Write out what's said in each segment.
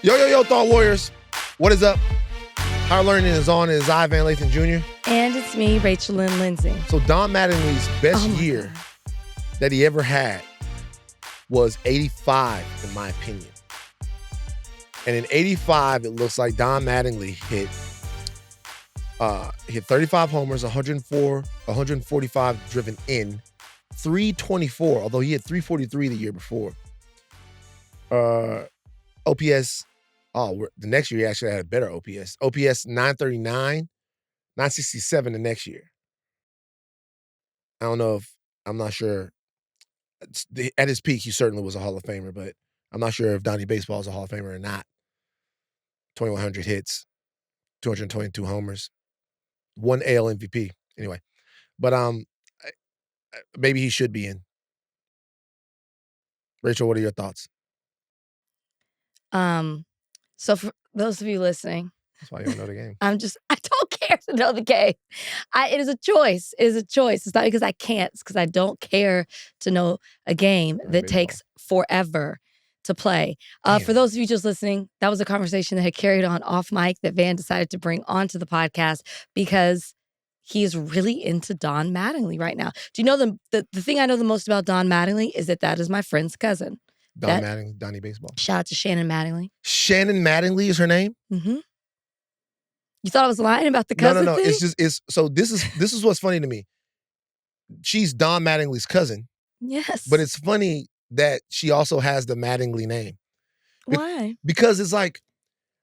Yo, Thought Warriors. What is up? Higher Learning is on. It is I, Van Lathan Jr. And it's me, Rachel and Lindsay. So Don Mattingly's best year that he ever had was 85, in my opinion. And in 85, it looks like Don Mattingly hit 35 homers, 145 driven in, 324, although he had 343 the year before. OPS, the next year he actually had a better OPS. OPS 939, 967 the next year. I'm not sure. At his peak, he certainly was a Hall of Famer, but I'm not sure if Donnie Baseball is a Hall of Famer or not. 2,100 hits, 222 homers, one AL MVP. Anyway, but maybe he should be in. Rachel, what are your thoughts? So for those of you listening, that's why you don't know the game. I don't care to know the game. It is a choice. It is a choice. It's not because I can't. It's because I don't care to know a game that takes forever to play. For those of you just listening, that was a conversation that had carried on off mic that Van decided to bring onto the podcast because he is really into Don Mattingly right now. Do you know the thing I know the most about Don Mattingly is that is my friend's cousin. Don Mattingly, Donnie Baseball. Shout out to Shannon Mattingly. Shannon Mattingly is her name? Mm-hmm. You thought I was lying about the cousin No. thing? So this is what's funny to me. She's Don Mattingly's cousin. Yes. But it's funny that she also has the Mattingly name. Why? Because it's like,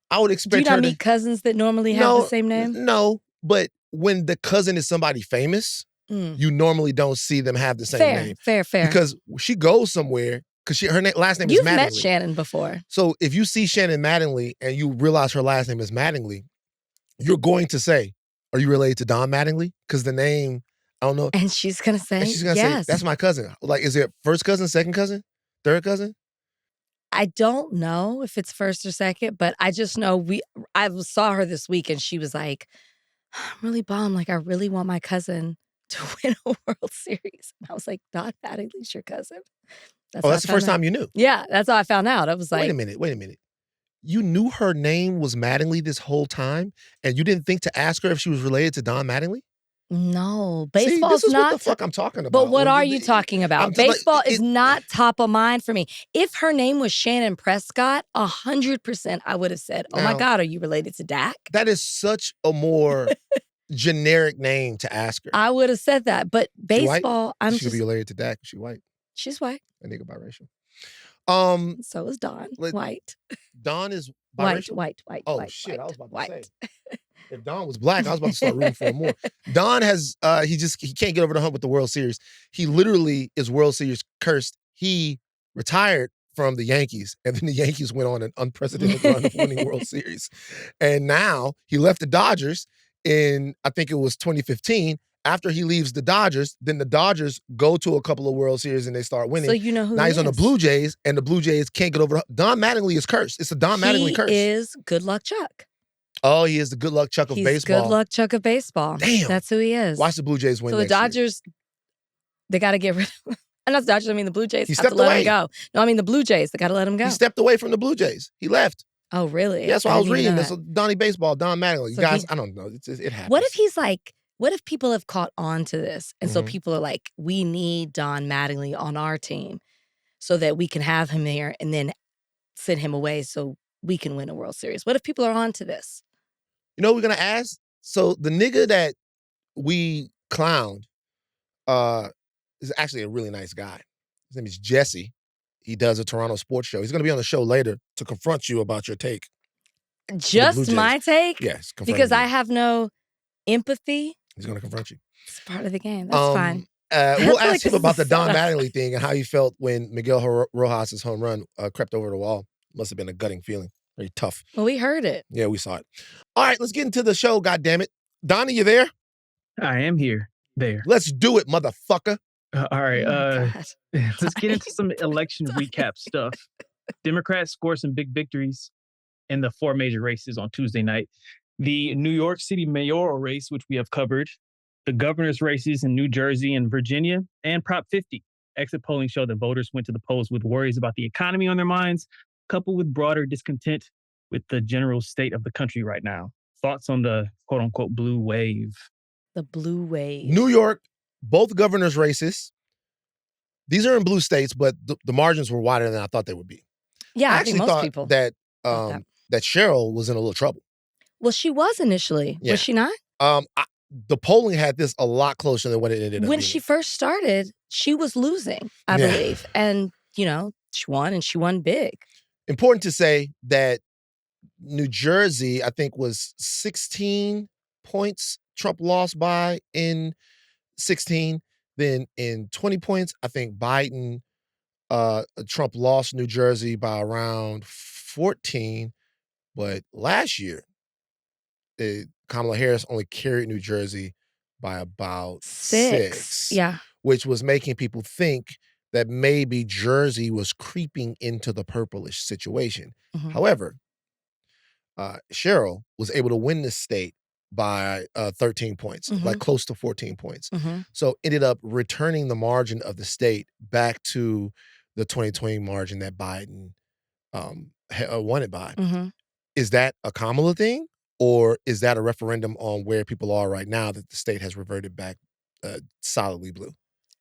I would expect her to... Do you not meet cousins that normally have the same name? No, but when the cousin is somebody famous, you normally don't see them have the same name. Fair. Because she goes somewhere, because her last name is Mattingly. You've met Shannon before. So if you see Shannon Mattingly and you realize her last name is Mattingly, you're going to say, are you related to Don Mattingly? Because the name, I don't know. And she's going to say, yes. That's my cousin. Like, is it first cousin, second cousin, third cousin? I don't know if it's first or second, but I just know I saw her this week and she was like, I'm really bummed. Like, I really want my cousin to win a World Series. And I was like, Don Mattingly's your cousin? That's the first time you knew? Yeah, that's how I found out. I was like... Wait a minute. You knew her name was Mattingly this whole time, and you didn't think to ask her if she was related to Don Mattingly? No, baseball's this is not... what the fuck I'm talking about. But what are you talking about? Baseball is not top of mind for me. If her name was Shannon Prescott, 100% I would have said, oh my God, are you related to Dak? That is such a more generic name to ask her. I would have said that, but baseball, she could be related to Dak. She's white. She's white. That nigga biracial. So is Don. White. Don is biracial? White. Oh, shit. I was about to say. If Don was black, I was about to start rooting for him more. Don has, he can't get over the hump with the World Series. He literally is World Series cursed. He retired from the Yankees, and then the Yankees went on an unprecedented run of winning World Series. And now he left the Dodgers in, I think it was 2015. After he leaves the Dodgers, then the Dodgers go to a couple of World Series and they start winning. So you know who now he's on the Blue Jays, and the Blue Jays can't get over. Don Mattingly is cursed. It's a Don Mattingly curse. He is Good Luck Chuck. Oh, he is the Good Luck Chuck of baseball. Good Luck Chuck of baseball. Damn. That's who he is. Watch the Blue Jays win So the Dodgers, they got to get rid of him. And not the Dodgers, I mean the Blue Jays. He have to let him go. No, I mean the Blue Jays. They got to let him go. He stepped away from the Blue Jays. He left. Oh, really? Yeah, that's what I was reading. That's Donnie Baseball, Don Mattingly. So guys, I don't know. It happens. What if he's like, what if people have caught on to this? And so people are like, we need Don Mattingly on our team so that we can have him there and then send him away so we can win a World Series. What if people are on to this? You know what we're going to ask? So the nigga that we clowned is actually a really nice guy. His name is Jesse. He does a Toronto sports show. He's going to be on the show later to confront you about your take. Just my take? Yes. Because I have no empathy. He's going to confront you. It's part of the game. That's fine. We'll ask him about the Don Mattingly thing and how he felt when Miguel Rojas' home run crept over the wall. Must have been a gutting feeling. Very tough. Well, we heard it. Yeah, we saw it. All right, let's get into the show, goddammit. Donnie, you there? I am here. There. Let's do it, motherfucker. All right. Let's get into some election recap stuff. Democrats scored some big victories in the 4 major races on Tuesday night. The New York City mayoral race, which we have covered, the governor's races in New Jersey and Virginia, and Prop 50. Exit polling showed that voters went to the polls with worries about the economy on their minds, coupled with broader discontent with the general state of the country right now. Thoughts on the quote unquote blue wave? The blue wave. New York, both governors' races. These are in blue states, but the margins were wider than I thought they would be. Yeah, I I actually think most thought people that thought that Cheryl was in a little trouble. Well, she was initially. Yeah. Was she not? The polling had this a lot closer than what it ended up When being. she first started, she was losing, I believe. And, you know, she won, and she won big. Important to say that New Jersey, I think, was 16 points Trump lost by in 16. Then in 20 points, I think Trump lost New Jersey by around 14. But last year, Kamala Harris only carried New Jersey by about 6. Yeah. Which was making people think that maybe Jersey was creeping into the purplish situation. Mm-hmm. However, Cheryl was able to win this state by 13 points, like close to 14 points. So ended up returning the margin of the state back to the 2020 margin that Biden won it by. Is that a Kamala thing? Or is that a referendum on where people are right now that the state has reverted back solidly blue?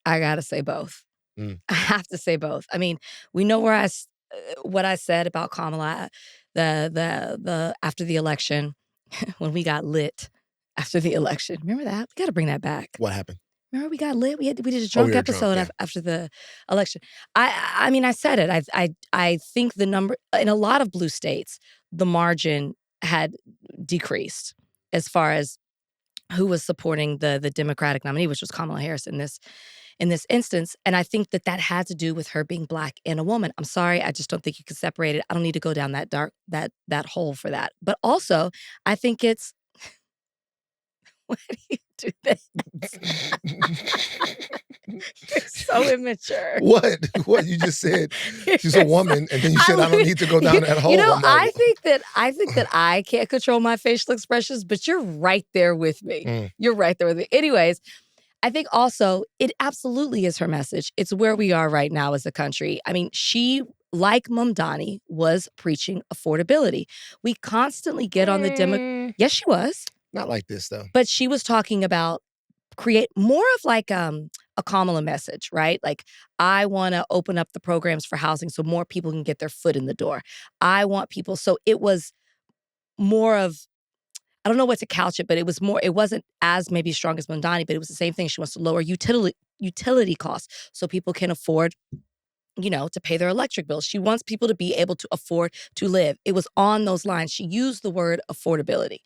I gotta say both. I have to say both. I mean, we know what I said about Kamala the after the election when we got lit after the election. Remember that? We got to bring that back. What happened? Remember we got lit. We did a drunk episode after the election. I mean, I said it. I think the number in a lot of blue states, the margin had decreased as far as who was supporting the Democratic nominee, which was Kamala Harris in this instance. And I think that had to do with her being Black and a woman. I'm sorry, I just don't think you can separate it. I don't need to go down that dark that hole for that. But also, I think it's why do you do this? You're so immature. What you just said? She's a woman, and then you said I don't need to go down that hole. You know, I think that I can't control my facial expressions, but you're right there with me. You're right there with me. Anyways, I think also it absolutely is her message. It's where we are right now as a country. I mean, she, like Mamdani, was preaching affordability. We constantly get on the Yes, she was. Not like this, though. But she was talking about create more of like a Kamala message, right? Like, I want to open up the programs for housing so more people can get their foot in the door. I want people. So it was more of, I don't know what to couch it, but it wasn't as maybe strong as Mamdani, but it was the same thing. She wants to lower utility costs so people can afford, to pay their electric bills. She wants people to be able to afford to live. It was on those lines. She used the word affordability,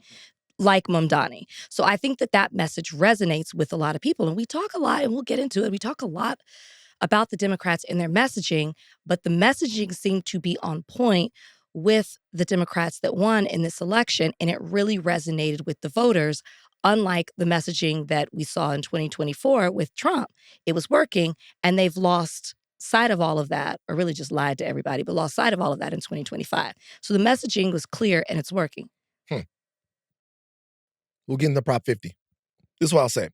like Mamdani. So I think that message resonates with a lot of people. And we talk a lot, and we'll get into it. We talk a lot about the Democrats and their messaging, but the messaging seemed to be on point with the Democrats that won in this election, and it really resonated with the voters, unlike the messaging that we saw in 2024 with Trump. It was working, and they've lost sight of all of that, or really just lied to everybody, but lost sight of all of that in 2025. So the messaging was clear, and it's working. We'll get into Prop 50. This is what I'll say.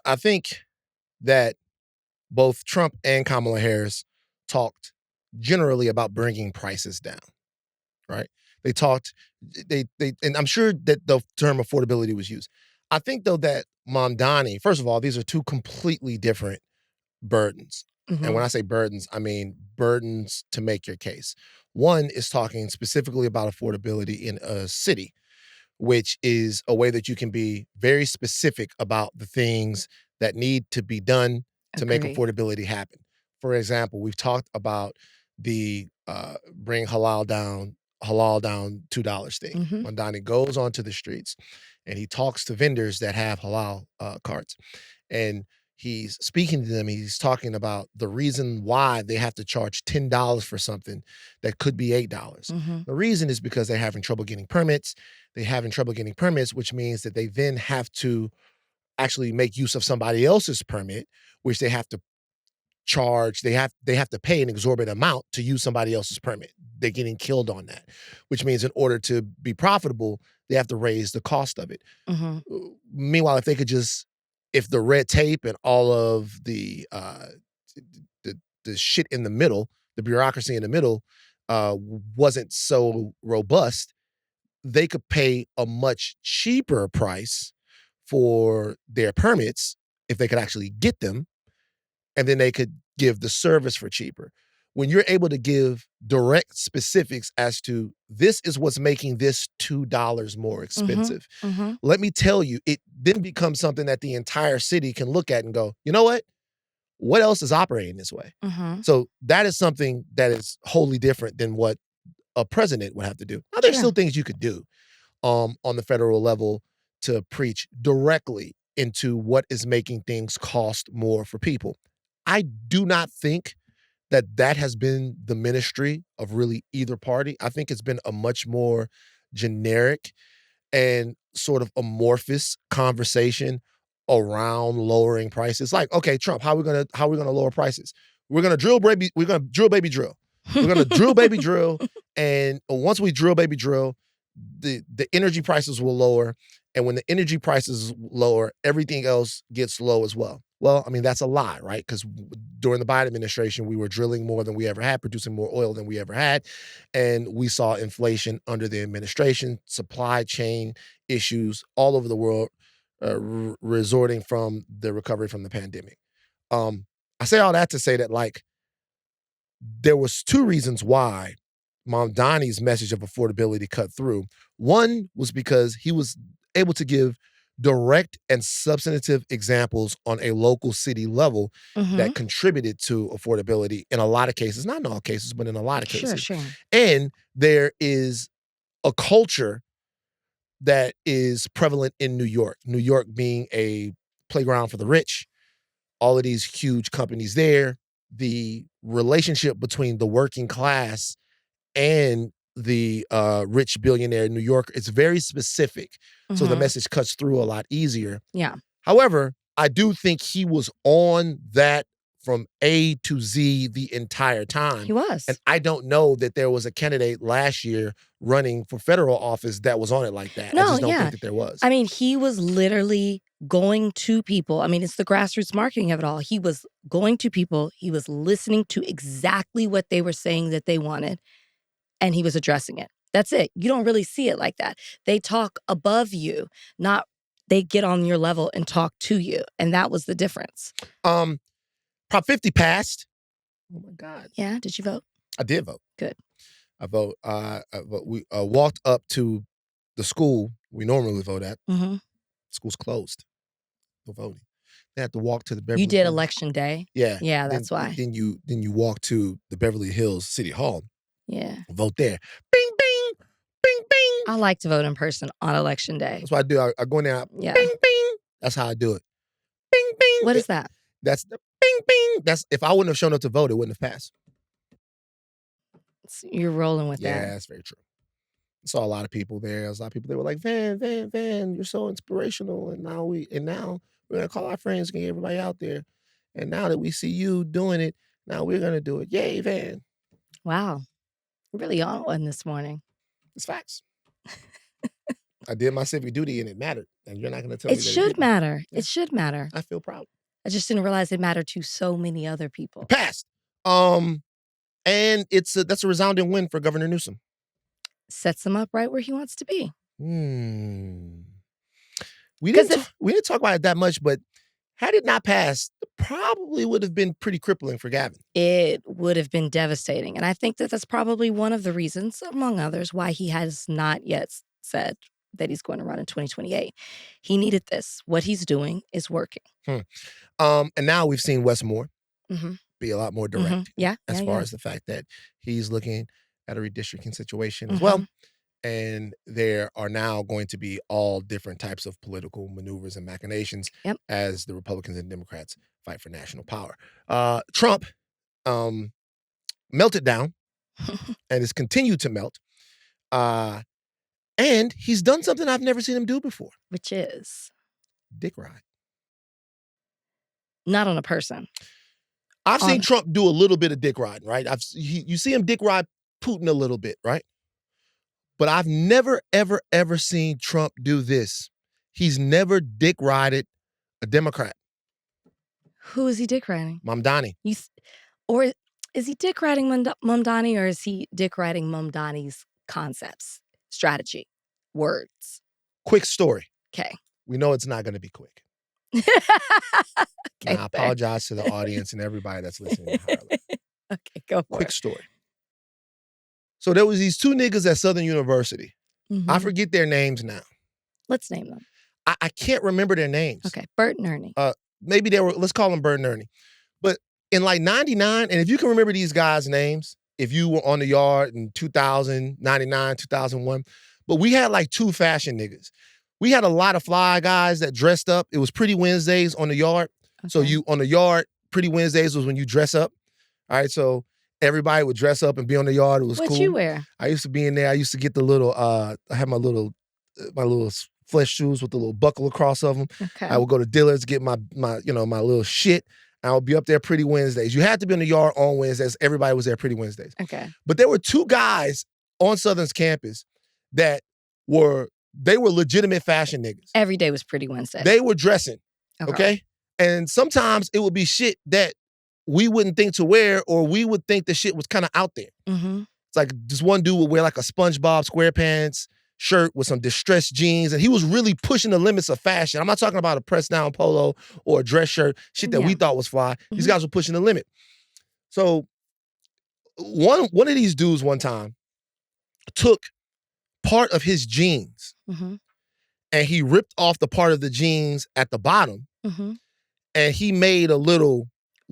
I think that both Trump and Kamala Harris talked generally about bringing prices down, right? They talked, and I'm sure that the term affordability was used. I think, though, that Mamdani, first of all, these are two completely different burdens. And when I say burdens, I mean burdens to make your case. One is talking specifically about affordability in a city, which is a way that you can be very specific about the things that need to be done to make affordability happen. For example, we've talked about the bring halal down $2 thing. Mamdani goes onto the streets and he talks to vendors that have halal carts. And he's speaking to them. He's talking about the reason why they have to charge $10 for something that could be $8. The reason is because they're having trouble getting permits. They're having trouble getting permits, which means that they then have to actually make use of somebody else's permit, which they have to charge. They have to pay an exorbitant amount to use somebody else's permit. They're getting killed on that, which means in order to be profitable, they have to raise the cost of it. Meanwhile, if they could just, if the red tape and all of the shit in the middle, the bureaucracy in the middle, wasn't so robust, they could pay a much cheaper price for their permits if they could actually get them, and then they could give the service for cheaper. When you're able to give direct specifics as to this is what's making this $2 more expensive, let me tell you, it then becomes something that the entire city can look at and go, you know what? What else is operating this way? So that is something that is wholly different than what a president would have to do. Now, there's still things you could do on the federal level to preach directly into what is making things cost more for people. I do not think that has been the ministry of really either party. I think it's been a much more generic and sort of amorphous conversation around lowering prices. Like, okay, Trump, how are we gonna lower prices? We're gonna drill baby drill. We're gonna drill baby drill, and once we drill baby drill, the energy prices will lower, and when the energy prices lower, everything else gets low as well. Well, I mean, that's a lie, right? Because during the Biden administration, we were drilling more than we ever had, producing more oil than we ever had, and we saw inflation under the administration, supply chain issues all over the world, resorting from the recovery from the pandemic. I say all that to say that, like, there was two reasons why Mamdani's message of affordability cut through. One was because he was able to give direct and substantive examples on a local city level that contributed to affordability in a lot of cases, not in all cases, but in a lot of cases. Sure. And there is a culture that is prevalent in New York being a playground for the rich, all of these huge companies there, the relationship between the working class and the rich billionaire in New York is very specific. So the message cuts through a lot easier. Yeah. However, I do think he was on that from A to Z the entire time. He was. And I don't know that there was a candidate last year running for federal office that was on it like that. No, I just don't think that there was. I mean, he was literally going to people. I mean, it's the grassroots marketing of it all. He was going to people. He was listening to exactly what they were saying that they wanted, and he was addressing it. That's it. You don't really see it like that. They talk above you, not they get on your level and talk to you. And that was the difference. Prop 50 passed. Oh my God. Yeah. Did you vote? I did vote. Good. I vote. We walked up to the school we normally vote at. School's closed. No voting. They had to walk to the Beverly. You did election day. Yeah. Yeah, that's why. Then you walk to the Beverly Hills City Hall. Yeah. Vote there. Bing, bing, bing, bing. I like to vote in person on election day. That's what I do. I go in there. Yeah. Bing, bing. That's how I do it. Bing, bing. What is that? That's the bing, bing. That's if I wouldn't have shown up to vote, it wouldn't have passed. You're rolling with that. Yeah, that's very true. I saw a lot of people there. There was a lot of people that were like, Van, you're so inspirational. And now we're gonna call our friends, get everybody out there. And now that we see you doing it, now we're gonna do it. Yay, Van. Wow. Really on one this morning. It's facts. I did my civic duty and it mattered. And you're not gonna tell me it should matter. Yeah. It should matter. I feel proud. I just didn't realize it mattered to so many other people. It passed. And that's a resounding win for Governor Newsom. Sets him up right where he wants to be. We didn't talk about it that much, but had it not passed, it probably would have been pretty crippling for Gavin. It would have been devastating. And I think that that's probably one of the reasons, among others, why he has not yet said that he's going to run in 2028. He needed this. What he's doing is working. And now we've seen Wes Moore be a lot more direct. As far as the fact that he's looking at a redistricting situation as well. And there are now going to be all different types of political maneuvers and machinations as the Republicans and Democrats fight for national power. Trump melted down and has continued to melt. And he's done something I've never seen him do before. Which is? Dick ride. Not on a person. I've seen Trump do a little bit of dick riding, right? You see him dick ride Putin a little bit, right? But I've never, ever, ever seen Trump do this. He's never dick rided a Democrat. Who is he dick riding? Mamdani. Or Is he dick riding Mamdani, or is he dick riding Mamdani's concepts, strategy, words? Quick story. Okay. We know it's not going to be quick. Okay, I apologize to the audience and everybody that's listening. Okay, go for Quick it. story. So there was these two niggas at Southern University. Mm-hmm. I forget their names now. Let's name them. I can't remember their names. Okay, Bert and Ernie. Maybe they were, let's call them Bert and Ernie. But in like 99, and if you can remember these guys' names, if you were on the yard in 2000, 99, 2001, but we had like two fashion niggas. We had a lot of fly guys that dressed up. It was Pretty Wednesdays on the yard. Okay. So you, on the yard, Pretty Wednesdays was when you dress up. All right, so everybody would dress up and be on the yard. It was cool. What'd you wear? I used to be in there. I used to get the little, I had my little flesh shoes with the little buckle across of them. Okay. I would go to Dillard's, get my little shit. I would be up there Pretty Wednesdays. You had to be in the yard on Wednesdays. Everybody was there Pretty Wednesdays. Okay. But there were two guys on Southern's campus that were legitimate fashion niggas. Every day was Pretty Wednesday. They were dressing, okay? And sometimes it would be shit that we wouldn't think to wear, or we would think the shit was kind of out there. Mm-hmm. It's like this one dude would wear like a SpongeBob SquarePants shirt with some distressed jeans, and he was really pushing the limits of fashion. I'm not talking about a pressed down polo or a dress shirt, shit that we thought was fly. Mm-hmm. These guys were pushing the limit. So one of these dudes one time took part of his jeans, mm-hmm. and he ripped off the part of the jeans at the bottom, mm-hmm. and he made a little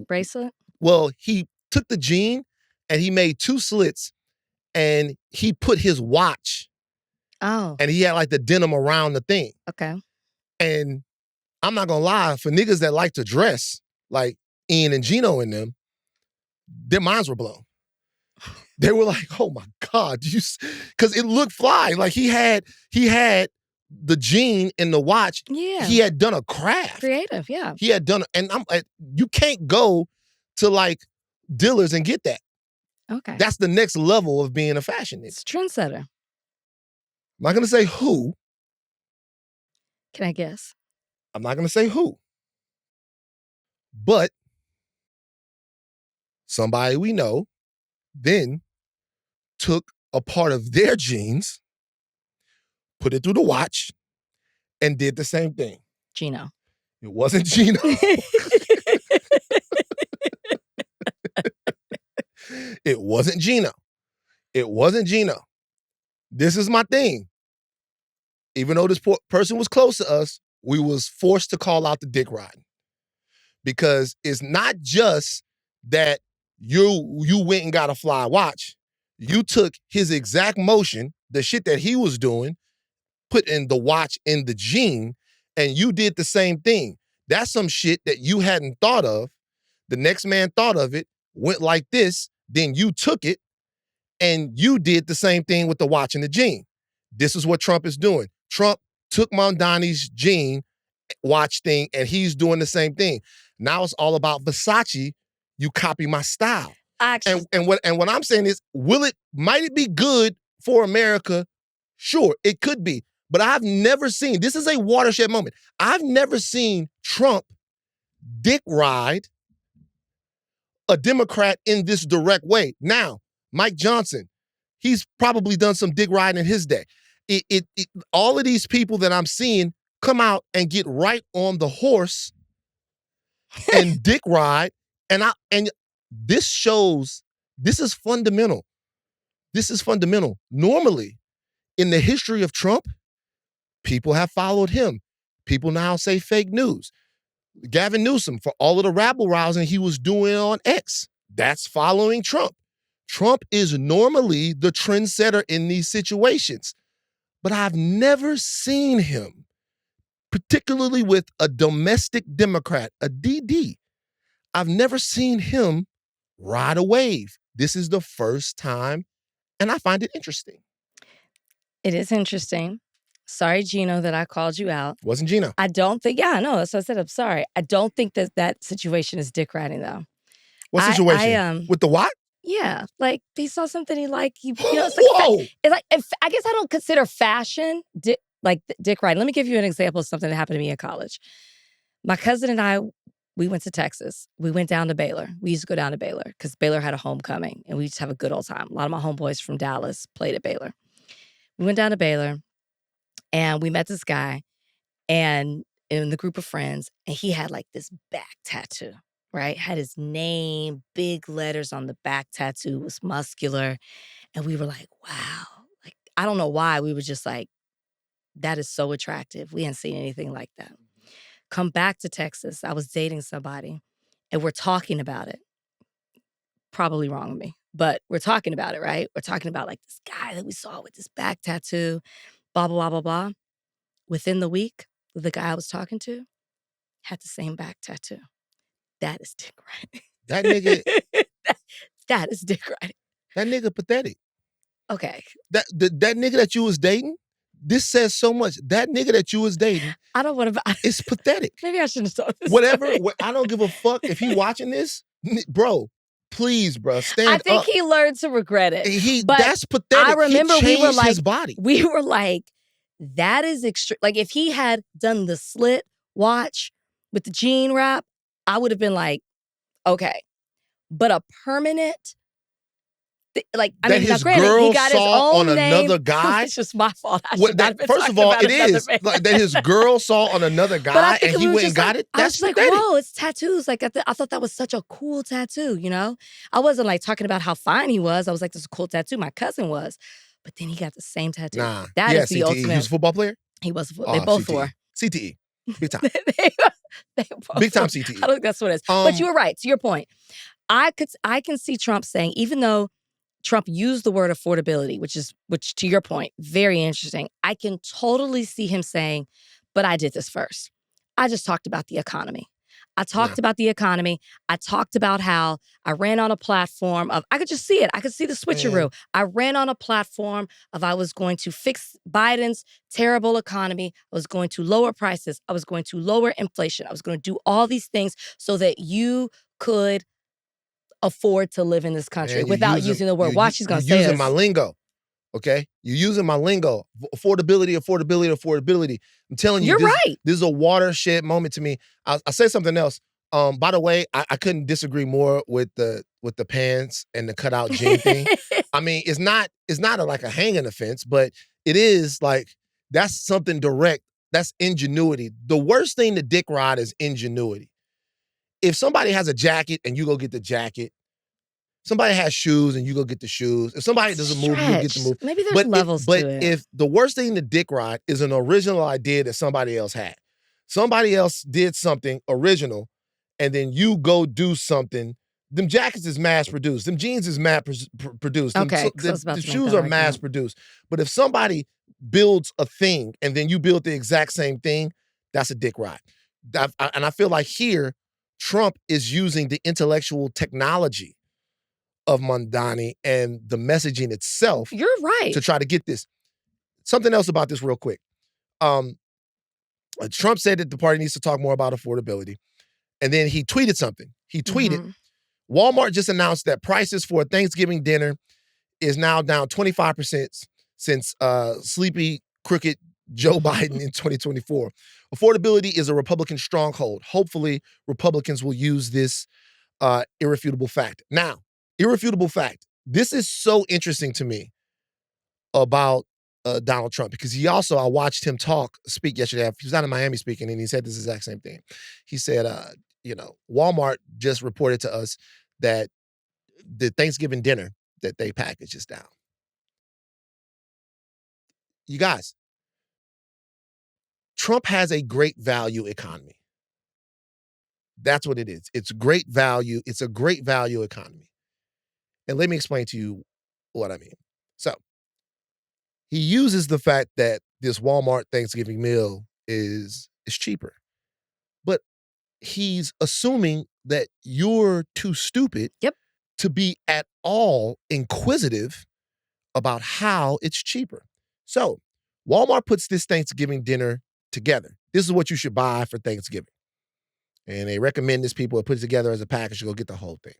bracelet. Well, he took the jean and he made two slits, and he put his watch. Oh. And he had like the denim around the thing. Okay. And I'm not gonna lie, for niggas that like to dress, like Ian and Gino and them, their minds were blown. They were like, oh my God, because it looked fly. Like he had the jean and the watch. Yeah. He had done a craft. Creative, yeah. He had done, and you can't go to like Dillard's and get that. Okay. That's the next level of being a fashion nigga. It's a trendsetter. I'm not gonna say who. Can I guess? I'm not gonna say who. But somebody we know then took a part of their jeans, put it through the watch, and did the same thing. Gino. It wasn't Gino. It wasn't Gino. It wasn't Gino. This is my thing. Even though this person was close to us, we was forced to call out the dick riding. Because it's not just that you went and got a fly watch. You took his exact motion, the shit that he was doing, put in the watch in the jean, and you did the same thing. That's some shit that you hadn't thought of. The next man thought of it, went like this, then you took it, and you did the same thing with the watch and the jean. This is what Trump is doing. Trump took Mamdani's jean watch thing, and he's doing the same thing. Now it's all about Versace. You copy my style. Actually, And what I'm saying is, might it be good for America? Sure, it could be. But I've never seen, this is a watershed moment. I've never seen Trump dick ride a Democrat in this direct way. Now, Mike Johnson, he's probably done some dick riding in his day. All of these people that I'm seeing come out and get right on the horse and dick ride, and this shows, this is fundamental. This is fundamental. Normally, in the history of Trump, people have followed him. People now say fake news. Gavin Newsom, for all of the rabble-rousing he was doing on X, that's following Trump. Trump is normally the trendsetter in these situations. But I've never seen him, particularly with a domestic Democrat, a DD, I've never seen him ride a wave. This is the first time, and I find it interesting. It is interesting. Sorry, Gino, that I called you out. Wasn't Gino. I don't think, no, that's what I said. I'm sorry. I don't think that situation is dick riding, though. What situation? With the what? Yeah, like he saw something he liked. It's Whoa! I guess I don't consider fashion dick riding. Let me give you an example of something that happened to me in college. My cousin and I we went to Texas. We went down to Baylor. We used to go down to Baylor because Baylor had a homecoming and we used to have a good old time. A lot of my homeboys from Dallas played at Baylor. We went down to Baylor and we met this guy and in the group of friends, and he had like this back tattoo, right? Had his name, big letters on the back tattoo, was muscular. And we were like, wow. Like, I don't know why. We were just like, that is so attractive. We hadn't seen anything like that. Come back to Texas. I was dating somebody and we're talking about it. Probably wrong of me, but we're talking about it, right? We're talking about like this guy that we saw with this back tattoo, blah, blah, blah, blah, blah. Within the week, the guy I was talking to had the same back tattoo. That is dick riding. That nigga. that is dick riding. That nigga pathetic. Okay. That nigga that you was dating, this says so much. That nigga that you was dating, I don't want to. It's pathetic. Maybe I shouldn't have thought this. Whatever. I don't give a fuck if he watching this, bro. Please, bro, stand up. I think he learned to regret it. But that's pathetic. I remember he changed we were like, his body. We were like, that is extreme. Like if he had done the slit watch with the jean wrap, I would have been like, okay. But a permanent. Like I mean, his granted, girl he got his saw own on name. another guy. It's just my fault. First of all, it is like that his girl saw on another guy and he went and got it. That's I was pathetic. like, whoa, it's tattoos. Like I thought that was such a cool tattoo. You know, I wasn't like talking about how fine he was. I was like, this is a cool tattoo. My cousin was, but then he got the same tattoo. Nah, that is the CTE. ultimate. He was a football player. He was. They both CTE. were CTE. Big time. they Big time CTE. I think that's what it is. But you were right. To your point, I can see Trump saying, even though Trump used the word affordability, which to your point, very interesting. I can totally see him saying, but I did this first. I just talked about the economy. I talked about the economy. I talked about how I ran on a platform of, I could just see it. I could see the switcheroo. I ran on a platform of I was going to fix Biden's terrible economy. I was going to lower prices. I was going to lower inflation. I was going to do all these things so that you could afford to live in this country without using the word. Watch, he's going to say using my lingo, okay? You're using my lingo. Affordability. I'm telling you, you're right. This is a watershed moment to me. I'll say something else. By the way, I couldn't disagree more with the pants and the cutout jean thing. I mean, it's not like a hanging offense, but it is like that's something direct. That's ingenuity. The worst thing to dick ride is ingenuity. If somebody has a jacket and you go get the jacket, somebody has shoes and you go get the shoes. If somebody doesn't move, you get the move. Maybe there's levels to it. But if the worst thing to dick ride is an original idea that somebody else had, somebody else did something original, and then you go do something. Them jackets is mass produced. Them jeans is mass produced. Okay, the shoes are mass produced. But if somebody builds a thing and then you build the exact same thing, that's a dick ride. And I feel like here, Trump is using the intellectual technology of Mamdani and the messaging itself. You're right. To try to get this. Something else about this real quick. Trump said that the party needs to talk more about affordability. And then he tweeted something. He tweeted, Walmart just announced that prices for a Thanksgiving dinner is now down 25% since sleepy, crooked Joe Biden in 2024. Affordability is a Republican stronghold. Hopefully, Republicans will use this irrefutable fact. Now, irrefutable fact. This is so interesting to me about Donald Trump because I watched him speak yesterday. He was out in Miami speaking, and he said this exact same thing. He said, Walmart just reported to us that the Thanksgiving dinner that they packaged is down. You guys, Trump has a great value economy. That's what it is. It's great value. It's a great value economy. And let me explain to you what I mean. So, he uses the fact that this Walmart Thanksgiving meal is cheaper. But he's assuming that you're too stupid to be at all inquisitive about how it's cheaper. So, Walmart puts this Thanksgiving dinner together. This is what you should buy for Thanksgiving. And they recommend this people to put it together as a package to go get the whole thing.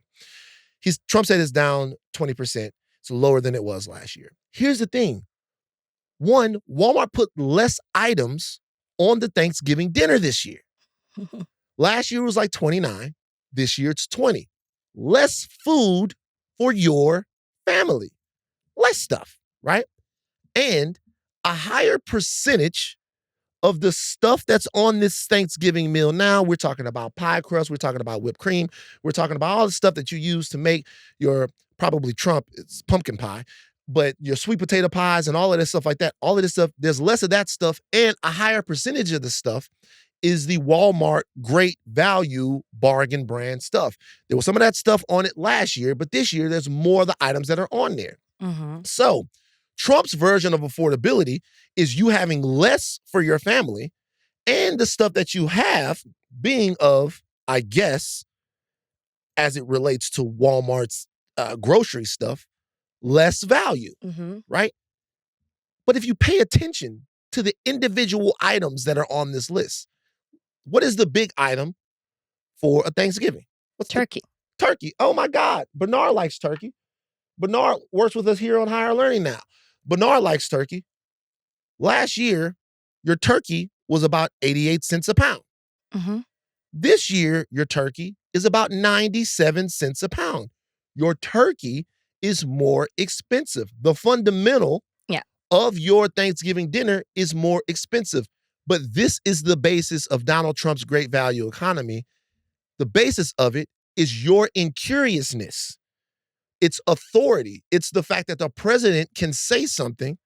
Trump said it's down 20%. It's lower than it was last year. Here's the thing. One, Walmart put less items on the Thanksgiving dinner this year. Last year was like 29. This year it's 20. Less food for your family. Less stuff, right? And a higher percentage of the stuff that's on this Thanksgiving meal now. We're talking about pie crust. We're talking about whipped cream. We're talking about all the stuff that you use to make your, probably Trump, it's pumpkin pie, but your sweet potato pies and all of this stuff like that. All of this stuff, there's less of that stuff, and a higher percentage of the stuff is the Walmart great value bargain brand stuff. There was some of that stuff on it last year, but this year there's more of the items that are on there. Mm-hmm. So Trump's version of affordability is you having less for your family and the stuff that you have being of, I guess, as it relates to Walmart's grocery stuff, less value, right? But if you pay attention to the individual items that are on this list, what is the big item for a Thanksgiving? What's turkey? Turkey. Oh my God. Bernard likes turkey. Bernard works with us here on Higher Learning now. Bernard likes turkey. Last year, your turkey was about 88 cents a pound. This year, your turkey is about 97 cents a pound. Your turkey is more expensive. The fundamental of your Thanksgiving dinner is more expensive. But this is the basis of Donald Trump's great value economy. The basis of it is your incuriousness. It's authority. It's the fact that the president can say something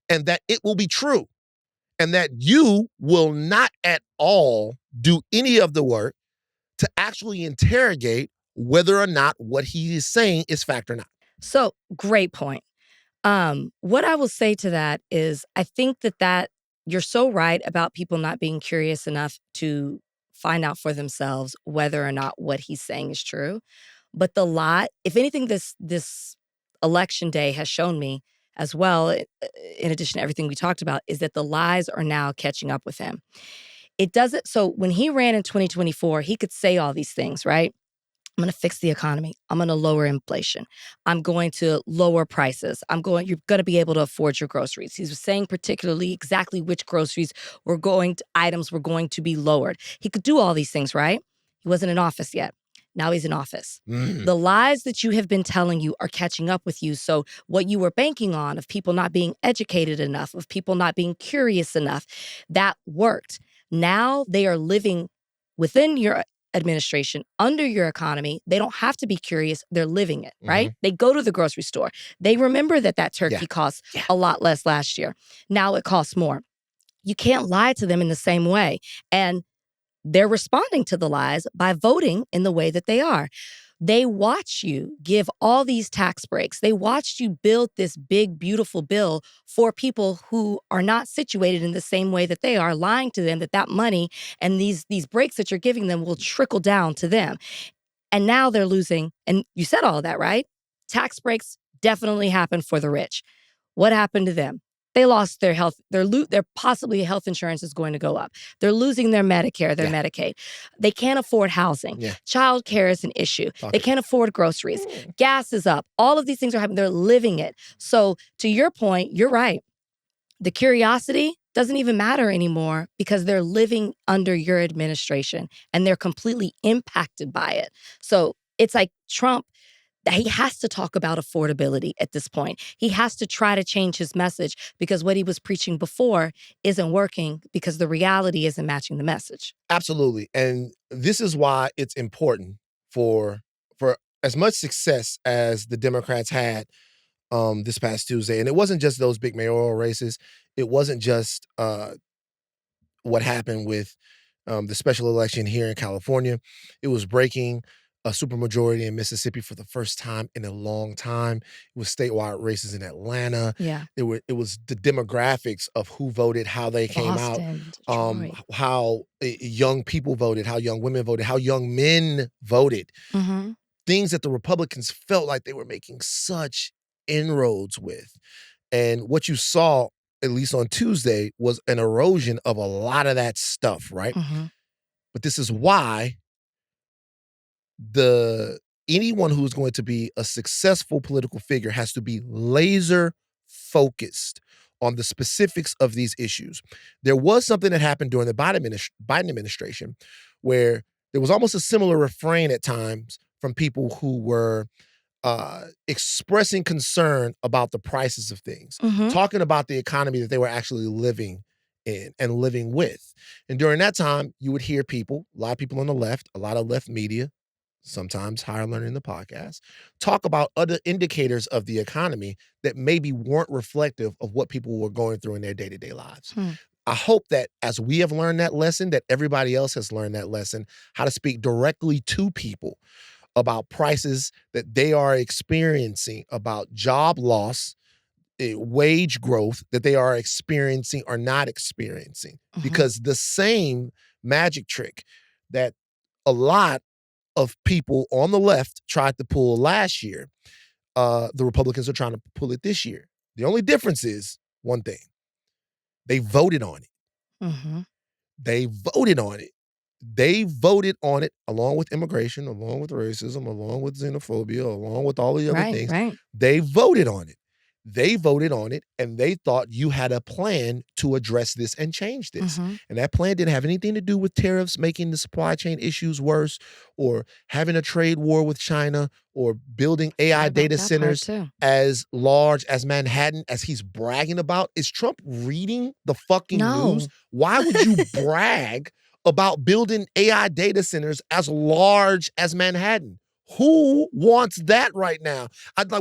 and that it will be true, and that you will not at all do any of the work to actually interrogate whether or not what he is saying is fact or not. So, great point. What I will say to that is I think that you're so right about people not being curious enough to find out for themselves whether or not what he's saying is true. But the lie, if anything, this election day has shown me as well, in addition to everything we talked about, is that the lies are now catching up with him. It doesn't, so when he ran in 2024, he could say all these things, right? I'm going to fix the economy. I'm going to lower inflation. I'm going to lower prices. You're going to be able to afford your groceries. He was saying particularly exactly which items were going to be lowered. He could do all these things, right? He wasn't in office yet. Now he's in office. The lies that you have been telling you are catching up with you. So what you were banking on of people not being educated enough, of people not being curious enough, that worked. Now they are living within your administration, under your economy. They don't have to be curious. They're living it, right? They go to the grocery store. They remember that turkey cost a lot less last year. Now it costs more. You can't lie to them in the same way. And they're responding to the lies by voting in the way that they are. They watch you give all these tax breaks. They watched you build this big, beautiful bill for people who are not situated in the same way that they are, lying to them that money and these breaks that you're giving them will trickle down to them. And now they're losing. And you said all of that, right? Tax breaks definitely happen for the rich. What happened to them? They lost their health. Their possibly health insurance is going to go up. They're losing their Medicare, their Medicaid. They can't afford housing. Child care is an issue. They can't afford groceries. Gas is up. All of these things are happening. They're living it. So to your point, you're right. The curiosity doesn't even matter anymore because they're living under your administration and they're completely impacted by it. So it's like Trump, he has to talk about affordability at this point. He has to try to change his message because what he was preaching before isn't working because the reality isn't matching the message. Absolutely. And this is why it's important for as much success as the Democrats had this past Tuesday. And it wasn't just those big mayoral races. It wasn't just what happened with the special election here in California. It was breaking a supermajority in Mississippi for the first time in a long time. It was statewide races in Atlanta. It was the demographics of who voted, how they came out, how young people voted, how young women voted, how young men voted. Things that the Republicans felt like they were making such inroads with. And what you saw, at least on Tuesday, was an erosion of a lot of that stuff, right? But this is why anyone who's going to be a successful political figure has to be laser focused on the specifics of these issues. There was something that happened during the Biden administration where there was almost a similar refrain at times from people who were expressing concern about the prices of things, talking about the economy that they were actually living in and living with. And during that time, you would hear people, a lot of people on the left, a lot of left media, sometimes Higher Learning the podcast, talk about other indicators of the economy that maybe weren't reflective of what people were going through in their day-to-day lives. I hope that as we have learned that lesson, that everybody else has learned that lesson, how to speak directly to people about prices that they are experiencing, about job loss, wage growth that they are experiencing or not experiencing. Because the same magic trick that a lot of people on the left tried to pull last year, the Republicans are trying to pull it this year. The only difference is one thing. They voted on it. They voted on it. They voted on it along with immigration, along with racism, along with xenophobia, along with all the other things. They voted on it. They voted on it, and they thought you had a plan to address this and change this. And that plan didn't have anything to do with tariffs making the supply chain issues worse, or having a trade war with China, or building AI data centers as large as Manhattan as he's bragging about. Is Trump reading the fucking news? Why would you brag about building AI data centers as large as Manhattan? Who wants that right now?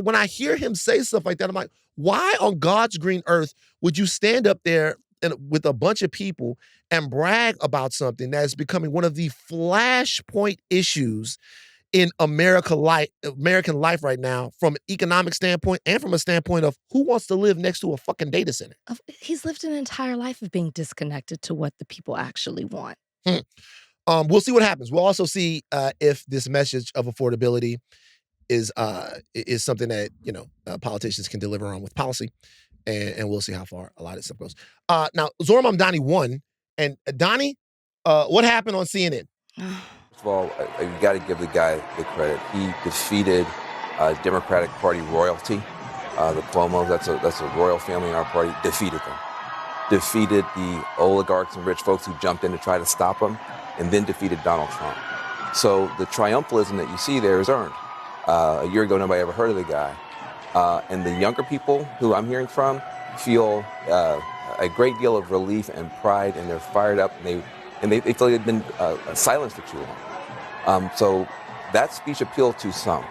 When I hear him say stuff like that, I'm like, why on God's green earth would you stand up there with a bunch of people and brag about something that is becoming one of the flashpoint issues in American life right now, from an economic standpoint and from a standpoint of who wants to live next to a fucking data center? He's lived an entire life of being disconnected to what the people actually want. We'll see what happens. We'll also see if this message of affordability is something that politicians can deliver on with policy, and we'll see how far a lot of stuff goes. Now, Zohran Mamdani won, and Donnie, what happened on CNN? First of all, you got to give the guy the credit. He defeated Democratic Party royalty, the Cuomo's. That's a royal family in our party. Defeated them. Defeated the oligarchs and rich folks who jumped in to try to stop him, and then defeated Donald Trump. So the triumphalism that you see there is earned. A year ago, nobody ever heard of the guy. And the younger people who I'm hearing from feel a great deal of relief and pride, and they're fired up, and they feel like they've been silenced for too long. So that speech appealed to some.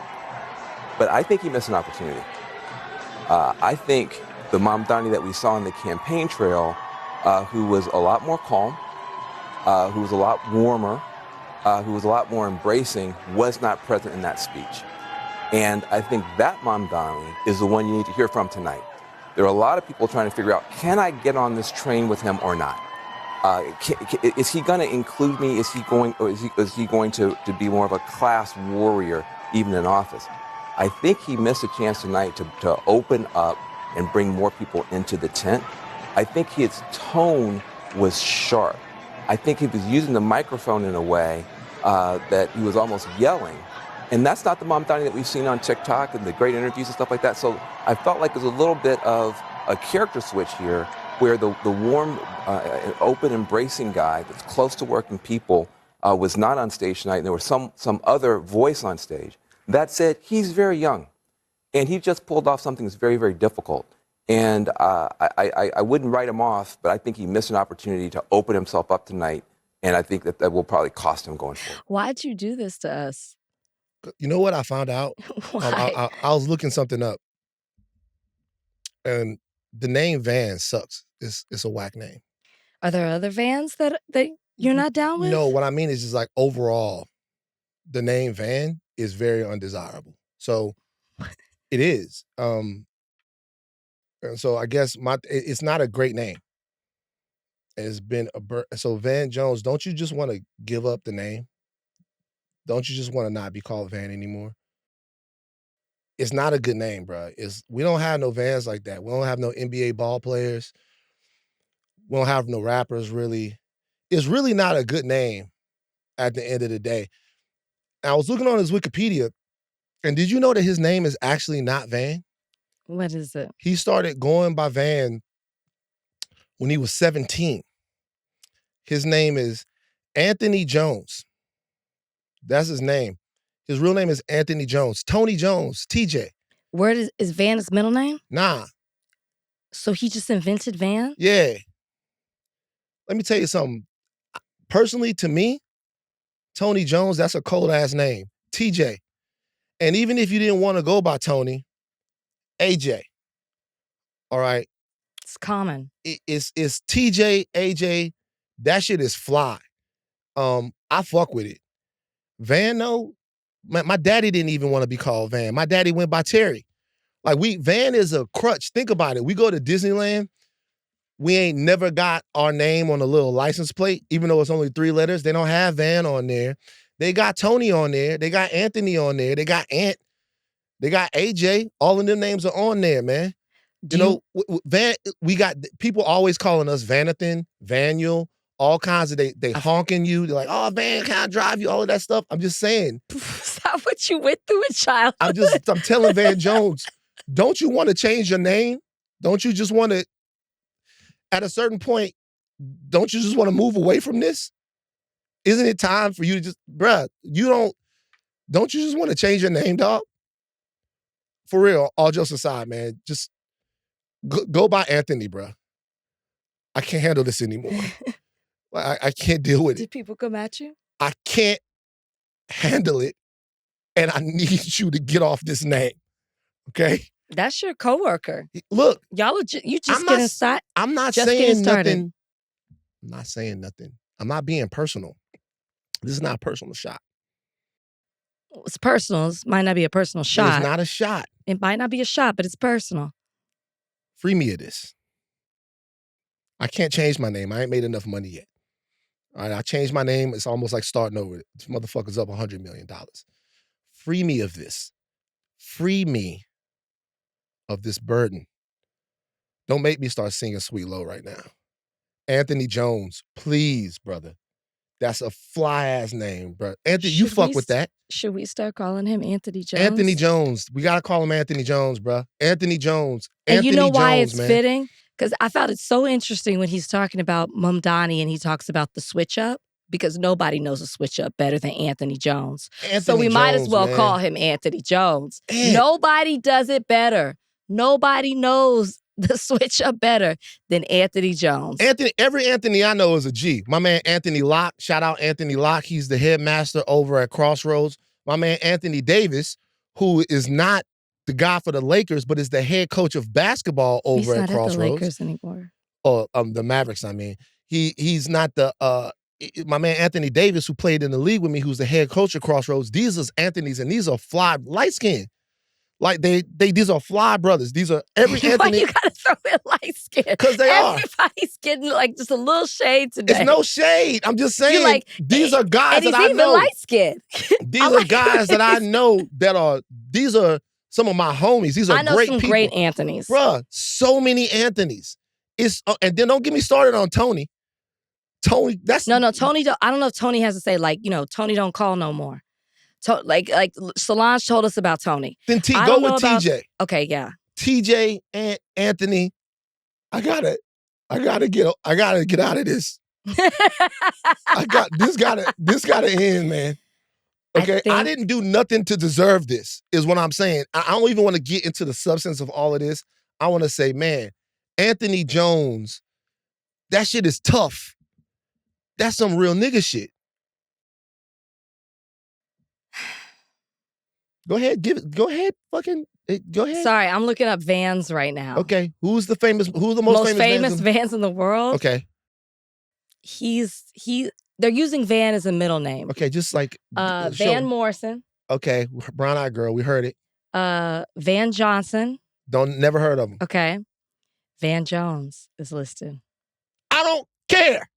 But I think he missed an opportunity. I think the Mamdani that we saw on the campaign trail, who was a lot more calm, who was a lot warmer, who was a lot more embracing, was not present in that speech. And I think that Mamdani is the one you need to hear from tonight. There are a lot of people trying to figure out, can I get on this train with him or not? Is he going to include me? Is he going to be more of a class warrior, even in office? I think he missed a chance tonight to open up and bring more people into the tent. I think his tone was sharp. I think he was using the microphone in a way that he was almost yelling. And that's not the Mamdani that we've seen on TikTok and the great interviews and stuff like that. So I felt like there's a little bit of a character switch here, where the warm, open, embracing guy that's close to working people was not on stage tonight, and there was some other voice on stage. That said, he's very young, and he just pulled off something that's very, very difficult. And I wouldn't write him off, but I think he missed an opportunity to open himself up tonight, and I think that will probably cost him going forward. Why'd you do this to us? You know what I found out? Why? I was looking something up, and the name Van sucks. It's a whack name. Are there other Vans that you're not down with? No, what I mean is just like overall, the name Van is very undesirable. So it is. And so I guess it's not a great name. It's been so Van Jones, don't you just want to give up the name? Don't you just want to not be called Van anymore? It's not a good name, bro. We don't have no Vans like that. We don't have no NBA ball players. We don't have no rappers, really. It's really not a good name at the end of the day. I was looking on his Wikipedia, and did you know that his name is actually not Van? What is it? He started going by Van when he was 17. His name is Anthony Jones. That's his name. His real name is Anthony Jones. Tony Jones, TJ. Where is Van his middle name? Nah. So he just invented Van? Yeah. Let me tell you something. Personally, to me, Tony Jones, that's a cold-ass name. TJ. And even if you didn't want to go by Tony, AJ. All right? It's common. It's TJ, AJ. That shit is fly. I fuck with it. Van, though, my daddy didn't even want to be called Van. My daddy went by Terry. Like, Van is a crutch. Think about it. We go to Disneyland. We ain't never got our name on a little license plate, even though it's only 3 letters. They don't have Van on there. They got Tony on there. They got Anthony on there. They got Ant. They got AJ. All of them names are on there, man. Van, we got people always calling us Vanathan, Vanuel, all kinds of, they honking you. They're like, oh, Van, can I drive you? All of that stuff. I'm just saying. Is that what you went through in childhood? I'm telling Van Jones, don't you want to change your name? Don't you just want to, at a certain point, don't you just want to move away from this? Isn't it time for you to just, bruh, don't you just want to change your name, dog? For real, all jokes aside, man, just go by Anthony, bruh. I can't handle this anymore. I can't deal with it. Did people come at you? I can't handle it, and I need you to get off this name, okay? That's your coworker. Look, y'all are you just getting started. I'm not saying nothing. I'm not saying nothing. I'm not being personal. This is not a personal shot. It's personal. It might not be a personal shot. It's not a shot. It might not be a shot, but it's personal. Free me of this. I can't change my name. I ain't made enough money yet. All right, I changed my name. It's almost like starting over. This motherfucker's up $100 million. Free me of this. Free me of this burden. Don't make me start singing Sweet Low right now. Anthony Jones, please, brother. That's a fly-ass name, bro. Anthony, you fuck with that. Should we start calling him Anthony Jones? Anthony Jones. We got to call him Anthony Jones, bro. Anthony Jones. And Anthony you know why Jones, it's man. fitting? Because I found it so interesting when he's talking about Mamdani and he talks about the switch up, because nobody knows a switch up better than Anthony Jones. So we might as well call him Anthony Jones. Nobody does it better. Nobody knows the switch up better than Anthony Jones. Every Anthony I know is a G. My man Anthony Locke, shout out Anthony Locke. He's the headmaster over at Crossroads. My man Anthony Davis, who is not the guy for the Lakers, but is the head coach of basketball over at Crossroads. He's not at the Lakers anymore. Oh, the Mavericks, I mean. He's not the, my man Anthony Davis, who played in the league with me, who's the head coach of Crossroads. These are Anthony's, and these are fly, light skin. Like these are fly brothers. These are every Anthony. Why you gotta throw in light skin? Because they are. Everybody's getting like just a little shade today. It's no shade. I'm just saying. Like, these are guys that I know. And he's even light skinned. These are guys that I know that are. These are some of my homies. These are great people. I know some great Anthonys. Bruh, so many Anthonys. It's and then don't get me started on Tony. Tony, that's no. Tony, I don't know if Tony has to say like, Tony don't call no more. Like Solange told us about Tony. Then go with TJ. Okay, yeah. TJ and Anthony. I gotta get out of this. This gotta end, man. Okay, I didn't do nothing to deserve this, is what I'm saying. I don't even want to get into the substance of all of this. I want to say, man, Anthony Jones, that shit is tough. That's some real nigga shit. Go ahead, go ahead. Sorry, I'm looking up Vans right now. Okay, who's the most famous Vans in the world? Okay. They're using Van as a middle name. Okay, just like Van Morrison. Okay, Brown Eyed Girl, we heard it. Van Johnson. Never heard of him. Okay. Van Jones is listed. I don't care.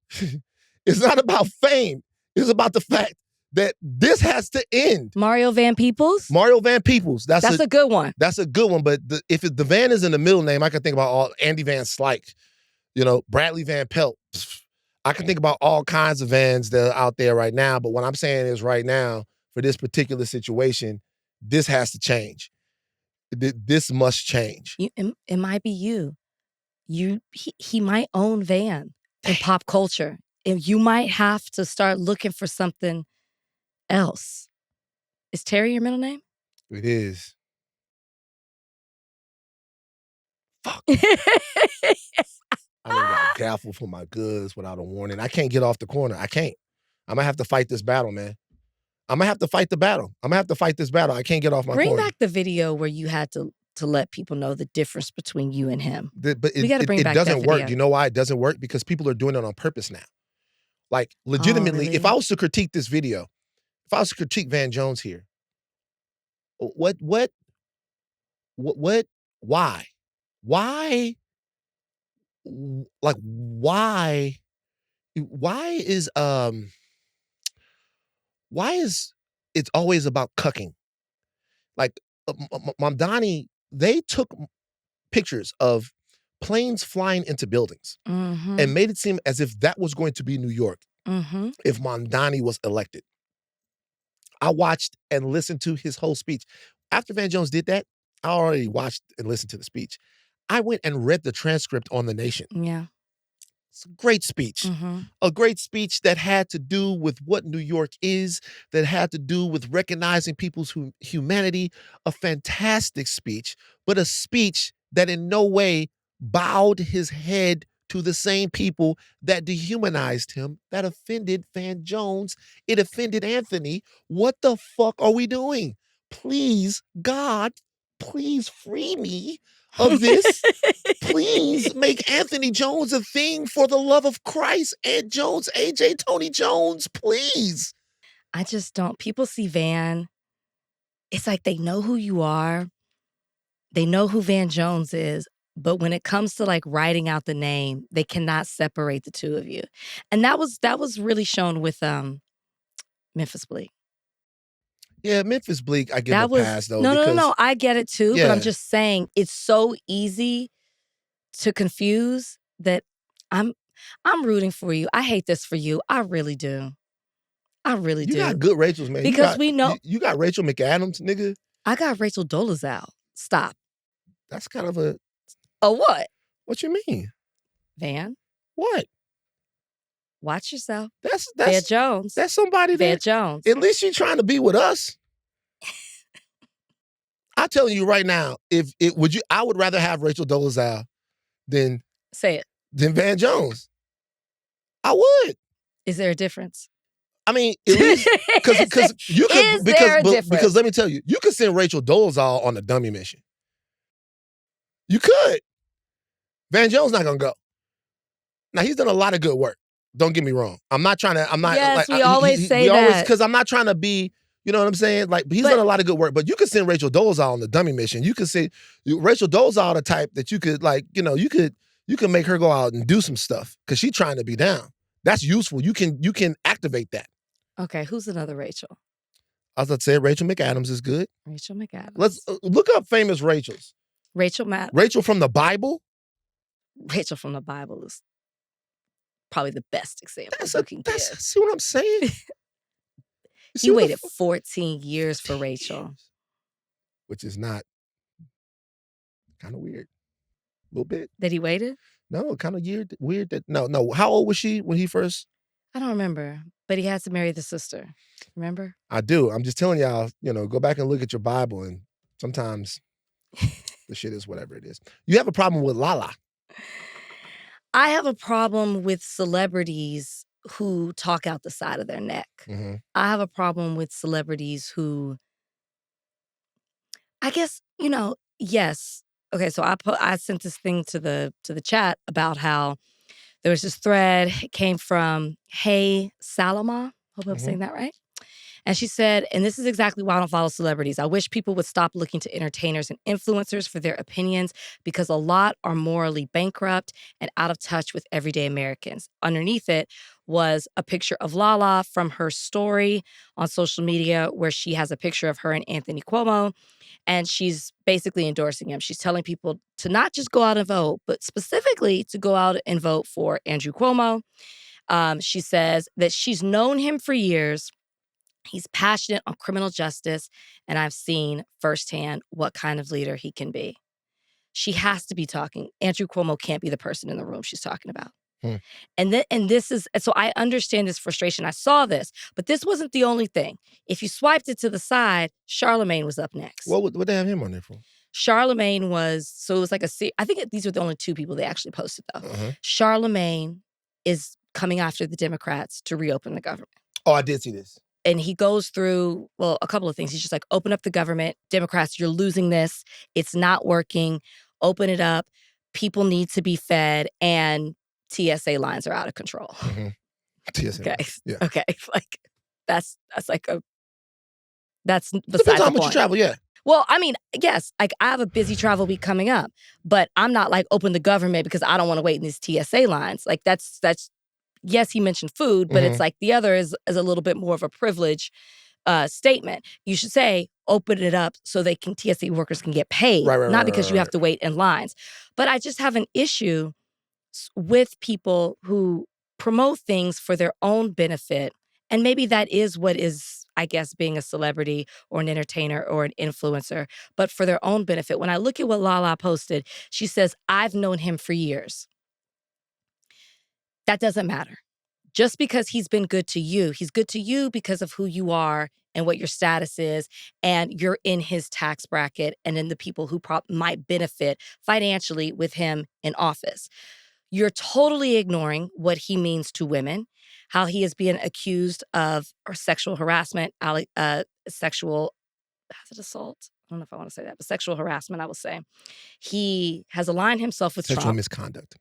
It's not about fame. It's about the fact that this has to end. Mario Van Peebles? Mario Van Peebles. That's a good one. That's a good one, but if the Van is in the middle name, I can think about Andy Van Slyke, Bradley Van Pelt. I can think about all kinds of Vans that are out there right now, but what I'm saying is right now, for this particular situation, this has to change. This must change. It might be you. He might own Van in pop culture. And you might have to start looking for something else. Is Terry your middle name? It is. Fuck. I done got gaffled for my goods without a warning. I can't get off the corner. I can't. I'm gonna have to fight this battle, man. I'm gonna have to fight the battle. I'm gonna have to fight this battle. I can't get off my corner. Bring back the video where you had to let people know the difference between you and him. But we got to bring back it doesn't that work. video. Do you know why it doesn't work? Because people are doing it on purpose now. Like, legitimately, really? if I was to critique this video, if I was to critique Van Jones here, why? Like, why is it's always about cucking? Like, Mamdani, they took pictures of planes flying into buildings and made it seem as if that was going to be New York if Mamdani was elected. I watched and listened to his whole speech. After Van Jones did that, I already watched and listened to the speech. I went and read the transcript on The Nation. Yeah. It's a great speech. A great speech that had to do with what New York is, that had to do with recognizing people's humanity. A fantastic speech, but a speech that in no way bowed his head to the same people that dehumanized him, that offended Van Jones. It offended Anthony. What the fuck are we doing? Please, God, please free me of this. Please make Anthony Jones a thing for the love of Christ. Ed Jones, AJ, Tony Jones, please. I just don't. People see Van. It's like they know who you are. They know who Van Jones is. But when it comes to like writing out the name, they cannot separate the two of you. And that was really shown with Memphis Bleek. Yeah, Memphis Bleek, I give a pass though. No. I get it too, but I'm just saying it's so easy to confuse that I'm rooting for you. I hate this for you. I really do. I really do. You got good Rachels, man. Because we know you got Rachel McAdams, nigga. I got Rachel Dolezal. Stop. That's kind of a what? What you mean? Van? What? Watch yourself. That's Van Jones. That's somebody Van that Jones. At least you're trying to be with us. I'm telling you right now, I would rather have Rachel Dolezal than say it. Than Van Jones. I would. Is there a difference? I mean, at least because you could because let me tell you, you could send Rachel Dolezal on a dummy mission. You could. Van Jones not gonna go. Now he's done a lot of good work. Don't get me wrong. I'm not. Yes, we always say that because I'm not trying to be. You know what I'm saying? Like he's done a lot of good work. But you could send Rachel Dolezal on the dummy mission. You could say Rachel Dolezal the type that you could you could make her go out and do some stuff because she's trying to be down. That's useful. You can activate that. Okay, who's another Rachel? I was about to say Rachel McAdams is good. Rachel McAdams. Let's look up famous Rachels. Rachel from the Bible. Rachel from the Bible is probably the best example you can give. See what I'm saying? You waited 14 years for Rachel. Which is not kind of weird. A little bit. That he waited? No, kind of weird that no. How old was she when he first? I don't remember, but he had to marry the sister. Remember? I do. I'm just telling y'all, go back and look at your Bible, and sometimes the shit is whatever it is. You have a problem with Lala. I have a problem with celebrities who talk out the side of their neck. Mm-hmm. I have a problem with celebrities who, I guess, yes. Okay, so I sent this thing to the chat about how there was this thread. It came from Hey Salama. Hope I'm saying that right. And she said, and this is exactly why I don't follow celebrities. I wish people would stop looking to entertainers and influencers for their opinions because a lot are morally bankrupt and out of touch with everyday Americans. Underneath it was a picture of Lala from her story on social media where she has a picture of her and Anthony Cuomo. And she's basically endorsing him. She's telling people to not just go out and vote, but specifically to go out and vote for Andrew Cuomo. She says that she's known him for years. He's passionate on criminal justice, and I've seen firsthand what kind of leader he can be. She has to be talking. Andrew Cuomo can't be the person in the room she's talking about. And this is, so I understand his frustration. I saw this, but this wasn't the only thing. If you swiped it to the side, Charlemagne was up next. What they have him on there for? Charlemagne was, so it was like I think these were the only two people they actually posted though. Charlemagne is coming after the Democrats to reopen the government. Oh, I did see this. And he goes through, well, a couple of things. He's just like, open up the government. Democrats, you're losing this. It's not working. Open it up. People need to be fed. And TSA lines are out of control. TSA. Okay. Yeah. Okay. Like, that's beside Depends the on how point. much you travel, yeah. Well, I mean, yes, like I have a busy travel week coming up, but I'm not like open the government because I don't want to wait in these TSA lines. Like that's yes, he mentioned food, but it's like the other is a little bit more of a privilege statement. You should say open it up so TSA workers can get paid, not because you have to wait in lines. But I just have an issue with people who promote things for their own benefit. And maybe that is what is, I guess, being a celebrity or an entertainer or an influencer, but for their own benefit. When I look at what Lala posted, she says, I've known him for years. That doesn't matter. Just because he's been good to you, he's good to you because of who you are and what your status is, and you're in his tax bracket and in the people who might benefit financially with him in office. You're totally ignoring what he means to women, how he is being accused of sexual harassment, sexual assault. I don't know if I want to say that, but sexual harassment, I will say. He has aligned himself with Sexual Trump. misconduct.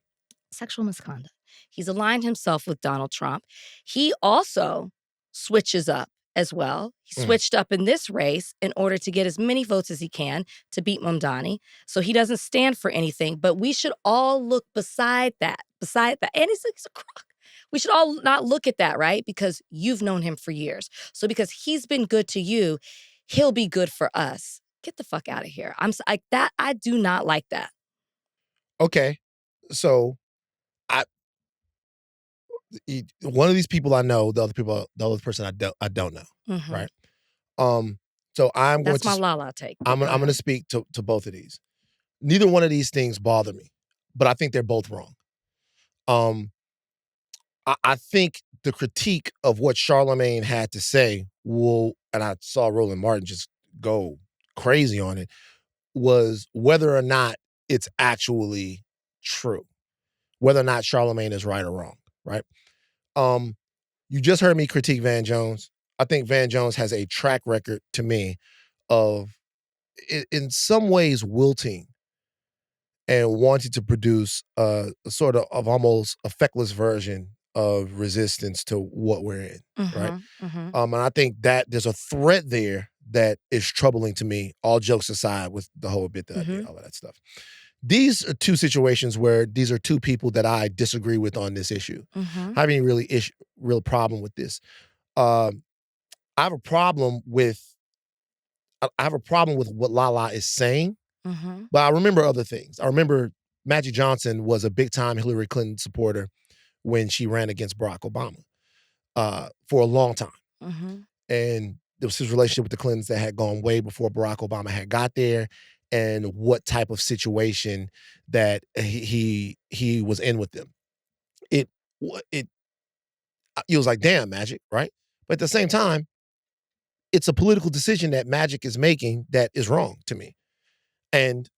Sexual misconduct. He's aligned himself with Donald Trump. He also switches up as well. He switched up in this race in order to get as many votes as he can to beat Mamdani. So he doesn't stand for anything, but we should all look beside that. And he's a crook. We should all not look at that, right? Because you've known him for years. So because he's been good to you, he'll be good for us. Get the fuck out of here. I do not like that. Okay. So one of these people I know, the other person I don't know, right? So That's my Lala take. I'm going to speak to both of these. Neither one of these things bother me, but I think they're both wrong. I think the critique of what Charlemagne had to say and I saw Roland Martin just go crazy on it, was whether or not it's actually true, whether or not Charlemagne is right or wrong, right? You just heard me critique Van Jones. I think Van Jones has a track record to me of, in some ways, wilting and wanting to produce a sort of almost a feckless version of resistance to what we're in, right? And I think that there's a threat there that is troubling to me, all jokes aside with the whole bit that I did, all of that stuff. These are two situations where these are two people that I disagree with on this issue. I have any real problem with this. I have a problem with what Lala is saying, but I remember other things. I remember Magic Johnson was a big-time Hillary Clinton supporter when she ran against Barack Obama for a long time. And there was his relationship with the Clintons that had gone way before Barack Obama had got there, and what type of situation that he was in with them. It was like, damn, Magic, right? But at the same time, it's a political decision that Magic is making that is wrong to me. And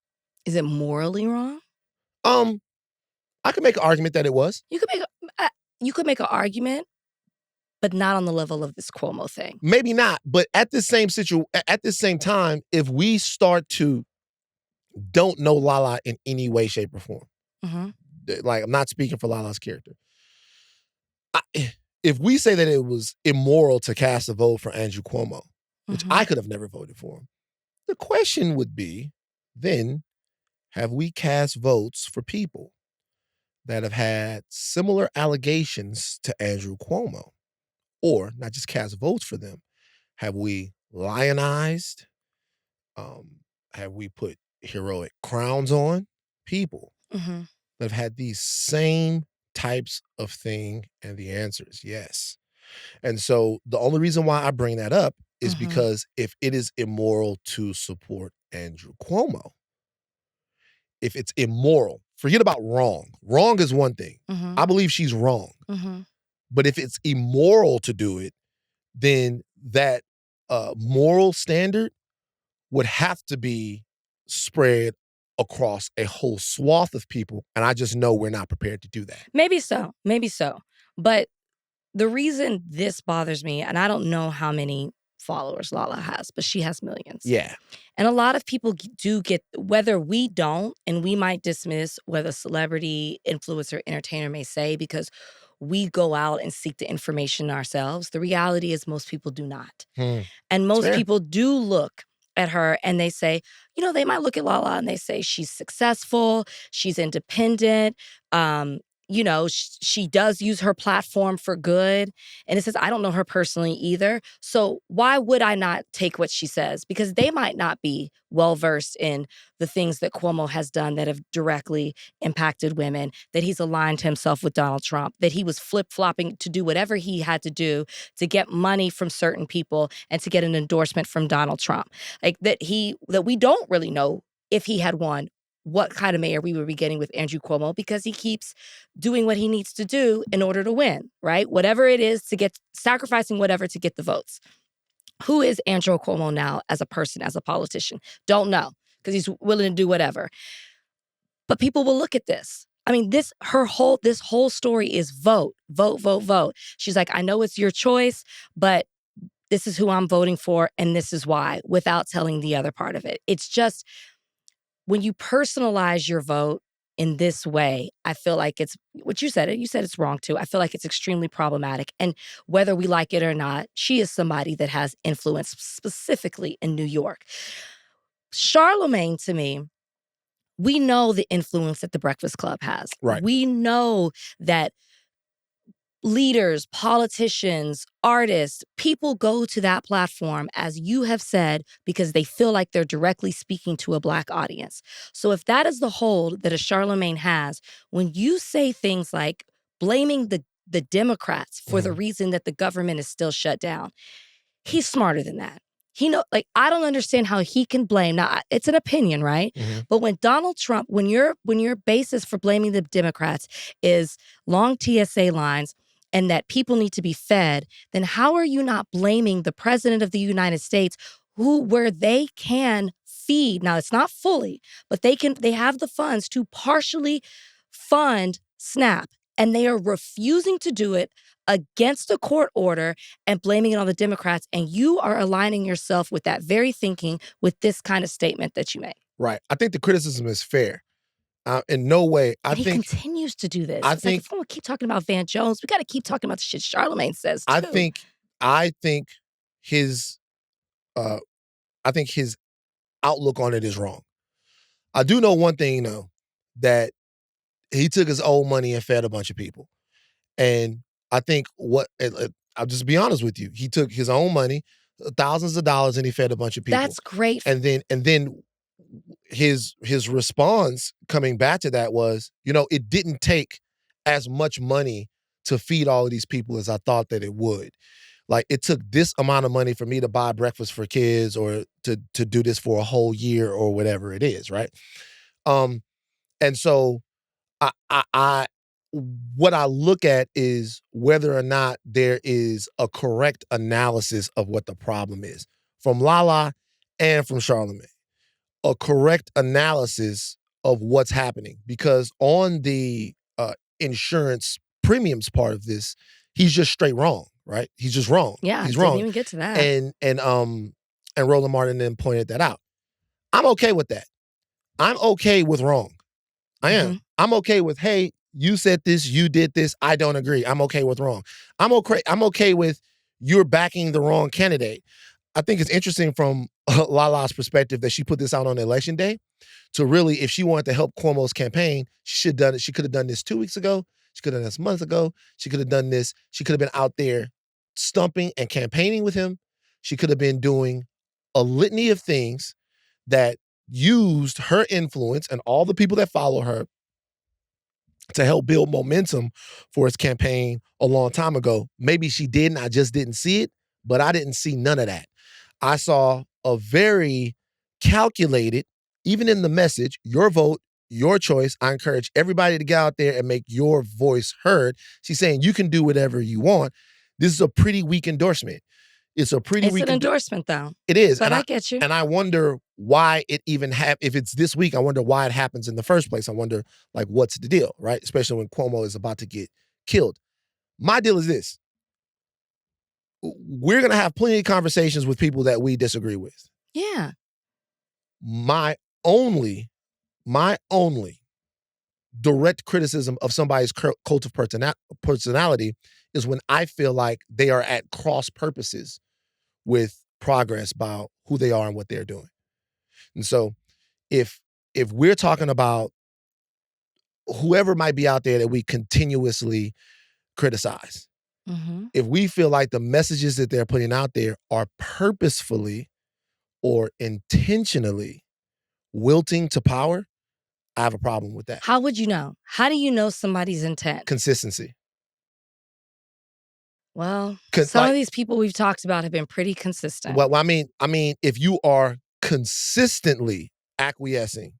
is it morally wrong? I could make an argument that it was. You could make an argument, but not on the level of this Cuomo thing. Maybe not, but at the same time, if we start to don't know Lala in any way, shape, or form, like I'm not speaking for Lala's character. If we say that it was immoral to cast a vote for Andrew Cuomo, which I could have never voted for him, the question would be, then, have we cast votes for people that have had similar allegations to Andrew Cuomo? Or not just cast votes for them, have we lionized? Have we put heroic crowns on people that have had these same types of thing? And the answer is yes. And so the only reason why I bring that up is because if it is immoral to support Andrew Cuomo, if it's immoral forget about wrong. Wrong is one thing. Mm-hmm. I believe she's wrong. Mm-hmm. But if it's immoral to do it, then that moral standard would have to be spread across a whole swath of people. And I just know we're not prepared to do that. Maybe so. But the reason this bothers me, and I don't know how many followers Lala has, but she has millions. Yeah. And a lot of people do get, whether we don't, and we might dismiss what a celebrity, influencer, entertainer may say because we go out and seek the information ourselves. The reality is most people do not. And most people do look at her and they say, you know, they might look at Lala and they say she's successful, she's independent, you know, she does use her platform for good. And it says, I don't know her personally either. So why would I not take what she says? Because they might not be well-versed in the things that Cuomo has done that have directly impacted women, that he's aligned himself with Donald Trump, that he was flip-flopping to do whatever he had to do to get money from certain people and to get an endorsement from Donald Trump. Like that we don't really know if he had won, what kind of mayor we would be getting with Andrew Cuomo, because he keeps doing what he needs to do in order to win, right? Whatever it is sacrificing whatever to get the votes. Who is Andrew Cuomo now as a person, as a politician? Don't know, because he's willing to do whatever. But people will look at this. I mean, this whole story is vote. She's like, I know it's your choice, but this is who I'm voting for, and this is why, without telling the other part of it. It's just, when you personalize your vote in this way, I feel like it's what you said it's wrong too. I feel like it's extremely problematic. And whether we like it or not, she is somebody that has influence specifically in New York. Charlemagne, to me, we know the influence that the Breakfast Club has. Right. We know that leaders, politicians, artists, people go to that platform, as you have said, because they feel like they're directly speaking to a Black audience. So if that is the hold that a Charlemagne has, when you say things like blaming the Democrats for the reason that the government is still shut down, he's smarter than that. I don't understand how he can blame. Now, it's an opinion, right? But when Donald Trump, when your basis for blaming the Democrats is long TSA lines, and that people need to be fed, then how are you not blaming the president of the United States where they can feed? Now, it's not fully, but they have the funds to partially fund SNAP, and they are refusing to do it against a court order and blaming it on the Democrats. And you are aligning yourself with that very thinking with this kind of statement that you make. Right. I think the criticism is fair. In no way. He continues to do this. If we want to keep talking about Van Jones, we got to keep talking about the shit Charlemagne says too. I think his outlook on it is wrong. I do know one thing, though, that he took his old money and fed a bunch of people. And I think I'll just be honest with you. He took his own money, thousands of dollars, and he fed a bunch of people. That's great. And then his response coming back to that was, it didn't take as much money to feed all of these people as I thought that it would. Like, it took this amount of money for me to buy breakfast for kids or to do this for a whole year or whatever it is, right? And so what I look at is whether or not there is a correct analysis of what the problem is from Lala and from Charlemagne. A correct analysis of what's happening, because on the insurance premiums part of this, he's just straight wrong, right? He's just wrong. Yeah, he's wrong. Didn't even get to that. And Roland Martin then pointed that out. I'm okay with that. I'm okay with wrong. I am. I'm okay with, hey, you said this, you did this, I don't agree. I'm okay with wrong. I'm okay with you're backing the wrong candidate. I think it's interesting from Lala's perspective that she put this out on election day to really, if she wanted to help Cuomo's campaign, she should have done it. She could have done this 2 weeks ago. She could have done this months ago. She could have done this. She could have been out there stumping and campaigning with him. She could have been doing a litany of things that used her influence and all the people that follow her to help build momentum for his campaign a long time ago. Maybe she did and I just didn't see it, but I didn't see none of that. I saw a very calculated, even in the message, your vote, your choice. I encourage everybody to get out there and make your voice heard. She's saying you can do whatever you want. This is a pretty weak endorsement. It's a pretty weak an endorsement, though. It is. But I get you. And I wonder why it even if it's this week, I wonder why it happens in the first place. I wonder, like, what's the deal, right? Especially when Cuomo is about to get killed. My deal is this. We're going to have plenty of conversations with people that we disagree with. Yeah. My only direct criticism of somebody's cult of personality is when I feel like they are at cross purposes with progress about who they are and what they're doing. And so if we're talking about whoever might be out there that we continuously criticize, if we feel like the messages that they're putting out there are purposefully or intentionally wilting to power, I have a problem with that. How would you know? How do you know somebody's intent? Consistency. Well, some of these people we've talked about have been pretty consistent. Well, I mean, if you are consistently acquiescing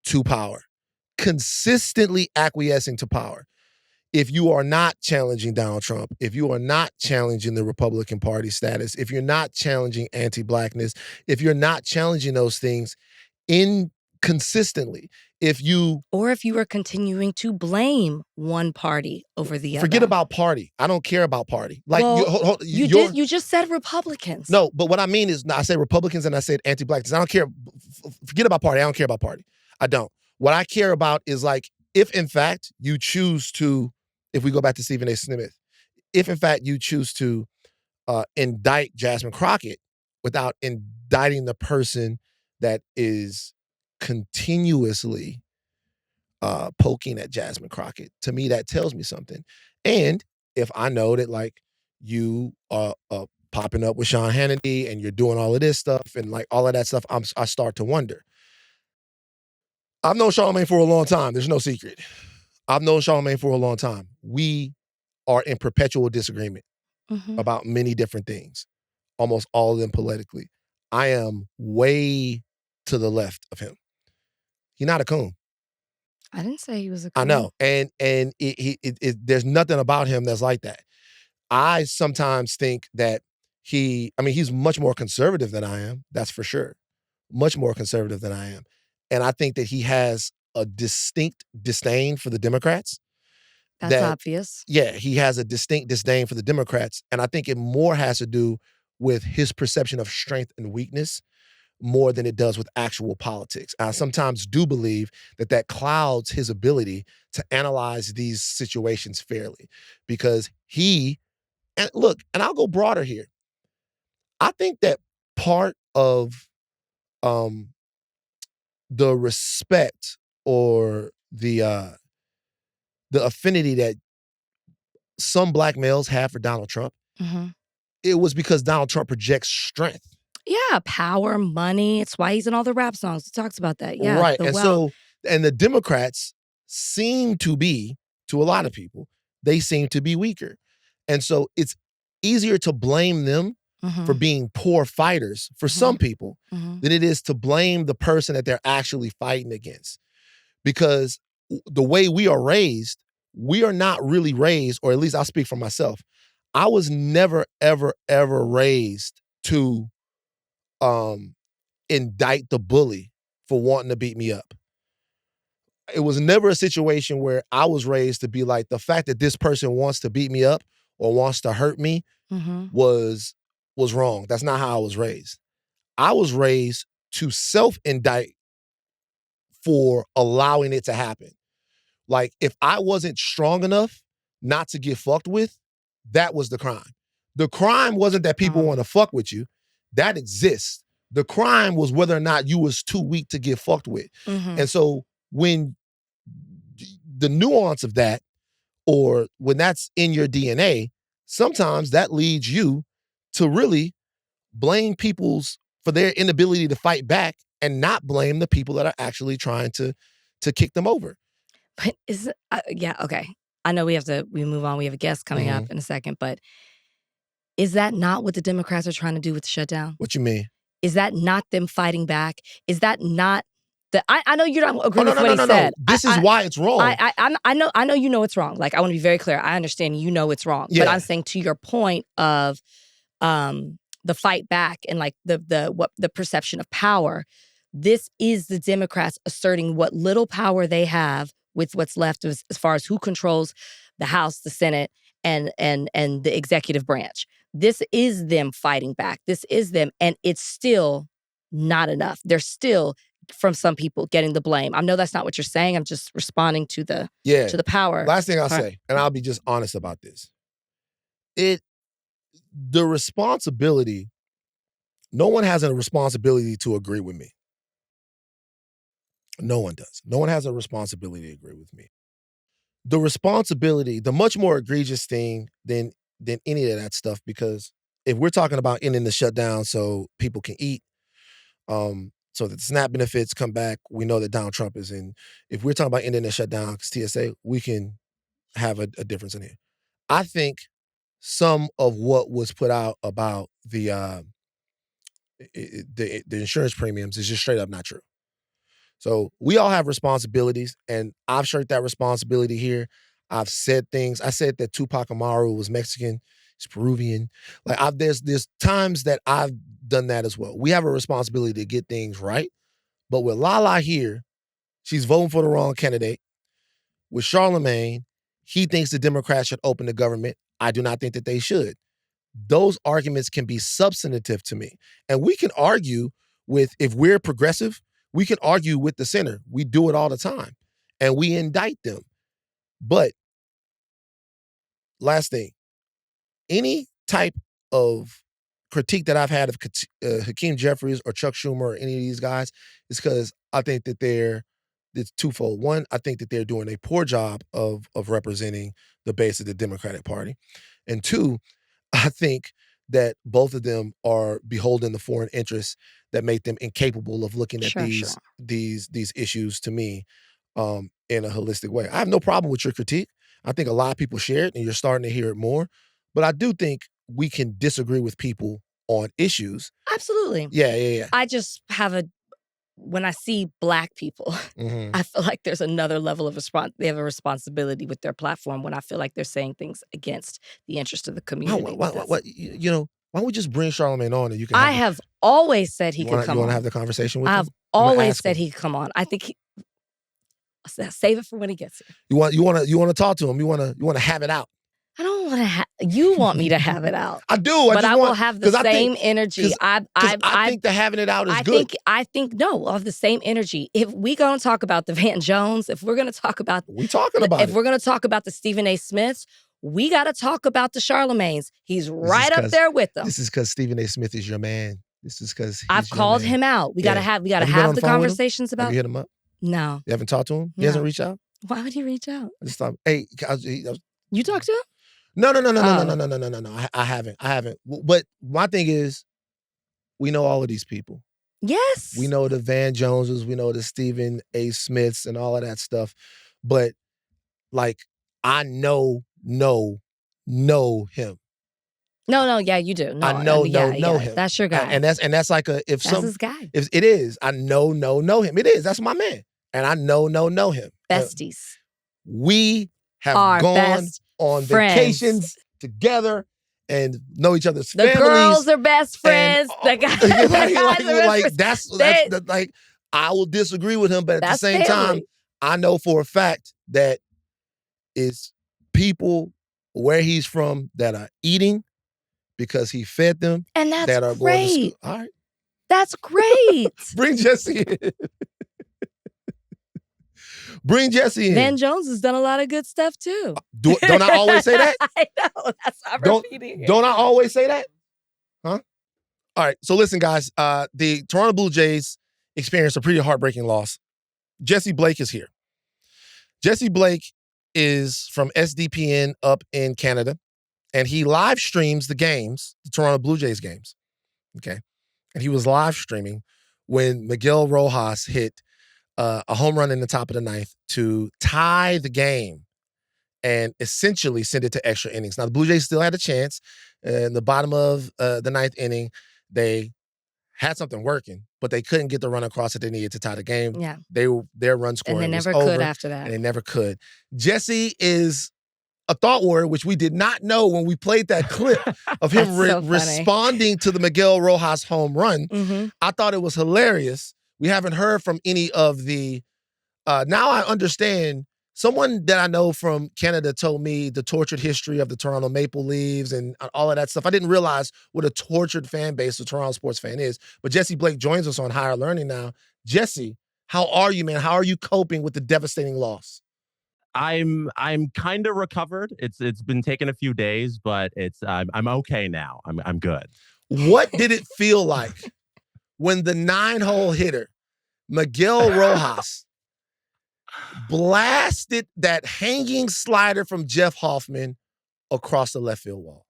to power, if you are not challenging Donald Trump, if you are not challenging the Republican Party status, if you're not challenging anti-Blackness, if you're not challenging those things inconsistently, if you are continuing to blame one party over the other. Forget about party. I don't care about party. Like, well, you just said Republicans. No, but what I mean is, I said Republicans and I said anti-Blackness. I don't care. Forget about party. I don't care about party. I don't. What I care about is, like, if in fact you choose to, if we go back to Stephen A. Smith, if in fact you choose to indict Jasmine Crockett without indicting the person that is continuously poking at Jasmine Crockett, to me that tells me something. And if I know that, like, you are popping up with Sean Hannity and you're doing all of this stuff and, like, all of that stuff, I start to wonder. I've known Charlamagne for a long time. There's no secret. I've known Charlamagne for a long time. We are in perpetual disagreement about many different things, almost all of them politically. I am way to the left of him. He's not a coon. I didn't say he was a coon. I know. And there's nothing about him that's like that. I sometimes think that he's much more conservative than I am. That's for sure. Much more conservative than I am. And I think that he has a distinct disdain for the Democrats. That's obvious. Yeah, he has a distinct disdain for the Democrats. And I think it more has to do with his perception of strength and weakness more than it does with actual politics. I sometimes do believe that clouds his ability to analyze these situations fairly. Because and I'll go broader here. I think that part of the respect or the affinity that some Black males have for Donald Trump, it was because Donald Trump projects strength. Yeah, power, money. It's why he's in all the rap songs. He talks about that. Yeah, right. And the Democrats seem to be, to a lot of people, they seem to be weaker. And so it's easier to blame them for being poor fighters for some people than it is to blame the person that they're actually fighting against. Because the way we are raised, we are not really raised, or at least I'll speak for myself. I was never, ever, ever raised to indict the bully for wanting to beat me up. It was never a situation where I was raised to be like, the fact that this person wants to beat me up or wants to hurt me was wrong. That's not how I was raised. I was raised to self-indict for allowing it to happen. Like, if I wasn't strong enough not to get fucked with, that was the crime. The crime wasn't that people want to fuck with you. That exists. The crime was whether or not you was too weak to get fucked with. And so when the nuance of that, or when that's in your DNA, sometimes that leads you to really blame people's for their inability to fight back and not blame the people that are actually trying to kick them over. But okay. I know we move on. We have a guest coming up in a second, but is that not what the Democrats are trying to do with the shutdown? What you mean? Is that not them fighting back? Is that not I know you're not agreeing with what he said. This is why it's wrong. I know you know it's wrong. Like, I want to be very clear. I understand you know it's wrong. Yeah. But I'm saying, to your point of the fight back and like the perception of power, this is the Democrats asserting what little power they have with what's left as far as who controls the House, the Senate, and the executive branch. This is them fighting back. This is them, and it's still not enough. They're still, from some people, getting the blame. I know that's not what you're saying. I'm just responding to the power. Last thing I'll say, and I'll be just honest about this. The responsibility, no one has a responsibility to agree with me. No one does. No one has a responsibility to agree with me. The responsibility, the much more egregious thing than any of that stuff, because if we're talking about ending the shutdown so people can eat, so that the SNAP benefits come back, we know that Donald Trump is in. If we're talking about ending the shutdown because TSA, we can have a difference in here. I think some of what was put out about the insurance premiums is just straight up not true. So we all have responsibilities, and I've shirked that responsibility here. I've said things. I said that Tupac Amaru was Mexican, he's Peruvian. Like, there's times that I've done that as well. We have a responsibility to get things right. But with Lala here, she's voting for the wrong candidate. With Charlemagne, he thinks the Democrats should open the government. I do not think that they should. Those arguments can be substantive to me. And we can argue with, if we're progressive, we can argue with the center. We do it all the time. And we indict them. But last thing, any type of critique that I've had of Hakeem Jeffries or Chuck Schumer or any of these guys is because I think that it's twofold. One, I think that they're doing a poor job of representing the base of the Democratic Party. And two, I think that both of them are beholden to foreign interests that make them incapable of looking at these issues, to me, in a holistic way. I have no problem with your critique. I think a lot of people share it, and you're starting to hear it more. But I do think we can disagree with people on issues. Absolutely. Yeah. I just have when I see Black people, I feel like there's another level of they have a responsibility with their platform when I feel like they're saying things against the interest of the community. Why don't we just bring Charlemagne on and you can I have always said he could come on. You want to have the conversation with him? I've always said he could come on. I think save it for when he gets here. You want to talk to him. You want to have it out. I don't want to you want me to have it out. I do. But I will have the same energy. I think the having it out is good. I'll have the same energy. If we going to talk about the Van Jones, if we're going to talk about... we're going to talk about the Stephen A. Smiths, we got to talk about the Charlemagnes. He's right up there with them. This is because Stephen A. Smith is your man. This is because I've called him out. We got to have the conversations about... Have you hit him up? No. You haven't talked to him? No. He hasn't reached out? Why would he reach out? I just thought, hey, you talked to him? No. I haven't. But my thing is, we know all of these people. Yes. We know the Van Joneses, we know the Stephen A. Smiths and all of that stuff. But like, I know him. No, yeah, you do. No, I know him. That's your guy. And that's like that's his guy. If it is, I know him. It is. That's my man. And I know him. Besties. We have gone on vacations together and know each other's families. The girls are best friends. The guys are best friends. That's like, I will disagree with him, but at the same time, I know for a fact that it's people where he's from that are eating because he fed them. And that's that are great. Going to school. All right. That's great. Bring Jesse in. Bring Jesse in. Van Jones has done a lot of good stuff too. Don't I always say that? I know. That's not repeating it. Don't I always say that? Huh? All right. So listen, guys. The Toronto Blue Jays experienced a pretty heartbreaking loss. Jesse Blake is here. Jesse Blake is from SDPN up in Canada, and he live streams the games, the Toronto Blue Jays games. Okay. And he was live streaming when Miguel Rojas hit a home run in the top of the ninth to tie the game and essentially send it to extra innings. Now, the Blue Jays still had a chance. In the bottom of the ninth inning, they had something working. but they couldn't get the run across that they needed to tie the game. Yeah. Their run scoring and they never was could over, after that. and they never could. Jesse is a thought warrior, which we did not know when we played that clip of him responding to the Miguel Rojas home run. Mm-hmm. I thought it was hilarious. We haven't heard from any of the. Now I understand. Someone that I know from Canada told me the tortured history of the Toronto Maple Leafs and all of that stuff. I didn't realize what a tortured fan base the Toronto sports fan is. But Jesse Blake joins us on Higher Learning now. Jesse, how are you, man? How are you coping with the devastating loss? I'm kind of recovered. It's been taking a few days, but I'm okay now. I'm good. What did it feel like when the 9-hole hitter Miguel Rojas blasted that hanging slider from Jeff Hoffman across the left field wall?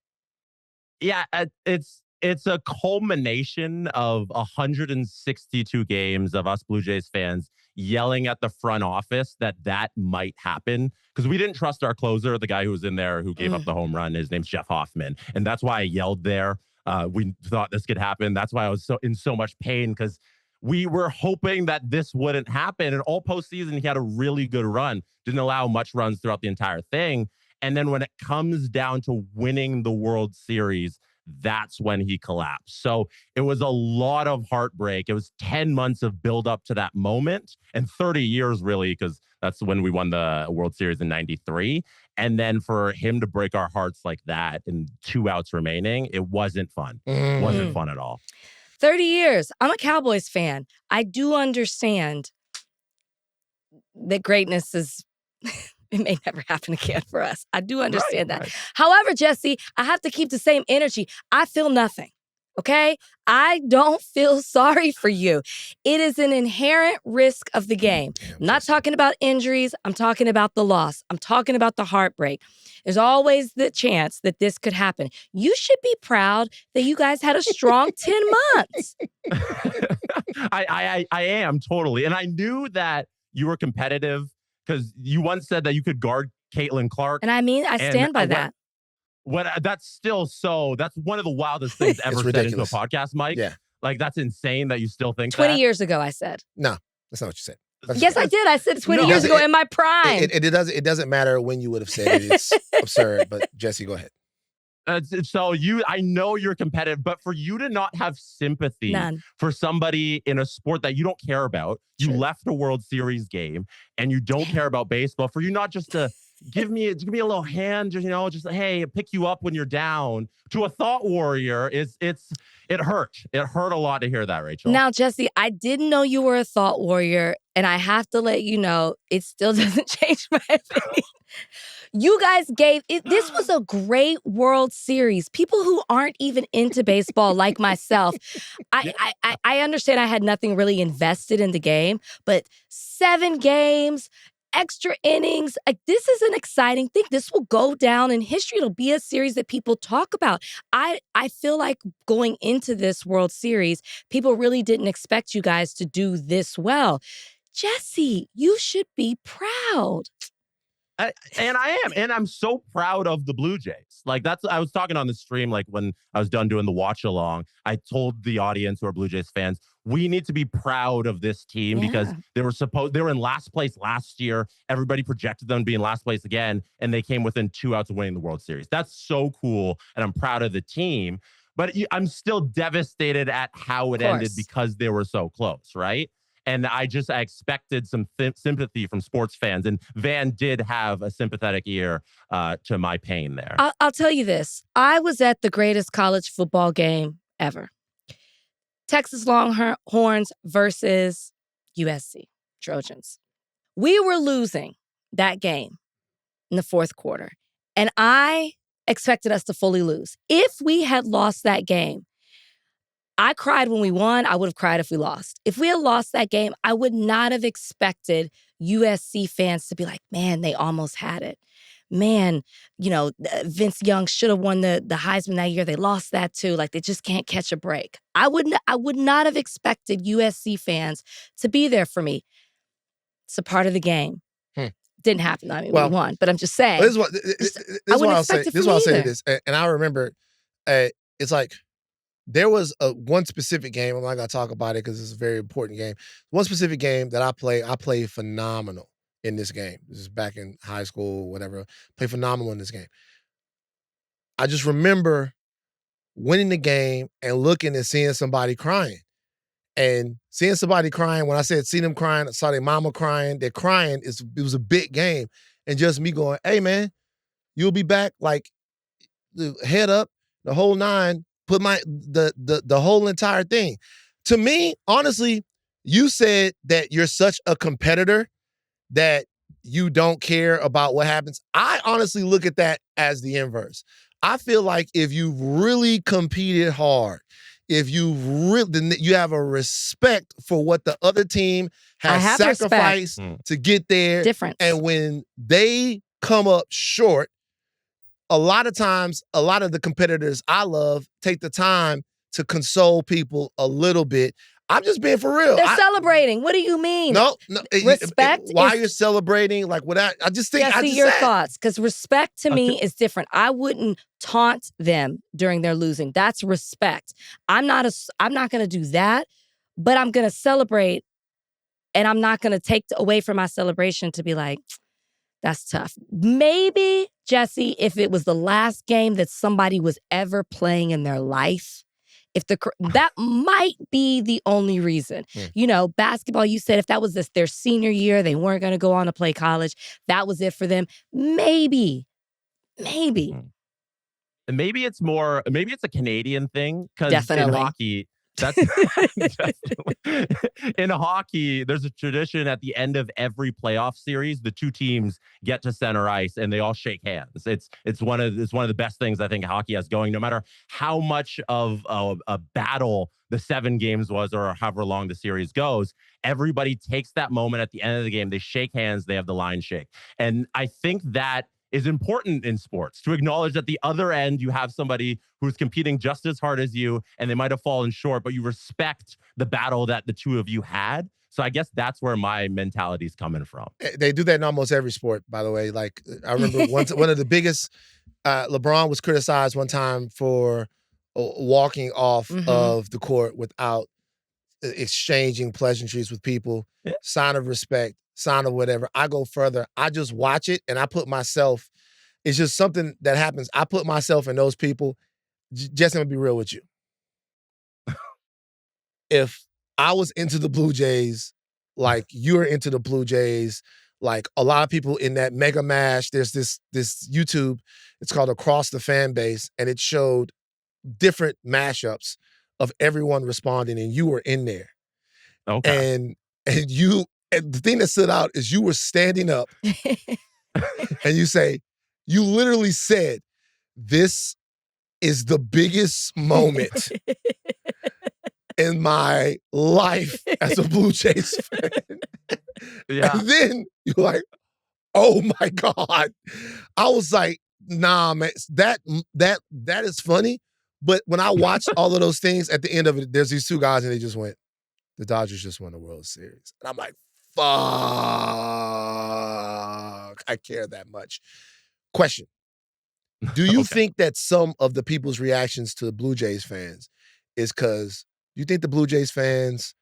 Yeah, it's a culmination of 162 games of us Blue Jays fans yelling at the front office that might happen, because we didn't trust our closer, the guy who was in there who gave up the home run. His name's Jeff Hoffman, and that's why I yelled there. We thought this could happen. That's why I was in so much pain, because we were hoping that this wouldn't happen. And all postseason, he had a really good run. Didn't allow much runs throughout the entire thing. And then when it comes down to winning the World Series, that's when he collapsed. So it was a lot of heartbreak. It was 10 months of build up to that moment, and 30 years, really, because that's when we won the World Series in 93. And then for him to break our hearts like that in 2 outs remaining, it wasn't fun. It wasn't fun at all. 30 years. I'm a Cowboys fan. I do understand that greatness is, it may never happen again for us. I do understand that. Right. However, Jesse, I have to keep the same energy. I feel nothing, okay? I don't feel sorry for you. It is an inherent risk of the game. I'm not talking about injuries. I'm talking about the loss. I'm talking about the heartbreak. There's always the chance that this could happen. You should be proud that you guys had a strong 10 months. I am, totally. And I knew that you were competitive, because you once said that you could guard Caitlin Clark. And I mean, I stand by that. That's one of the wildest things ever said into a podcast, Mike. Yeah. Like, that's insane that you still think 20 years ago, I said. No, that's not what you said. Yes, I did. I said 20 years ago in my prime. It doesn't matter when you would have said it. It's absurd. But Jesse, go ahead. I know you're competitive, but for you to not have sympathy for somebody in a sport that you don't care about, you left a World Series game and you don't care about baseball, for you not just to give me a little hand, just hey, pick you up when you're down, to a thought warrior, it hurt. It hurt a lot to hear that, Rachel. Now, Jesse, I didn't know you were a thought warrior, and I have to let you know, it still doesn't change my opinion. You guys this was a great World Series. People who aren't even into baseball, like myself, I understand I had nothing really invested in the game, but 7 games, extra innings, this is an exciting thing. This will go down in history. It'll be a series that people talk about. I feel like going into this World Series, people really didn't expect you guys to do this well. Jesse, you should be proud. And I am. And I'm so proud of the Blue Jays. Like, I was talking on the stream, like when I was done doing the watch along, I told the audience who are Blue Jays fans, we need to be proud of this team because they were in last place last year. Everybody projected them to be in last place again, and they came within 2 outs of winning the World Series. That's so cool. And I'm proud of the team, but I'm still devastated at how it ended because they were so close. Right. And I expected some sympathy from sports fans. And Van did have a sympathetic ear to my pain there. I'll tell you this. I was at the greatest college football game ever. Texas Longhorns versus USC Trojans. We were losing that game in the fourth quarter. And I expected us to fully lose. If we had lost that game, I cried when we won. I would have cried if we lost. If we had lost that game, I would not have expected USC fans to be like, man, they almost had it. Man, Vince Young should have won the Heisman that year. They lost that too. Like, they just can't catch a break. I would not have expected USC fans to be there for me. It's a part of the game. Didn't happen. I mean, we won, but I'm just saying. This is what I'll say. And I remember, it's like, there was one specific game. I'm not gonna talk about it because it's a very important game. One specific game that I played phenomenal in this game. This is back in high school, whatever. Played phenomenal in this game. I just remember winning the game and looking and seeing somebody crying. And seeing somebody crying, when I said see them crying, I saw their mama crying, they're crying, it was a big game. And just me going, hey man, you'll be back, like head up, the whole nine, put the whole entire thing. To me, honestly, you said that you're such a competitor that you don't care about what happens. I honestly look at that as the inverse. I feel like if you've really competed hard, if you have a respect for what the other team has sacrificed to get there. Difference. And when they come up short, a lot of times, a lot of the competitors I love take the time to console people a little bit. I'm just being for real. They're celebrating. What do you mean? No. Respect. Why you're celebrating? Like what? I just think. Yeah, see your thoughts, because respect to me is different. I wouldn't taunt them during their losing. That's respect. I'm not going to do that, but I'm going to celebrate, and I'm not going to take away from my celebration to be like, that's tough. Maybe, Jesse, if it was the last game that somebody was ever playing in their life. That might be the only reason. You know, basketball, you said if that was their senior year, they weren't going to go on to play college. That was it for them. Maybe. And maybe it's a Canadian thing, because in hockey, in hockey, there's a tradition at the end of every playoff series, the two teams get to center ice and they all shake hands. It's one of the best things I think hockey has going, no matter how much of a battle the 7 games was or however long the series goes. Everybody takes that moment at the end of the game. They shake hands. They have the line shake. And I think that is important in sports, to acknowledge that the other end, you have somebody who's competing just as hard as you, and they might have fallen short, but you respect the battle that the two of you had. So I guess that's where my mentality is coming from. They do that in almost every sport, by the way. Like, I remember one of the biggest, LeBron was criticized one time for walking off of the court without exchanging pleasantries with people, sign of respect, sign of whatever. I go further. I just watch it and I put myself, it's just something that happens. I put myself in those people. Just gonna be real with you. If I was into the Blue Jays, like you're into the Blue Jays, like a lot of people in that mega mash, there's this YouTube, it's called Across the Fan Base, and it showed different mashups of everyone responding, and you were in there. Okay. And the thing that stood out is you were standing up and you literally said, this is the biggest moment in my life as a Blue Jays fan. Yeah. And then you're like, oh my God. I was like, nah, man, that is funny. But when I watched all of those things, at the end of it, there's these two guys and they just went, the Dodgers just won the World Series. And I'm like, fuck, I care that much. Question. Do you think that some of the people's reactions to the Blue Jays fans is because you think the Blue Jays fans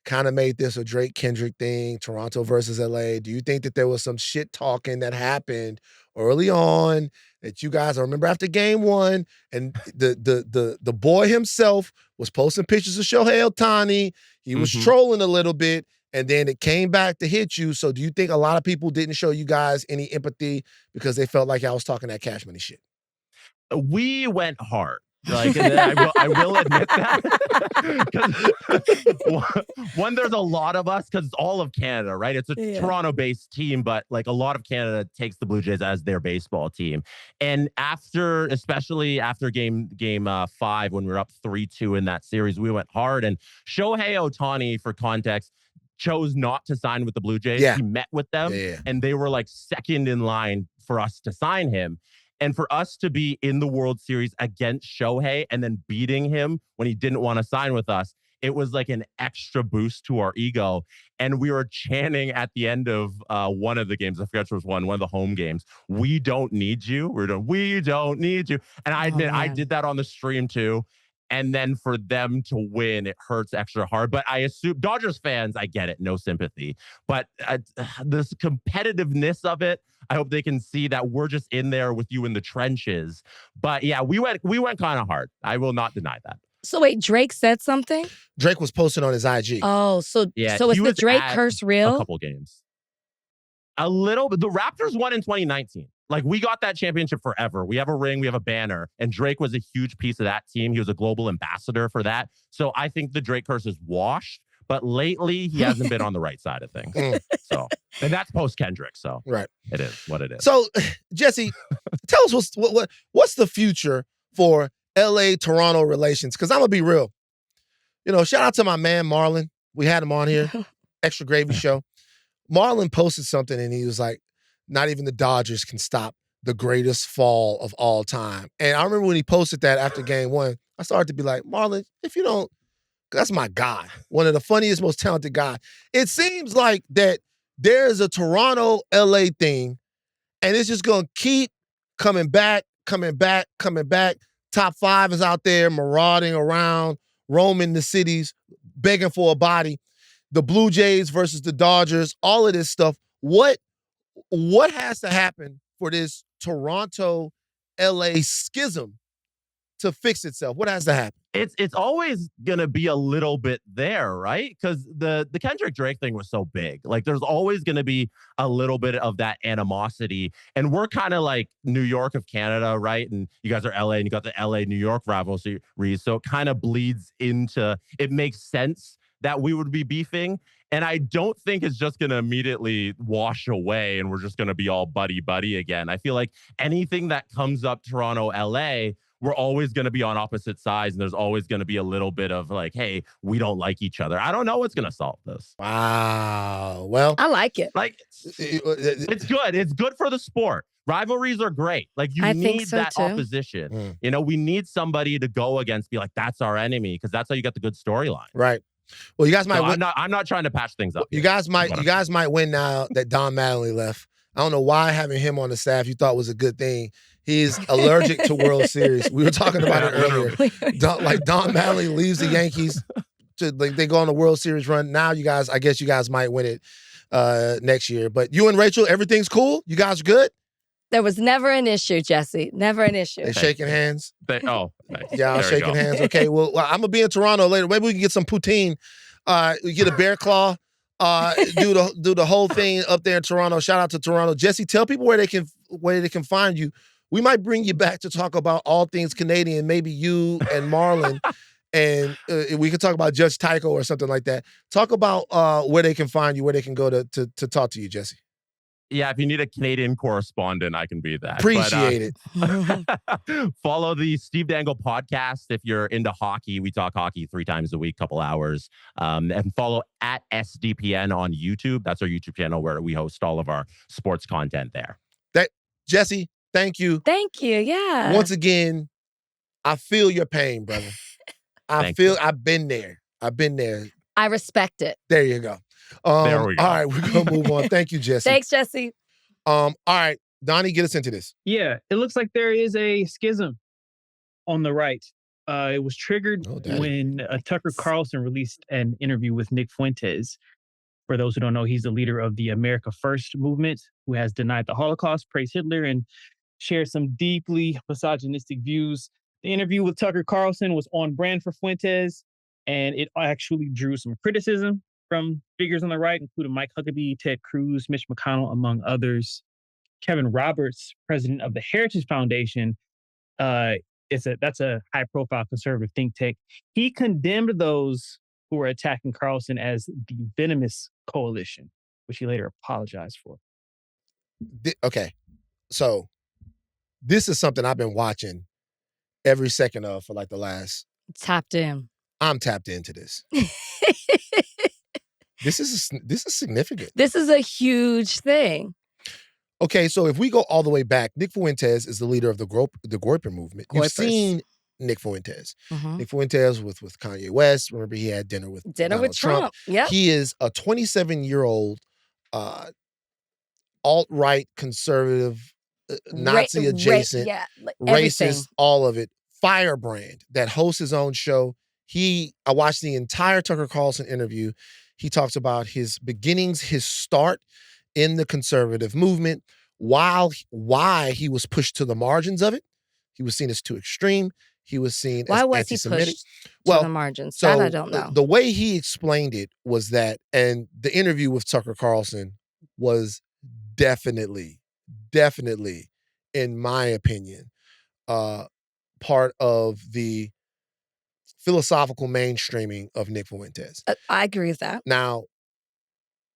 kind of made this a Drake Kendrick thing, Toronto versus LA? Do you think that there was some shit talking that happened early on that you guys, I remember after game 1, and the boy himself was posting pictures of Shohei Ohtani. He was trolling a little bit, and then it came back to hit you. So do you think a lot of people didn't show you guys any empathy because they felt like I was talking that Cash Money shit? We went hard. Like, and I will admit that. One, there's a lot of us, because it's all of Canada, right? It's a Toronto-based team, but like a lot of Canada takes the Blue Jays as their baseball team. And especially after game 5, when we were up 3-2 in that series, we went hard. And Shohei Ohtani, for context, chose not to sign with the Blue Jays. He met with them, and they were like second in line for us to sign him. And for us to be in the World Series against Shohei and then beating him when he didn't want to sign with us, it was like an extra boost to our ego. And we were chanting at the end of one of the games, I forget which was one of the home games, "We don't need you." We don't need you. And I admit, I did that on the stream too. And then for them to win, it hurts extra hard. But I assume Dodgers fans, I get it, no sympathy. But this competitiveness of it, I hope they can see that we're just in there with you in the trenches. But yeah, we went kind of hard. I will not deny that. So wait, Drake said something? Drake was posting on his IG. Oh, so yeah, is the Drake curse real? A couple games. A little, but the Raptors won in 2019. Like, we got that championship forever. We have a ring, we have a banner, and Drake was a huge piece of that team. He was a global ambassador for that. So I think the Drake curse is washed, but lately he hasn't been on the right side of things. So, and that's post Kendrick. So right, it is what it is. So, Jesse, tell us what's the future for LA-Toronto relations? Because I'm gonna be real. You know, shout out to my man Marlon. We had him on here, Extra Gravy Show. Marlon posted something and he was like, not even the Dodgers can stop the greatest fall of all time. And I remember when he posted that after game one, I started to be like, Marlon, if you don't, that's my guy. One of the funniest, most talented guys. It seems like that there's a Toronto-LA thing, and it's just going to keep coming back. Top 5 is out there marauding around, roaming the cities, begging for a body. The Blue Jays versus the Dodgers, all of this stuff. What has to happen for this Toronto-LA schism to fix itself? What has to happen? It's always gonna be a little bit there, right? Because the Kendrick Drake thing was so big. Like, there's always gonna be a little bit of that animosity, and we're kind of like New York of Canada, right? And you guys are LA, and you got the LA New York rivalry, so it kind of bleeds into. It makes sense that we would be beefing. And I don't think it's just going to immediately wash away and we're just going to be all buddy again. I feel like anything that comes up Toronto, LA, we're always going to be on opposite sides. And there's always going to be a little bit of like, hey, we don't like each other. I don't know what's going to solve this. Wow. Well, I like it. Like, it's good. It's good for the sport. Rivalries are great. Like, you need that opposition. You know, we need somebody to go against, be like, that's our enemy, because that's how you get the good storyline. Right. Well, you guys might win. I'm not trying to patch things up. You guys might win now that Don Mattingly left. I don't know why having him on the staff you thought was a good thing. He's allergic to World Series. We were talking about it earlier. Don Mattingly leaves the Yankees they go on a World Series run. Now I guess you guys might win it next year. But you and Rachel, everything's cool? You guys good? There was never an issue, Jesse. Never an issue. They're shaking hands? Nice. Y'all shaking hands. Okay, well, I'm going to be in Toronto later. Maybe we can get some poutine. We get a bear claw. Do the whole thing up there in Toronto. Shout out to Toronto. Jesse, tell people where they can find you. We might bring you back to talk about all things Canadian, maybe you and Marlon. And we could talk about Judge Tycho or something like that. Talk about where they can find you, where they can go to talk to you, Jesse. Yeah, if you need a Canadian correspondent, I can be that. Appreciate it. Follow the Steve Dangle podcast if you're into hockey. We talk hockey 3 times a week, couple hours. And follow at SDPN on YouTube. That's our YouTube channel where we host all of our sports content there. Jesse, thank you. Thank you. Yeah. Once again, I feel your pain, brother. I've been there. I respect it. There you go. There we go. All right, we're going to move on. Thank you, Jesse. Thanks, Jesse. All right, Donnie, get us into this. Yeah, it looks like there is a schism on the right. It was triggered when Tucker Carlson released an interview with Nick Fuentes. For those who don't know, he's the leader of the America First movement, who has denied the Holocaust, praised Hitler, and shared some deeply misogynistic views. The interview with Tucker Carlson was on brand for Fuentes, and it actually drew some criticism from figures on the right, including Mike Huckabee, Ted Cruz, Mitch McConnell, among others. Kevin Roberts, president of the Heritage Foundation, that's a high-profile conservative think tank. He condemned those who were attacking Carlson as the venomous coalition, which he later apologized for. Okay, so this is something I've been watching every second of for like the last... Tapped in. I'm tapped into this. This is significant. This is a huge thing. Okay, so if we go all the way back, Nick Fuentes is the leader of the Groyper movement. You've seen Nick Fuentes. Mm-hmm. Nick Fuentes with Kanye West. Remember, he had dinner with Trump. Yeah, he is a 27-year-old alt-right conservative, Nazi adjacent, racist, all of it. firebrand that hosts his own show. I watched the entire Tucker Carlson interview. He talks about his beginnings, his start in the conservative movement, why he was pushed to the margins of it. He was seen as too extreme. He was seen as anti-Semitic. To the margins? That I don't know. The way he explained it was that, and the interview with Tucker Carlson was definitely, in my opinion, part of the philosophical mainstreaming of Nick Fuentes. I agree with that. Now,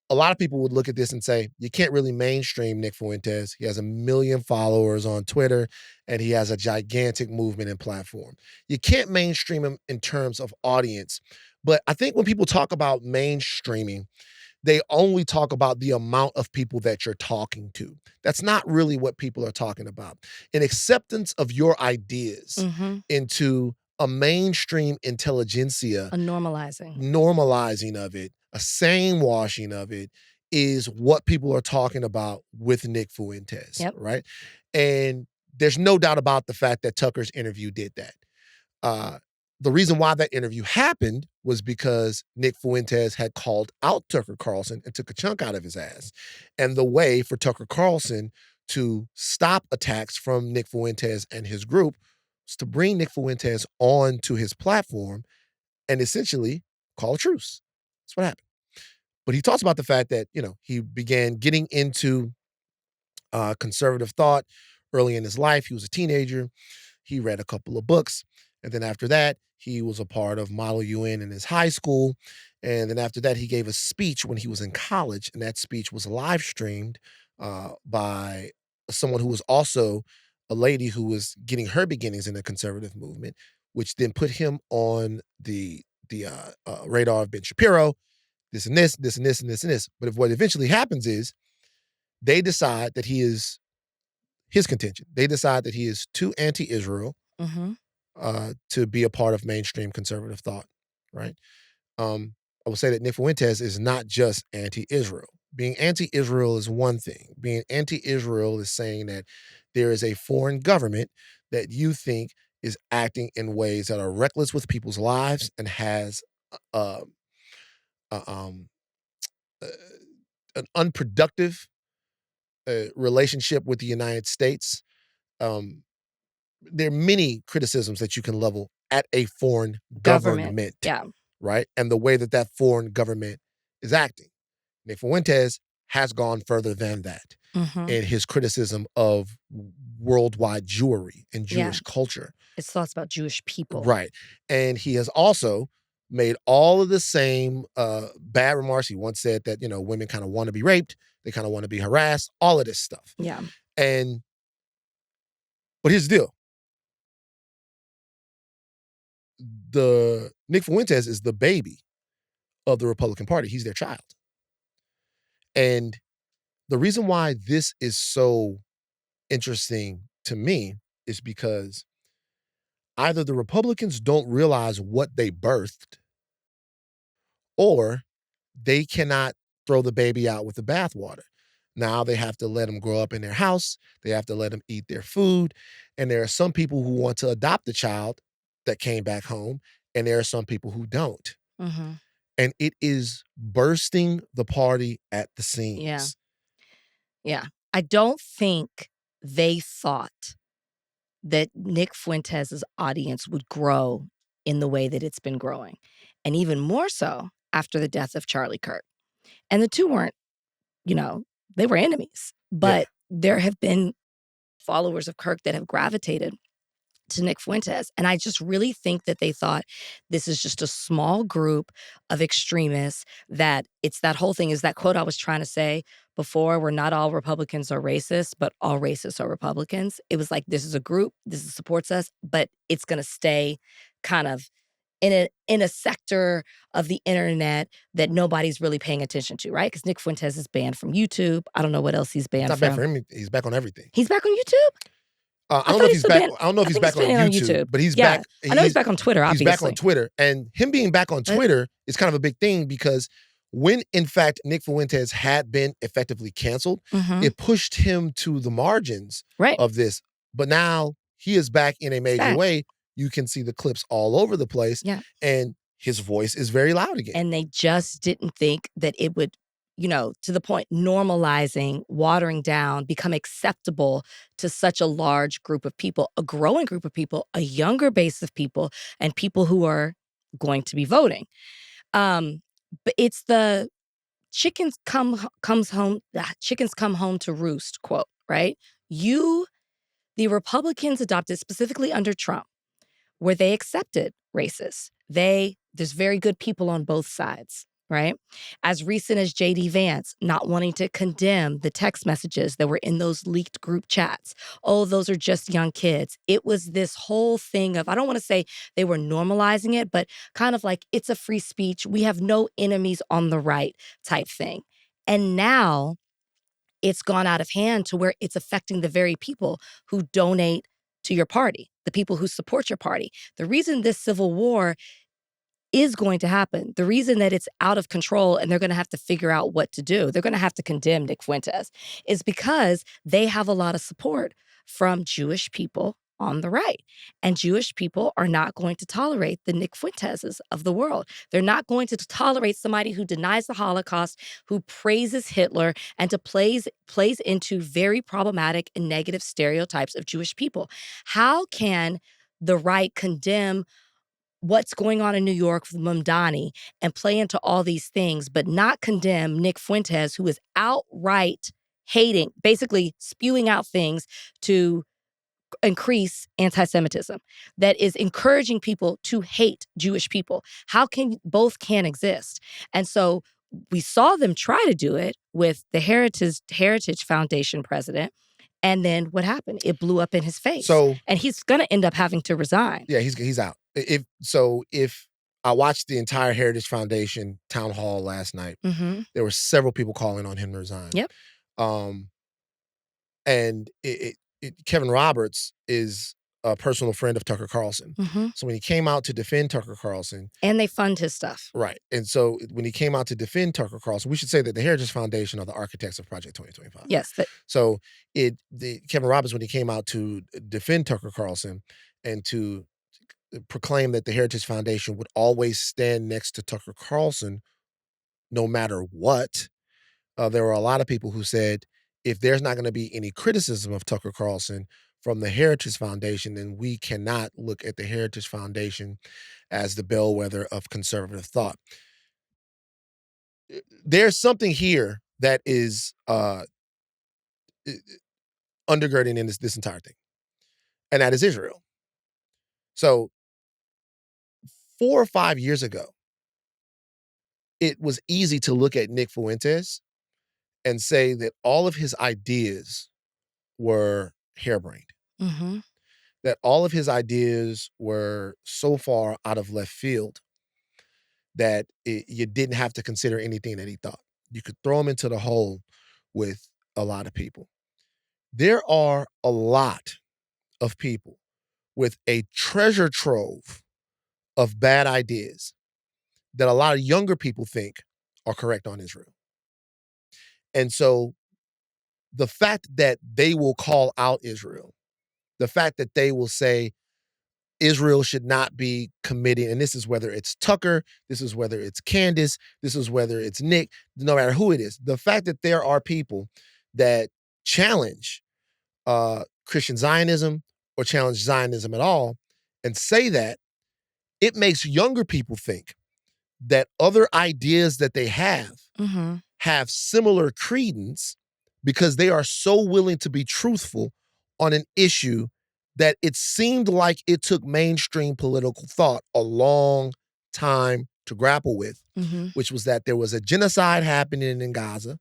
a lot of people would look at this and say, you can't really mainstream Nick Fuentes. He has 1 million followers on Twitter, and he has a gigantic movement and platform. You can't mainstream him in terms of audience. But I think when people talk about mainstreaming, they only talk about the amount of people that you're talking to. That's not really what people are talking about. An acceptance of your ideas into a mainstream intelligentsia. A normalizing. Normalizing of it, a sane washing of it is what people are talking about with Nick Fuentes, right? And there's no doubt about the fact that Tucker's interview did that. The reason why that interview happened was because Nick Fuentes had called out Tucker Carlson and took a chunk out of his ass. And the way for Tucker Carlson to stop attacks from Nick Fuentes and his group was to bring Nick Fuentes on to his platform and essentially call a truce. That's what happened. But he talks about the fact that, he began getting into conservative thought early in his life. He was a teenager. He read a couple of books. And then after that, he was a part of Model UN in his high school. And then after that, he gave a speech when he was in college. And that speech was live streamed by someone who was also a lady who was getting her beginnings in the conservative movement, which then put him on the radar of Ben Shapiro, this and this, this and this and this and this. But what eventually happens is they decide that he is his contention. They decide that he is too anti-Israel to be a part of mainstream conservative thought, right? I would say that Nick Fuentes is not just anti-Israel. Being anti-Israel is one thing. Being anti-Israel is saying that there is a foreign government that you think is acting in ways that are reckless with people's lives and has an unproductive relationship with the United States. There are many criticisms that you can level at a foreign government, right? And the way that foreign government is acting. Nick Fuentes has gone further than that in his criticism of worldwide Jewry and Jewish culture. It's thoughts about Jewish people. Right. And he has also made all of the same bad remarks. He once said that, women kind of want to be raped. They kind of want to be harassed. All of this stuff. Yeah. But here's the deal. Nick Fuentes is the baby of the Republican Party. He's their child. And the reason why this is so interesting to me is because either the Republicans don't realize what they birthed, or they cannot throw the baby out with the bathwater. Now they have to let them grow up in their house. They have to let them eat their food. And there are some people who want to adopt the child that came back home, and there are some people who don't. And it is bursting the party at the seams. Yeah. I don't think they thought that Nick Fuentes' audience would grow in the way that it's been growing. And even more so after the death of Charlie Kirk. And the two weren't, they were enemies. But there have been followers of Kirk that have gravitated to Nick Fuentes. And I just really think that they thought this is just a small group of extremists, that it's that whole thing is that quote I was trying to say before, where not all Republicans are racist, but all racists are Republicans. It was like, this is a group, this supports us, but it's going to stay kind of in a sector of the internet that nobody's really paying attention to, right? Because Nick Fuentes is banned from YouTube. I don't know what else he's banned from. Banned from him. He's back on everything. He's back on YouTube? I don't know if he's back. I don't know if he's back on YouTube, but he's back. I know he's back on Twitter, obviously. He's back on Twitter. And him being back on Twitter is kind of a big thing, because when, in fact, Nick Fuentes had been effectively canceled, it pushed him to the margins of this. But now he is back in a major way You can see the clips all over the place. Yeah. And his voice is very loud again. And they just didn't think that it would, to the point, normalizing, watering down, become acceptable to such a large group of people, a growing group of people, a younger base of people, and people who are going to be voting. But it's the chickens come home to roost quote, right? The Republicans adopted specifically under Trump, where they accepted racists. There's very good people on both sides, right? As recent as J.D. Vance not wanting to condemn the text messages that were in those leaked group chats. Oh, those are just young kids. It was this whole thing of, I don't want to say they were normalizing it, but kind of like, it's a free speech. We have no enemies on the right type thing. And now it's gone out of hand to where it's affecting the very people who donate to your party, the people who support your party. The reason this civil war is going to happen, the reason that it's out of control and they're going to have to figure out what to do, they're going to have to condemn Nick Fuentes, is because they have a lot of support from Jewish people on the right. And Jewish people are not going to tolerate the Nick Fuenteses of the world. They're not going to tolerate somebody who denies the Holocaust, who praises Hitler, and plays into very problematic and negative stereotypes of Jewish people. How can the right condemn what's going on in New York with Mamdani and play into all these things, but not condemn Nick Fuentes, who is outright hating, basically spewing out things to increase anti-Semitism, that is encouraging people to hate Jewish people? How can both can exist? And so we saw them try to do it with the Heritage Foundation president. And then what happened? It blew up in his face. And he's going to end up having to resign. Yeah, he's out. If I watched the entire Heritage Foundation town hall last night, there were several people calling on him to resign. Yep. And Kevin Roberts is a personal friend of Tucker Carlson. So when he came out to defend Tucker Carlson. And they fund his stuff. Right. And so when he came out to defend Tucker Carlson, we should say that the Heritage Foundation are the architects of Project 2025. Yes. So Kevin Roberts, when he came out to defend Tucker Carlson and to proclaim that the Heritage Foundation would always stand next to Tucker Carlson no matter what, there were a lot of people who said, if there's not going to be any criticism of Tucker Carlson from the Heritage Foundation, then we cannot look at the Heritage Foundation as the bellwether of conservative thought. There's something here that is undergirding in this entire thing, and that is Israel. So 4 or 5 years ago, it was easy to look at Nick Fuentes and say that all of his ideas were harebrained. That all of his ideas were so far out of left field that you didn't have to consider anything that he thought. You could throw him into the hole with a lot of people. There are a lot of people with a treasure trove of bad ideas that a lot of younger people think are correct on Israel. And so the fact that they will call out Israel, the fact that they will say Israel should not be committing, and this is whether it's Tucker, this is whether it's Candace, this is whether it's Nick, no matter who it is, the fact that there are people that challenge Christian Zionism or challenge Zionism at all and say that, it makes younger people think that other ideas that they have similar credence because they are so willing to be truthful on an issue that it seemed like it took mainstream political thought a long time to grapple with, which was that there was a genocide happening in Gaza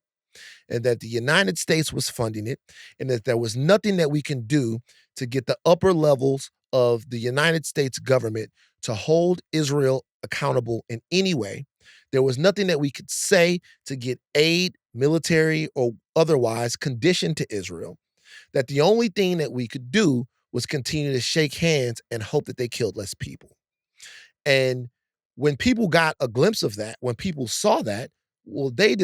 and that the United States was funding it and that there was nothing that we can do to get the upper levels of the United States government to hold Israel accountable in any way. There was nothing that we could say to get aid, military or otherwise, conditioned to Israel. That the only thing that we could do was continue to shake hands and hope that they killed less people. And when people got a glimpse of that, when people saw that, well, they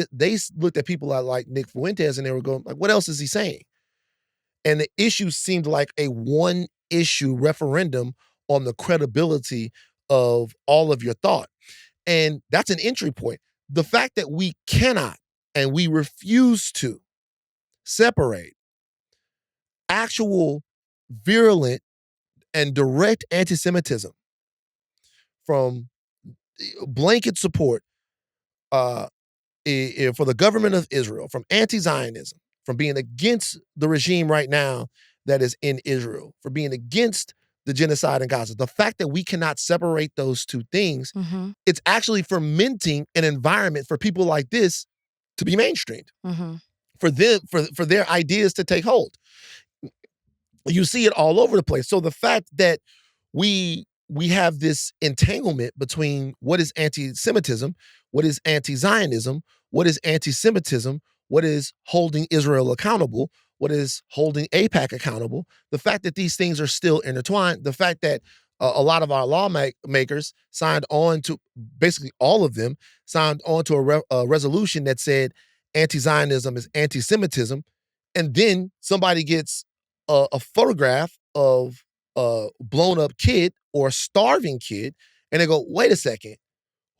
looked at people like Nick Fuentes and they were going, like, what else is he saying? And the issue seemed like a one-issue referendum on the credibility of all of your thought. And that's an entry point. The fact that we cannot and we refuse to separate actual virulent and direct anti-Semitism from blanket support for the government of Israel, from anti-Zionism, from being against the regime right now that is in Israel, for being against the genocide in Gaza. The fact that we cannot separate those two things, it's actually fermenting an environment for people like this to be mainstreamed, for them, for their ideas to take hold. You see it all over the place. So the fact that we have this entanglement between what is anti-Semitism, what is anti-Zionism, what is anti-Semitism, what is holding Israel accountable, what is holding AIPAC accountable, the fact that these things are still intertwined, the fact that a lot of our lawmakers signed on to, basically all of them, signed on to a resolution that said anti-Zionism is anti-Semitism, and then somebody gets a photograph of a blown up kid or a starving kid, and they go, wait a second,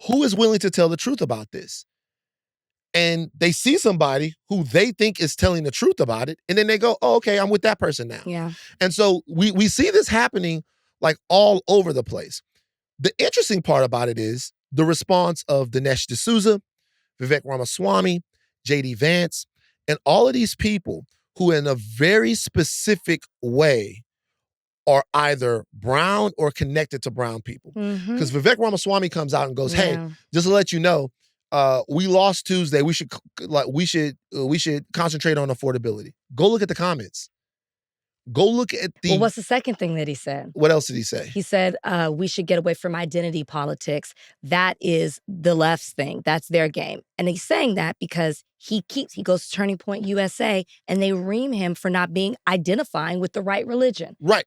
who is willing to tell the truth about this? And they see somebody who they think is telling the truth about it, and then they go, oh, okay, I'm with that person now. Yeah. And so we see this happening like all over the place. The interesting part about it is the response of Dinesh D'Souza, Vivek Ramaswamy, J.D. Vance, and all of these people who in a very specific way are either brown or connected to brown people. Because Vivek Ramaswamy comes out and goes, hey, just to let you know, we lost Tuesday. We should concentrate on affordability. Go look at the comments. Go look at the... Well, what's the second thing that he said? What else did he say? He said, we should get away from identity politics. That is the left's thing. That's their game. And he's saying that because he goes to Turning Point USA and they ream him for not identifying with the right religion. Right.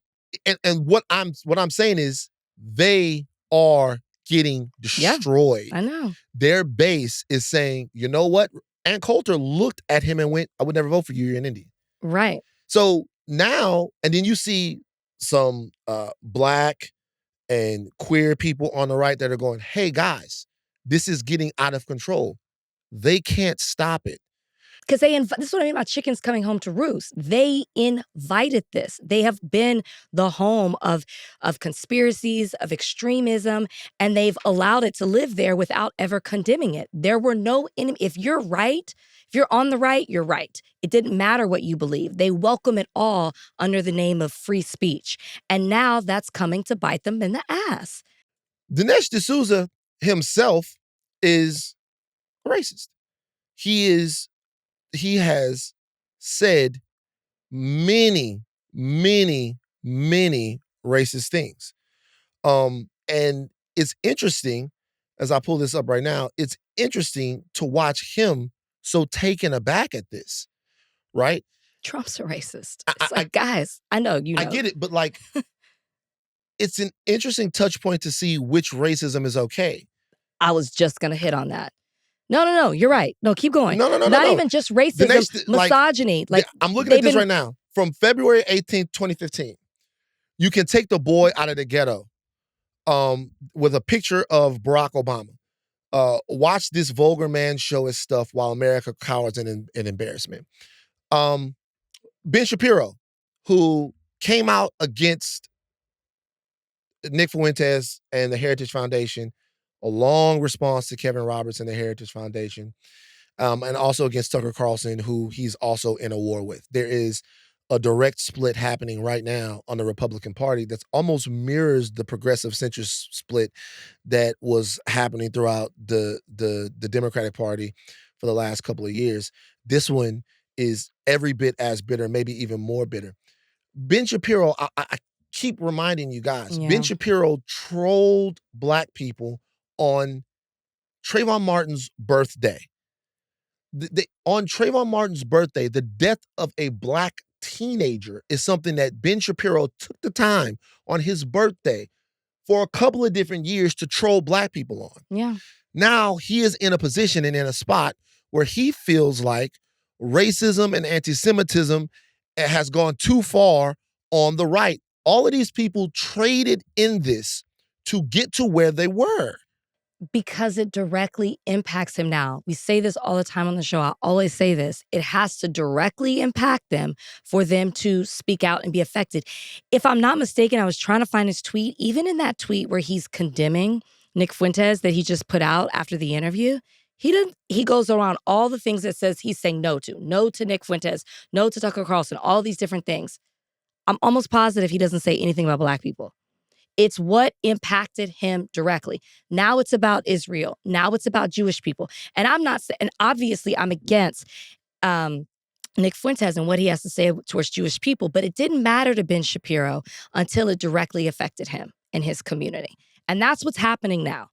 And what I'm saying is they are getting destroyed. Yeah, I know. Their base is saying, you know what? Ann Coulter looked at him and went, I would never vote for you. You're in India. Right. So now, and then you see some black and queer people on the right that are going, hey guys, this is getting out of control. They can't stop it. Because this is what I mean about chickens coming home to roost. They invited this. They have been the home of conspiracies, of extremism, and they've allowed it to live there without ever condemning it. There were no enemy. If you're right, if you're on the right, you're right. It didn't matter what you believe. They welcome it all under the name of free speech. And now that's coming to bite them in the ass. Dinesh D'Souza himself is racist. He has said many, many, many racist things. And it's interesting, as I pull this up right now, it's interesting to watch him so taken aback at this, right? Trump's a racist. It's guys, I know, you know. I get it, but like, it's an interesting touch point to see which racism is okay. I was just going to hit on that. No, you're right. No, keep going. No. Not even just racism, misogyny. I'm looking at this right now. From February 18th, 2015, you can take the boy out of the ghetto with a picture of Barack Obama. Watch this vulgar man show his stuff while America cowers in embarrassment. Ben Shapiro, who came out against Nick Fuentes and the Heritage Foundation, a long response to Kevin Roberts and the Heritage Foundation, and also against Tucker Carlson, who he's also in a war with. There is a direct split happening right now on the Republican Party that's almost mirrors the progressive centrist split that was happening throughout the Democratic Party for the last couple of years. This one is every bit as bitter, maybe even more bitter. Ben Shapiro, I keep reminding you guys, Ben Shapiro trolled black people on Trayvon Martin's birthday. On Trayvon Martin's birthday, the death of a black teenager is something that Ben Shapiro took the time on his birthday for a couple of different years to troll black people on. Yeah. Now he is in a position and in a spot where he feels like racism and anti-Semitism has gone too far on the right All of these people traded in this to get to where they were. Because it directly impacts him now. We say this all the time on the show. I always say this. It has to directly impact them for them to speak out and be affected. If I'm not mistaken, I was trying to find his tweet. Even in that tweet where he's condemning Nick Fuentes that he just put out after the interview, he goes around all the things that says he's saying no to Nick Fuentes, no to Tucker Carlson, all these different things. I'm almost positive he doesn't say anything about Black people. It's what impacted him directly. Now it's about Israel. Now it's about Jewish people. And obviously I'm against Nick Fuentes and what he has to say towards Jewish people, but it didn't matter to Ben Shapiro until it directly affected him and his community. And that's what's happening now.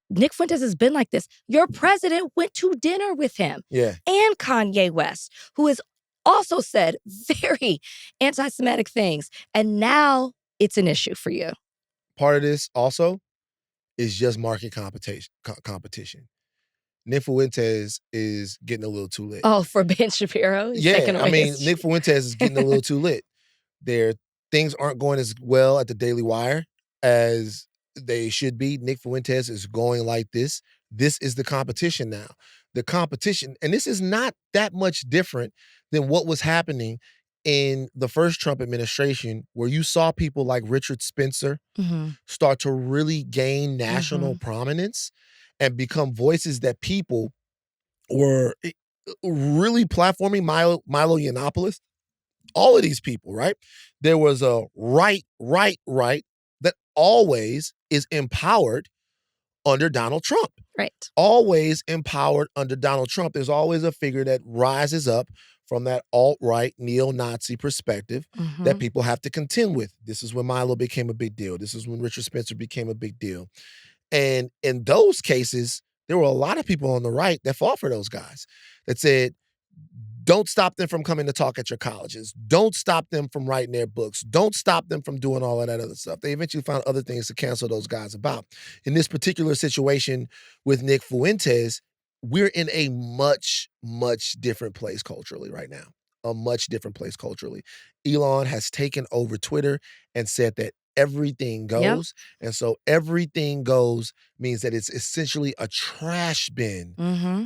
Nick Fuentes has been like this. Your president went to dinner with him. Yeah. And Kanye West, who has also said very anti-Semitic things. And now it's an issue for you. Part of this also is just market competition. Nick Fuentes is getting a little too lit. Oh, for Ben Shapiro? Nick Fuentes is getting a little too lit. Things aren't going as well at the Daily Wire as they should be. Nick Fuentes is going like this. This is the competition now. The competition, and this is not that much different than what was happening in the first Trump administration, where you saw people like Richard Spencer start to really gain national prominence and become voices that people were really platforming. Milo Yiannopoulos, all of these people, right? There was a right that always is empowered under Donald Trump. Right. Always empowered under Donald Trump. There's always a figure that rises up from that alt-right neo-Nazi perspective that people have to contend with. This is when Milo became a big deal. This is when Richard Spencer became a big deal. And in those cases, there were a lot of people on the right that fought for those guys, that said, don't stop them from coming to talk at your colleges. Don't stop them from writing their books. Don't stop them from doing all of that other stuff. They eventually found other things to cancel those guys about. In this particular situation with Nick Fuentes, we're in a much, much different place culturally right now. A much different place culturally. Elon has taken over Twitter and said that everything goes. Yep. And so everything goes means that it's essentially a trash bin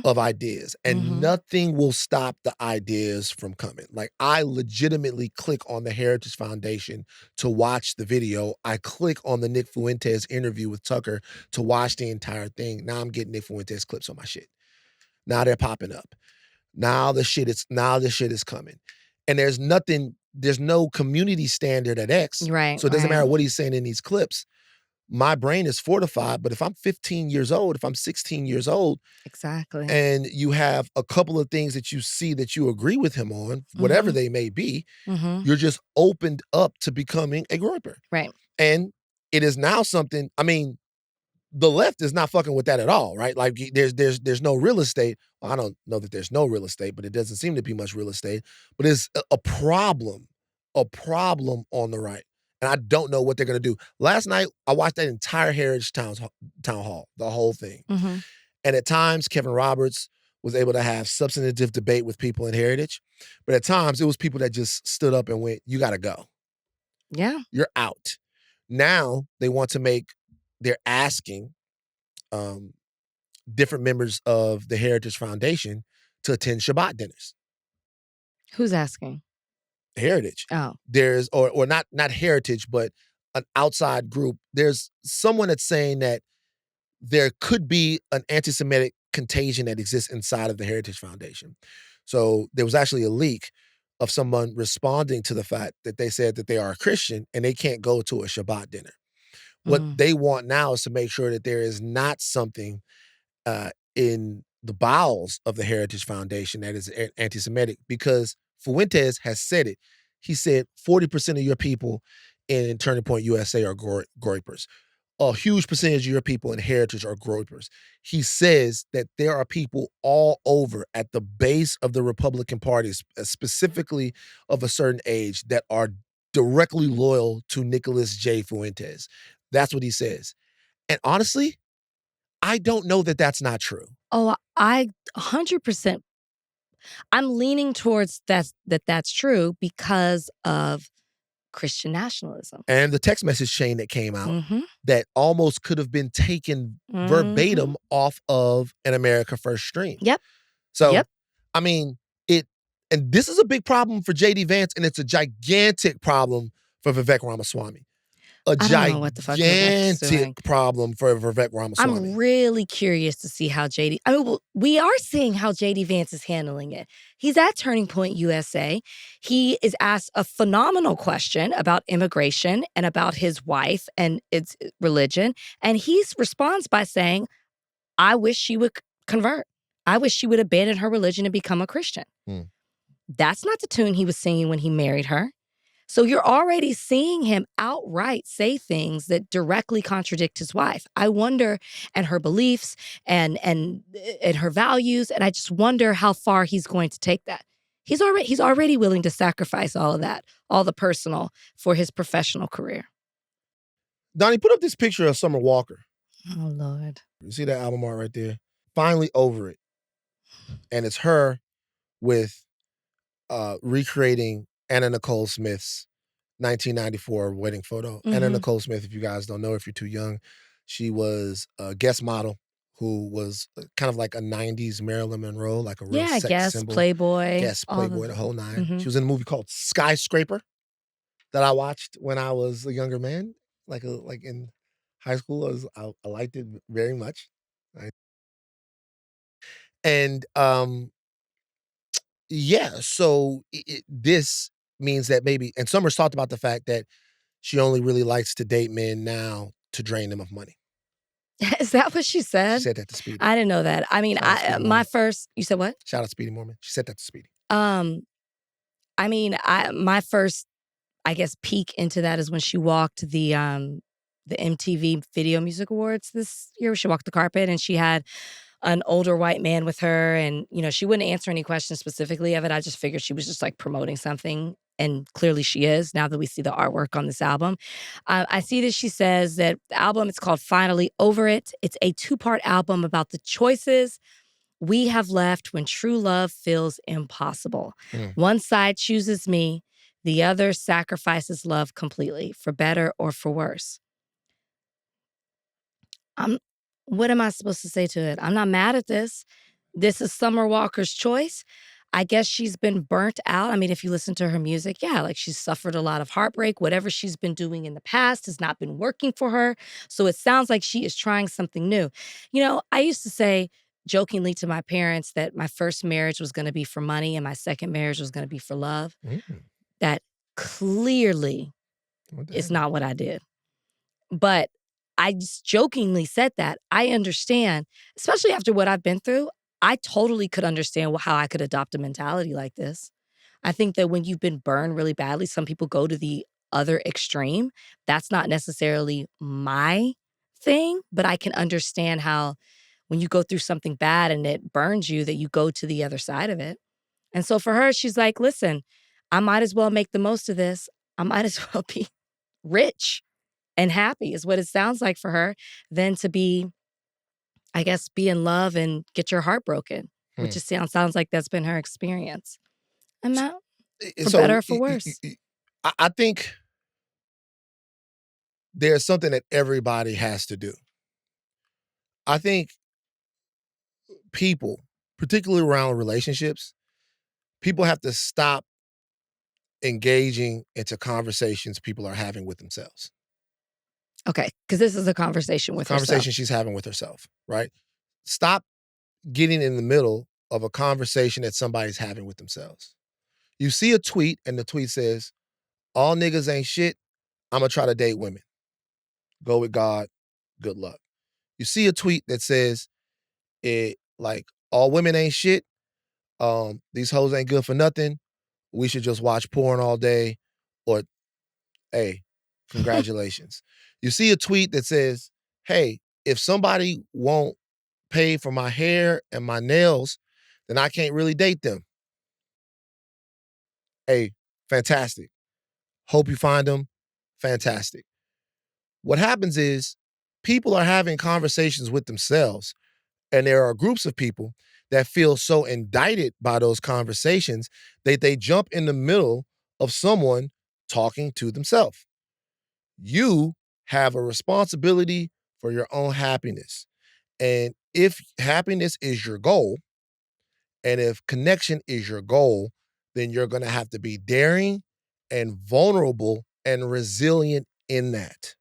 of ideas. And nothing will stop the ideas from coming. Like, I legitimately click on the Heritage Foundation to watch the video. I click on the Nick Fuentes interview with Tucker to watch the entire thing. Now I'm getting Nick Fuentes clips on my shit. Now they're popping up. Now the shit is coming. And there's no community standard at X. Right. So it doesn't matter what he's saying in these clips. My brain is fortified, but if I'm 15 years old, if I'm 16 years old, exactly, and you have a couple of things that you see that you agree with him on, whatever they may be, you're just opened up to becoming a groyper. Right. And it is now something, the left is not fucking with that at all, right? Like, there's no real estate. Well, I don't know that there's no real estate, but it doesn't seem to be much real estate. But it's a problem on the right. And I don't know what they're going to do. Last night, I watched that entire Heritage Town Hall, the whole thing. And at times, Kevin Roberts was able to have substantive debate with people in Heritage. But at times, it was people that just stood up and went, you got to go. Yeah. You're out. Now, they're asking different members of the Heritage Foundation to attend Shabbat dinners. Who's asking? Heritage. Oh. There's, or not Heritage, but an outside group. There's someone that's saying that there could be an anti-Semitic contagion that exists inside of the Heritage Foundation. So there was actually a leak of someone responding to the fact that they said that they are a Christian and they can't go to a Shabbat dinner. What they want now is to make sure that there is not something in the bowels of the Heritage Foundation that is anti-Semitic, because Fuentes has said it. He said 40% of your people in Turning Point USA are groypers. A huge percentage of your people in Heritage are groypers. He says that there are people all over at the base of the Republican Party, specifically of a certain age, that are directly loyal to Nicholas J. Fuentes. That's what he says. And honestly, I don't know that that's not true. Oh, I 100%. I'm leaning towards that's true because of Christian nationalism. And the text message chain that came out Mm-hmm. that almost could have been taken verbatim off of an America First stream. Yep. So, I mean, and this is a big problem for J.D. Vance, and it's a gigantic problem for Vivek Ramaswamy. A gigantic problem for Vivek Ramaswamy. I'm really curious to see how we are seeing how J.D. Vance is handling it. He's at Turning Point USA. He is asked a phenomenal question about immigration and about his wife and its religion. And he responds by saying, I wish she would convert. I wish she would abandon her religion and become a Christian. That's not the tune he was singing when he married her. So you're already seeing him outright say things that directly contradict his wife. I wonder, and her beliefs and her values, and I just wonder how far he's going to take that. He's already willing to sacrifice all of that, all the personal, for his professional career. Donnie, put up this picture of Summer Walker. Oh, Lord. You see that album art right there? Finally Over It. And it's her with recreating Anna Nicole Smith's 1994 wedding photo. Anna Nicole Smith, if you guys don't know, if you're too young, she was a guest model who was kind of like a 90s Marilyn Monroe, like a real sex symbol. Playboy. Guest Playboy, the whole nine. She was in a movie called Skyscraper that I watched when I was a younger man, like in high school. I liked it very much. Right? And so this means that maybe, and Summer's talked about the fact that she only really likes to date men now to drain them of money. Is that what she said? She said that to Speedy. I didn't know that. I mean, you said what? Shout out Speedy Mormon. She said that to Speedy. I mean, my first, I guess, peek into that is when she walked the MTV Video Music Awards this year. She walked the carpet and she had an older white man with her, and she wouldn't answer any questions specifically of it. I just figured she was just like promoting something, and clearly she is, now that we see the artwork on this album. I see that she says that the album, it's called Finally Over It. It's a 2-part album about the choices we have left when true love feels impossible. One side chooses me, the other sacrifices love completely, for better or for worse. What am I supposed to say to it? I'm not mad at this. This is Summer Walker's choice. I guess she's been burnt out. I mean, if you listen to her music, like she's suffered a lot of heartbreak. Whatever she's been doing in the past has not been working for her. So it sounds like she is trying something new. I used to say jokingly to my parents that my first marriage was going to be for money and my second marriage was going to be for love. That clearly is not what I did. But I just jokingly said that. I understand, especially after what I've been through, I totally could understand how I could adopt a mentality like this. I think that when you've been burned really badly, some people go to the other extreme. That's not necessarily my thing, but I can understand how when you go through something bad and it burns you, that you go to the other side of it. And so for her, she's like, listen, I might as well make the most of this. I might as well be rich and happy, is what it sounds like for her, than to be, I guess, be in love and get your heart broken, which just sounds like that's been her experience. And that, for better or for worse. I think there's something that everybody has to do. I think people, particularly around relationships, people have to stop engaging into conversations people are having with themselves. Okay, because this is a conversation with herself. Conversation she's having with herself, right? Stop getting in the middle of a conversation that somebody's having with themselves. You see a tweet and the tweet says, all niggas ain't shit, I'm gonna try to date women. Go with God, good luck. You see a tweet that says, all women ain't shit, these hoes ain't good for nothing, we should just watch porn all day, or, hey, congratulations. You see a tweet that says, hey, if somebody won't pay for my hair and my nails, then I can't really date them. Hey, fantastic. Hope you find them. Fantastic. What happens is people are having conversations with themselves, and there are groups of people that feel so indicted by those conversations that they jump in the middle of someone talking to themselves. You have a responsibility for your own happiness. And if happiness is your goal, and if connection is your goal, then you're going to have to be daring and vulnerable and resilient in that.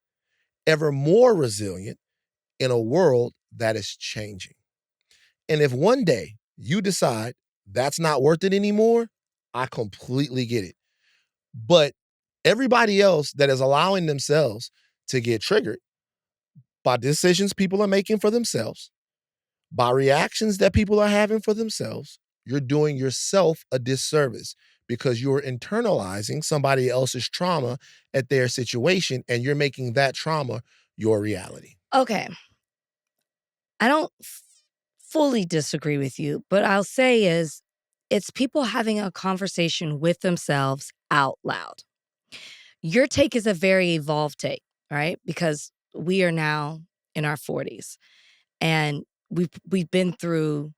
Ever more resilient in a world that is changing. And if one day you decide that's not worth it anymore, I completely get it. But everybody else that is allowing themselves to get triggered by decisions people are making for themselves, by reactions that people are having for themselves, you're doing yourself a disservice because you're internalizing somebody else's trauma at their situation and you're making that trauma your reality. Okay. I don't fully disagree with you, but I'll say is it's people having a conversation with themselves out loud. Your take is a very evolved take, right? Because we are now in our 40s and we've been through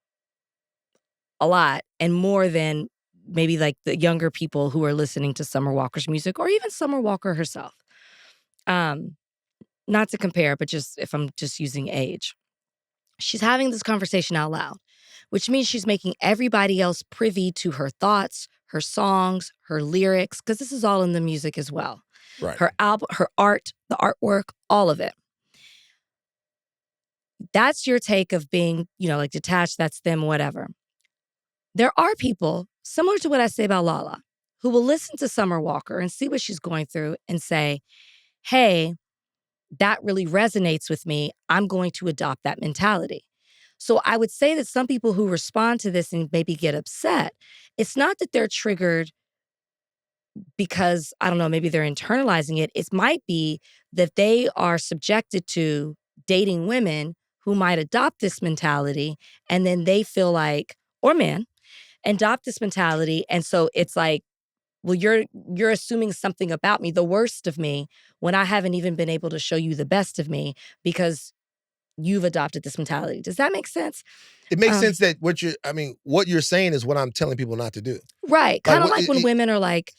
a lot and more than maybe like the younger people who are listening to Summer Walker's music or even Summer Walker herself. Not to compare, but just if I'm just using age. She's having this conversation out loud, which means she's making everybody else privy to her thoughts, her songs, her lyrics, because this is all in the music as well. Right. Her album, her art, the artwork, all of it. That's your take of being, like detached, that's them, whatever. There are people, similar to what I say about Lala, who will listen to Summer Walker and see what she's going through and say, hey, that really resonates with me. I'm going to adopt that mentality. So I would say that some people who respond to this and maybe get upset, it's not that they're triggered because, I don't know, maybe they're internalizing it. It might be that they are subjected to dating women who might adopt this mentality and then they feel like, or men, adopt this mentality. And so it's like, well, you're assuming something about me, the worst of me, when I haven't even been able to show you the best of me because you've adopted this mentality. Does that make sense? It makes sense that what you're saying is what I'm telling people not to do. Right. Kind of like when women are like,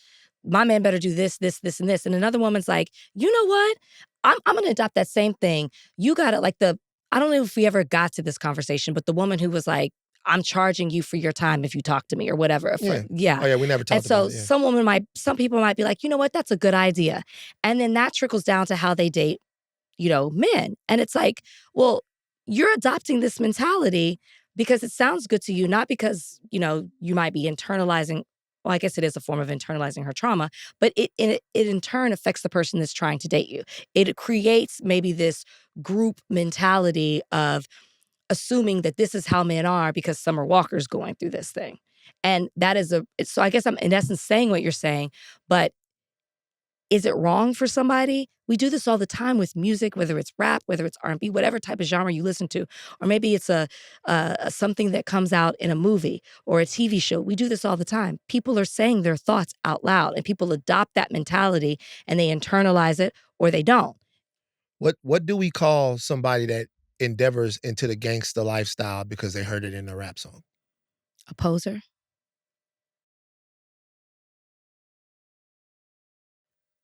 my man better do this, this, this, and this. And another woman's like, you know what? I'm going to adopt that same thing. You got it. I don't know if we ever got to this conversation, but the woman who was like, I'm charging you for your time if you talk to me or whatever. Yeah. Oh yeah, we never talked about it. And so some people might be like, you know what, that's a good idea. And then that trickles down to how they date, men. And it's like, well, you're adopting this mentality because it sounds good to you, not because, you might be internalizing. Well, I guess it is a form of internalizing her trauma, but it in turn affects the person that's trying to date you. It creates maybe this group mentality of assuming that this is how men are because Summer Walker's going through this thing. And that is so I guess I'm in essence saying what you're saying, but is it wrong for somebody? We do this all the time with music, whether it's rap, whether it's R&B, whatever type of genre you listen to, or maybe it's a something that comes out in a movie or a TV show. We do this all the time. People are saying their thoughts out loud and people adopt that mentality and they internalize it or they don't. What do we call somebody that endeavors into the gangster lifestyle because they heard it in a rap song? A poser?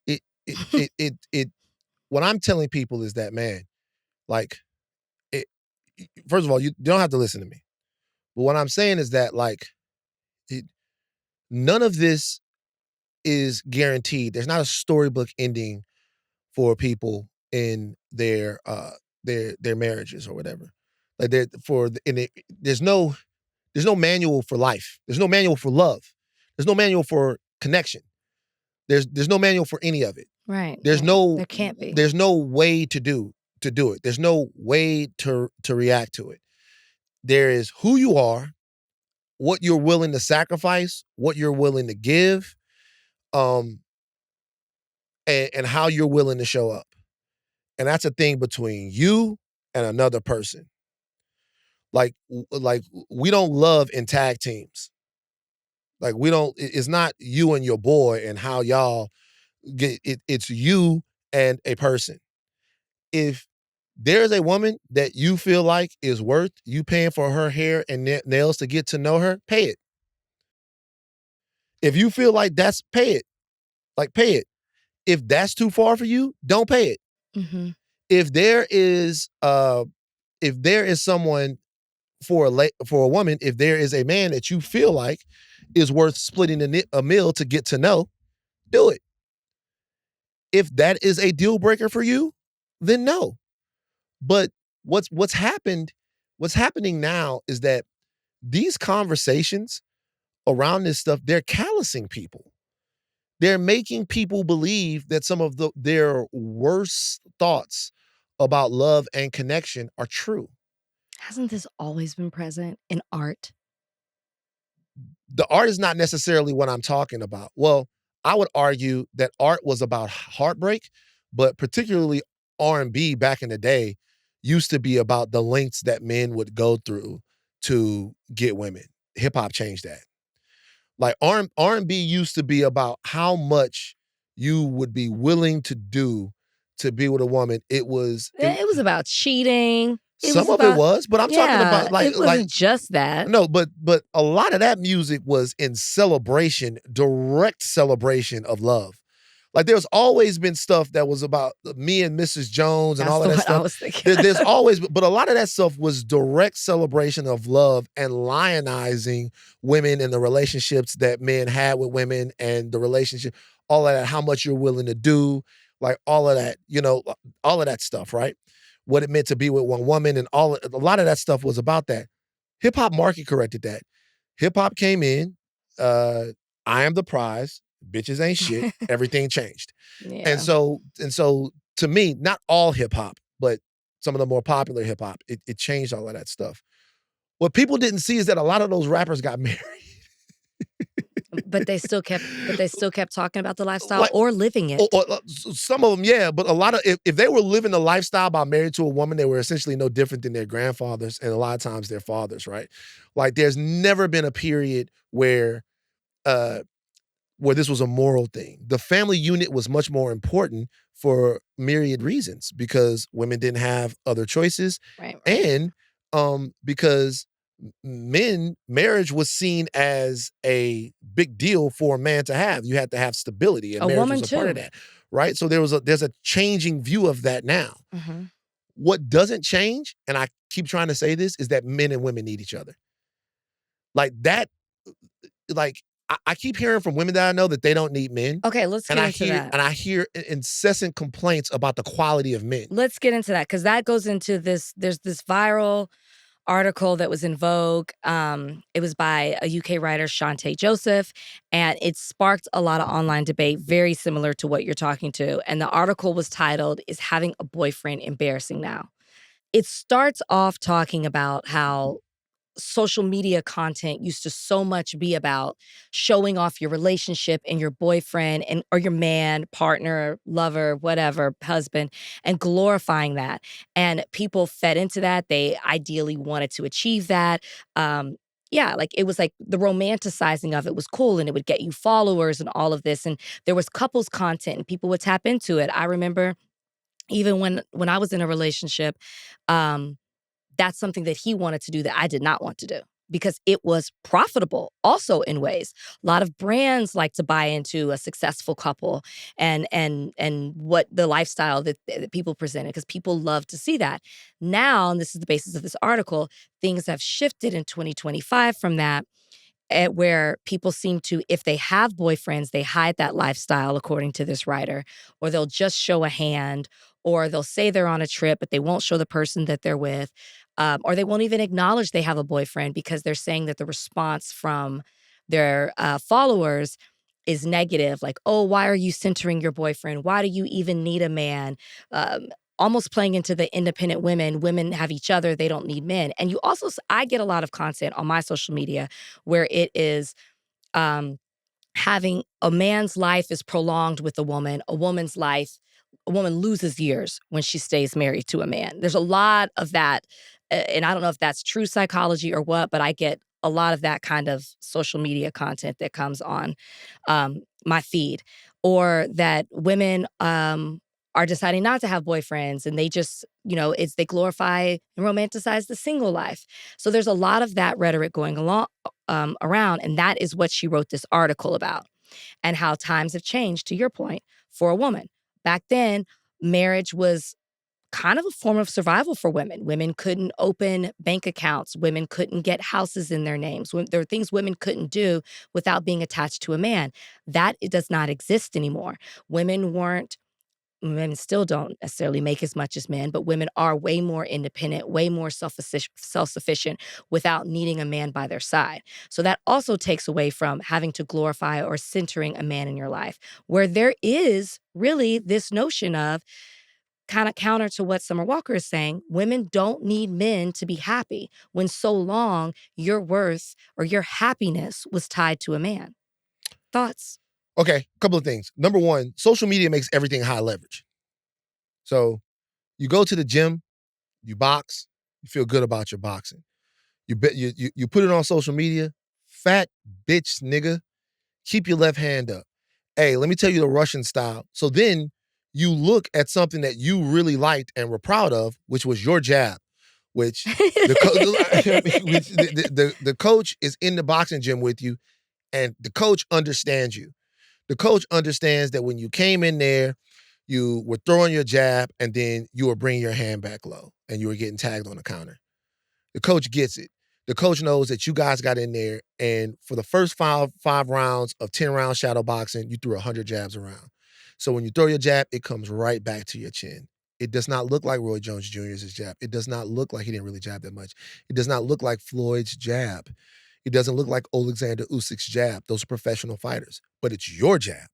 It what I'm telling people is that, man, first of all, you don't have to listen to me. But what I'm saying is that none of this is guaranteed. There's not a storybook ending for people in their marriages or whatever. There's no manual for life. There's no manual for love. There's no manual for connection. There's no manual for any of it. Right. There can't be. There's no way to do it. There's no way to react to it. There is who you are, what you're willing to sacrifice, what you're willing to give, and how you're willing to show up. And that's a thing between you and another person. Like we don't love in tag teams. It's not you and your boy and how y'all get it. It's you and a person. If there's a woman that you feel like is worth you paying for her hair and nails to get to know her, pay it. If you feel like pay it. Pay it. If that's too far for you, don't pay it. Mm-hmm. If there is someone for a woman, if there is a man that you feel like is worth splitting a meal to get to know, do it. If that is a deal breaker for you, then no. But what's happening now is that these conversations around this stuff, they're callousing people. They're making people believe that some of their worst thoughts about love and connection are true. Hasn't this always been present in art? The art is not necessarily what I'm talking about. Well, I would argue that art was about heartbreak, but particularly R&B back in the day used to be about the lengths that men would go through to get women. Hip hop changed that. Like R&B used to be about how much you would be willing to do to be with a woman. It was about cheating. Some of it was, but I'm talking about like it wasn't just that. No, but a lot of that music was in celebration, direct celebration of love. Like there's always been stuff that was about me and Mrs. Jones and all of that stuff. I was thinking. There's always, but a lot of that stuff was direct celebration of love and lionizing women and the relationships that men had with women and the relationship, all of that, how much you're willing to do, like all of that, all of that stuff, right? What it meant to be with one woman and a lot of that stuff was about that. Hip hop market corrected that. Hip hop came in, I am the prize, bitches ain't shit, everything changed. Yeah. And so to me, not all hip hop, but some of the more popular hip hop, it changed all of that stuff. What people didn't see is that a lot of those rappers got married. But they still kept talking about the lifestyle or living it. Or some of them, yeah. But a lot of if they were living the lifestyle by married to a woman, they were essentially no different than their grandfathers and a lot of times their fathers, right? Like there's never been a period where this was a moral thing. The family unit was much more important for myriad reasons because women didn't have other choices, right. And because marriage was seen as a big deal for a man to have. You had to have stability, and marriage was a part of that, right? So there's a changing view of that now. Mm-hmm. What doesn't change, and I keep trying to say this, is that men and women need each other. Like that, like I keep hearing from women that I know that they don't need men. Okay, let's get into that. And I hear incessant complaints about the quality of men. Let's get into that because that goes into this. There's this viral article that was in Vogue. It was by a UK writer, Shantae Joseph, and it sparked a lot of online debate, very similar to what you're talking to. And the article was titled, "Is Having a Boyfriend Embarrassing Now?" It starts off talking about how social media content used to so much be about showing off your relationship and your boyfriend or your man, partner, lover, whatever, husband, and glorifying that. And people fed into that. They ideally wanted to achieve that. Like it was like the romanticizing of it was cool and it would get you followers and all of this. And there was couples content and people would tap into it. I remember even when I was in a relationship, that's something that he wanted to do that I did not want to do because it was profitable also in ways. A lot of brands like to buy into a successful couple and what the lifestyle that people presented because people love to see that. Now, and this is the basis of this article, things have shifted in 2025 from that. Where people seem to, if they have boyfriends, they hide that lifestyle, according to this writer, or they'll just show a hand, or they'll say they're on a trip, but they won't show the person that they're with, or they won't even acknowledge they have a boyfriend because they're saying that the response from their followers is negative. Like, oh, why are you centering your boyfriend? Why do you even need a man? Almost playing into the independent women have each other, they don't need men. And I get a lot of content on my social media where it is having a man's life is prolonged with a woman loses years when she stays married to a man. There's a lot of that, and I don't know if that's true psychology or what, but I get a lot of that kind of social media content that comes on my feed, or that women are deciding not to have boyfriends and they just, they glorify and romanticize the single life. So there's a lot of that rhetoric going around, and that is what she wrote this article about, and how times have changed, to your point, for a woman. Back then, marriage was kind of a form of survival for women. Women couldn't open bank accounts. Women couldn't get houses in their names. There were things women couldn't do without being attached to a man. That it does not exist anymore. Women still don't necessarily make as much as men, but women are way more independent, way more self-sufficient without needing a man by their side. So that also takes away from having to glorify or centering a man in your life, where there is really this notion of, kind of counter to what Summer Walker is saying, women don't need men to be happy when so long your worth or your happiness was tied to a man. Thoughts? Okay, a couple of things. Number one, social media makes everything high leverage. So you go to the gym, you box, you feel good about your boxing. You put it on social media, fat bitch nigga, keep your left hand up. Hey, let me tell you the Russian style. So then you look at something that you really liked and were proud of, which was your jab, which the coach is in the boxing gym with you, and the coach understands you. The coach understands that when you came in there, you were throwing your jab, and then you were bringing your hand back low, and you were getting tagged on the counter. The coach gets it. The coach knows that you guys got in there, and for the first five rounds of 10-round shadow boxing, you threw 100 jabs around. So when you throw your jab, it comes right back to your chin. It does not look like Roy Jones Jr.'s jab. It does not look like he didn't really jab that much. It does not look like Floyd's jab. It doesn't look like Alexander Usyk's jab. Those are professional fighters. But it's your jab.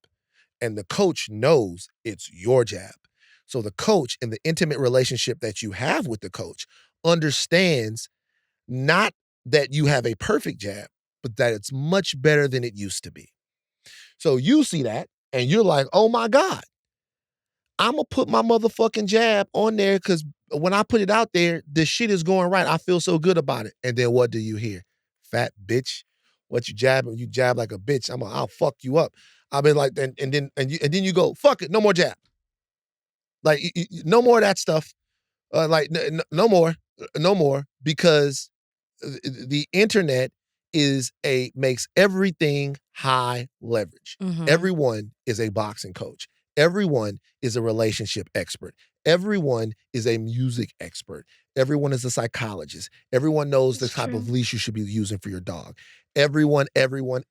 And the coach knows it's your jab. So the coach, in the intimate relationship that you have with the coach, understands not that you have a perfect jab, but that it's much better than it used to be. So you see that, and you're like, oh my God, I'm going to put my motherfucking jab on there because when I put it out there, the shit is going right. I feel so good about it. And then what do you hear? Fat bitch. What you jabbing? You jab like a bitch. I'll fuck you up. I've been like, and then you go, fuck it, no more jab. Like, no more of that stuff. No more, because the internet makes everything high leverage. Mm-hmm. Everyone is a boxing coach. Everyone is a relationship expert. Everyone is a music expert. Everyone is a psychologist. Everyone knows the type of leash you should be using for your dog. Everyone. And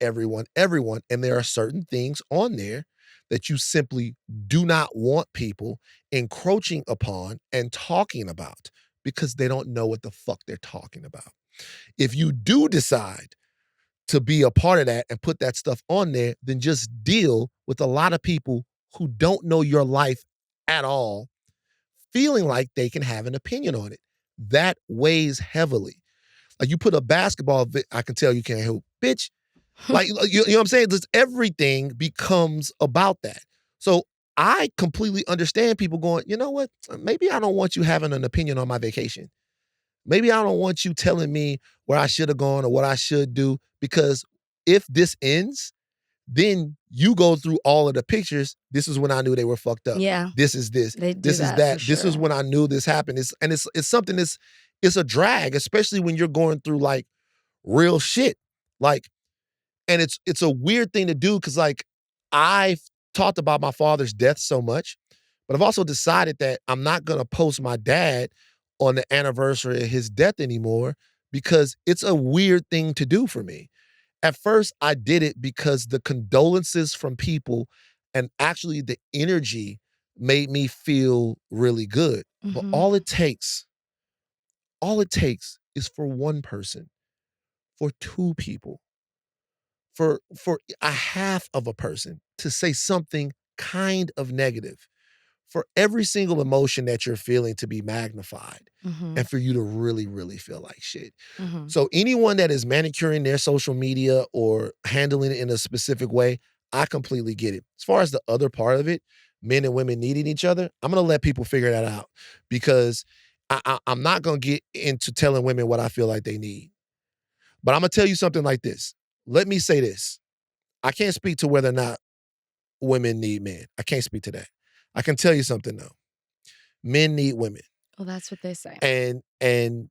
there are certain things on there that you simply do not want people encroaching upon and talking about because they don't know what the fuck they're talking about. If you do decide to be a part of that and put that stuff on there, then just deal with a lot of people who don't know your life at all, feeling like they can have an opinion on it. That weighs heavily. Like, you put a basketball, I can tell you can't hoop. Bitch, like, you know what I'm saying? Just everything becomes about that. So I completely understand people going, you know what? Maybe I don't want you having an opinion on my vacation. Maybe I don't want you telling me where I should have gone or what I should do, because if this ends, then you go through all of the pictures. This is when I knew they were fucked up. Yeah. This is this. This is that. This is when I knew this happened. It's something it's a drag, especially when you're going through like real shit. Like, and it's a weird thing to do because, like, I've talked about my father's death so much, but I've also decided that I'm not going to post my dad on the anniversary of his death anymore because it's a weird thing to do for me. At first, I did it because the condolences from people and actually the energy made me feel really good. Mm-hmm. But all it takes is for one person, for two people, for a half of a person to say something kind of negative, for every single emotion that you're feeling to be magnified, Mm-hmm. and for you to really, really feel like shit. Mm-hmm. So anyone that is manicuring their social media or handling it in a specific way, I completely get it. As far as the other part of it, men and women needing each other, I'm going to let people figure that out, because I'm not going to get into telling women what I feel like they need. But I'm going to tell you something like this. Let me say this. I can't speak to whether or not women need men. I can't speak to that. I can tell you something though. Men need women. Well, that's what they say. And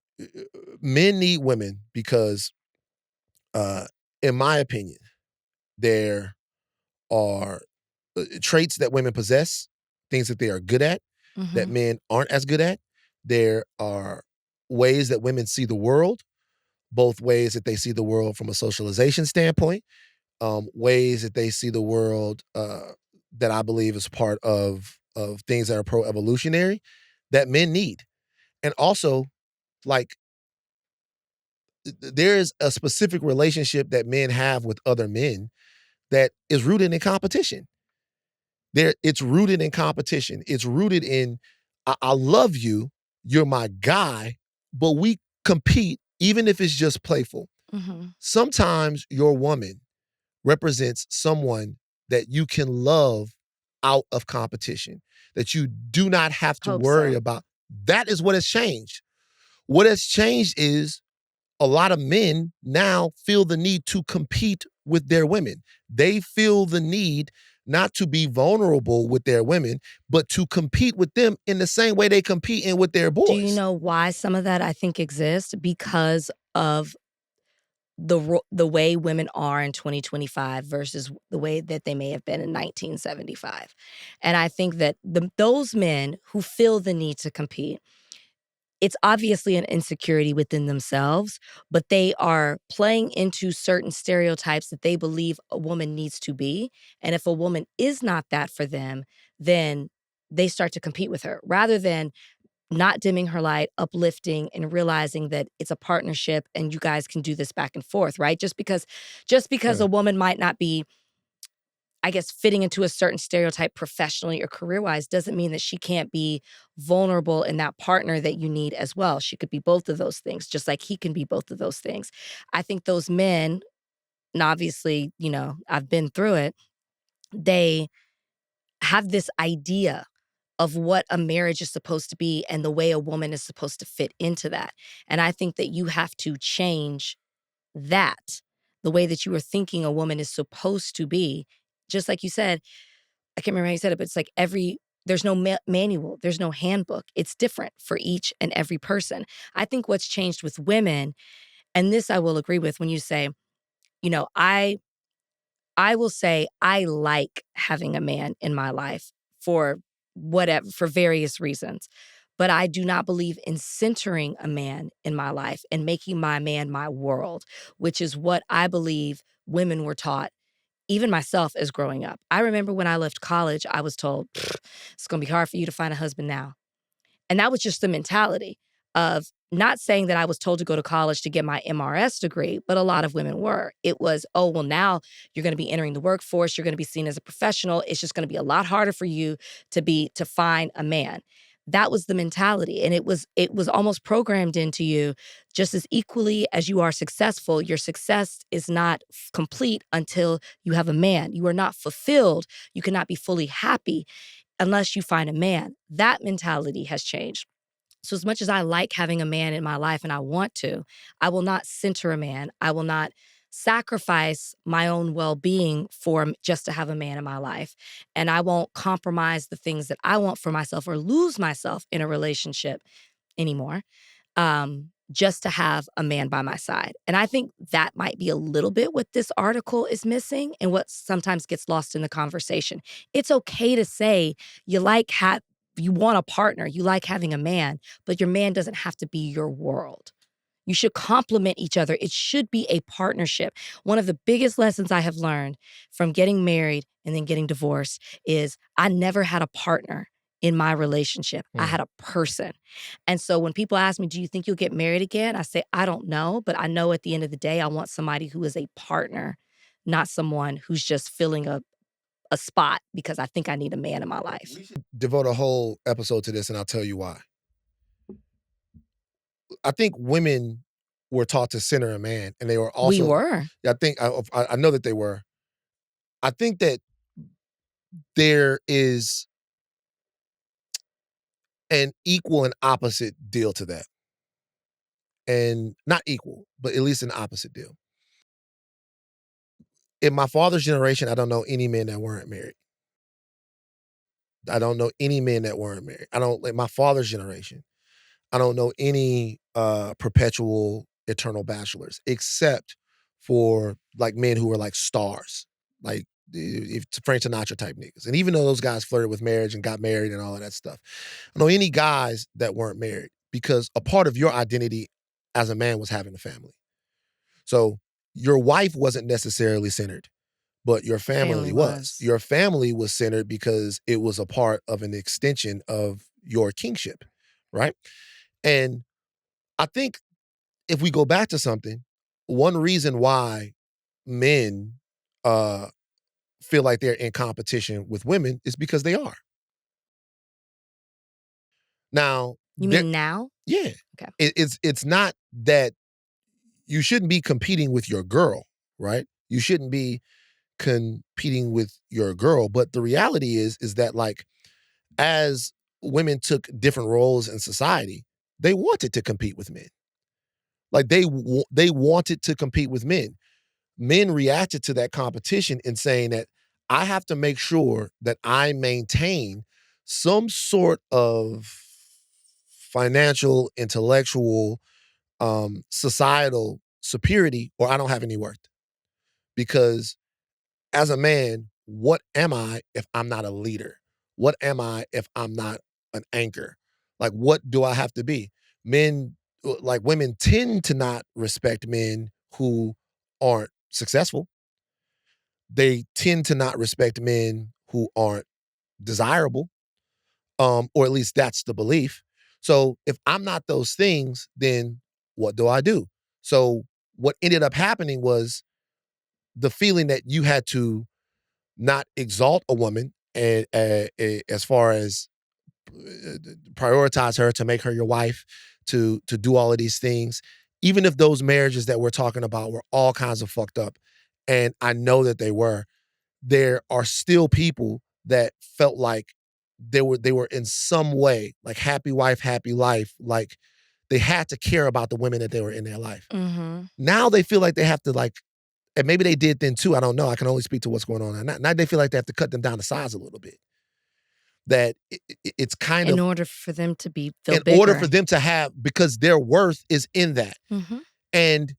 men need women because, in my opinion, there are traits that women possess, things that they are good at, that men aren't as good at. There are ways that women see the world, both ways that they see the world from a socialization standpoint, ways that they see the world that I believe is part of things that are pro-evolutionary that men need. And also, like, there is a specific relationship that men have with other men that is rooted in competition. It's rooted in competition. It's rooted in, I love you, you're my guy, but we compete even if it's just playful. Sometimes your woman represents someone that you can love out of competition, that you do not have to worry about. That is what has changed. What has changed is a lot of men now feel the need to compete with their women. They feel the need not to be vulnerable with their women, but to compete with them in the same way they compete in with their boys. Do you know why some of that I think exists? Because of the way women are in 2025 versus the way that they may have been in 1975. And I think that those men who feel the need to compete, it's obviously an insecurity within themselves, but they are playing into certain stereotypes that they believe a woman needs to be. And if a woman is not that for them, then they start to compete with her rather than not dimming her light, uplifting, and realizing that it's a partnership and you guys can do this back and forth, right? Just because a woman might not be, I guess, fitting into a certain stereotype professionally or career-wise doesn't mean that she can't be vulnerable in that partner that you need as well. She could be both of those things, just like he can be both of those things. I think those men, and obviously, I've been through it, they have this idea of what a marriage is supposed to be and the way a woman is supposed to fit into that. And I think that you have to change that, the way that you are thinking a woman is supposed to be. Just like you said, I can't remember how you said it, but it's like there's no manual, there's no handbook. It's different for each and every person. I think what's changed with women, and this I will agree with when you say, I will say I like having a man in my life for various reasons. But I do not believe in centering a man in my life and making my man my world, which is what I believe women were taught, even myself as growing up. I remember when I left college, I was told, it's going to be hard for you to find a husband now. And that was just the mentality of not saying that I was told to go to college to get my MRS degree, but a lot of women were. It was, oh, well, now you're going to be entering the workforce. You're going to be seen as a professional. It's just going to be a lot harder for you to find a man. That was the mentality. And it was almost programmed into you just as equally as you are successful. Your success is not complete until you have a man. You are not fulfilled. You cannot be fully happy unless you find a man. That mentality has changed. So as much as I like having a man in my life and I want to, I will not center a man. I will not sacrifice my own well-being for just to have a man in my life. And I won't compromise the things that I want for myself or lose myself in a relationship anymore, just to have a man by my side. And I think that might be a little bit what this article is missing and what sometimes gets lost in the conversation. It's okay to say you want a partner, you like having a man, but your man doesn't have to be your world. You should complement each other. It should be a partnership. One of the biggest lessons I have learned from getting married and then getting divorced is I never had a partner in my relationship. I had a person. And so when people ask me, do you think you'll get married again? I say, I don't know, but I know at the end of the day, I want somebody who is a partner, not someone who's just filling a spot because I think I need a man in my life. We should devote a whole episode to this, and I'll tell you why. I think women were taught to center a man, and they were also. We were. I know that they were. I think that there is an equal and opposite deal to that. And not equal, but at least an opposite deal. In my father's generation, I don't know any men that weren't married. I don't know any men that weren't married. Like my father's generation, I don't know any perpetual eternal bachelors, except for like men who were like stars, like Frank Sinatra type niggas. And even though those guys flirted with marriage and got married and all of that stuff, I know any guys that weren't married because a part of your identity as a man was having a family. So your wife wasn't necessarily centered, but your family was. Your family was centered because it was a part of an extension of your kingship, right? And I think if we go back to something, one reason why men feel like they're in competition with women is because they are. Now, you mean now? Yeah. Okay. It's not that you shouldn't be competing with your girl, right? You shouldn't be competing with your girl, but the reality is that like as women took different roles in society, they wanted to compete with men. Like they wanted to compete with men. Men reacted to that competition in saying that I have to make sure that I maintain some sort of financial, intellectual, societal superiority, or I don't have any worth. Because as a man, what am I if I'm not a leader? What am I if I'm not an anchor? Like, what do I have to be? Women tend to not respect men who aren't successful. They tend to not respect men who aren't desirable, or at least that's the belief. So if I'm not those things, then what do I do? So what ended up happening was the feeling that you had to not exalt a woman and as far as prioritize her, to make her your wife, to do all of these things, even if those marriages that we're talking about were all kinds of fucked up, and I know that they were, there are still people that felt like they were in some way like happy wife, happy life, like they had to care about the women that they were in their life. Mm-hmm. Now they feel like they have to like, and maybe they did then too, I don't know. I can only speak to what's going on. Now they feel like they have to cut them down to size a little bit. That it's kind of... In order for them to feel bigger. In order for them to have, because their worth is in that. Mm-hmm. And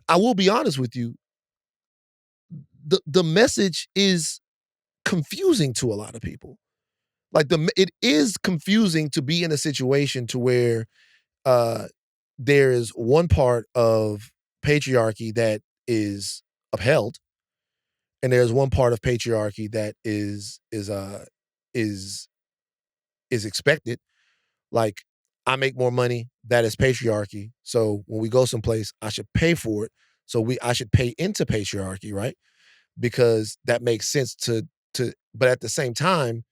I will be honest with you, the message is confusing to a lot of people. Like it is confusing to be in a situation to where there is one part of patriarchy that is upheld, and there's one part of patriarchy that is expected. Like, I make more money, that is patriarchy. So when we go someplace, I should pay for it. So I should pay into patriarchy, right? Because that makes sense but at the same time,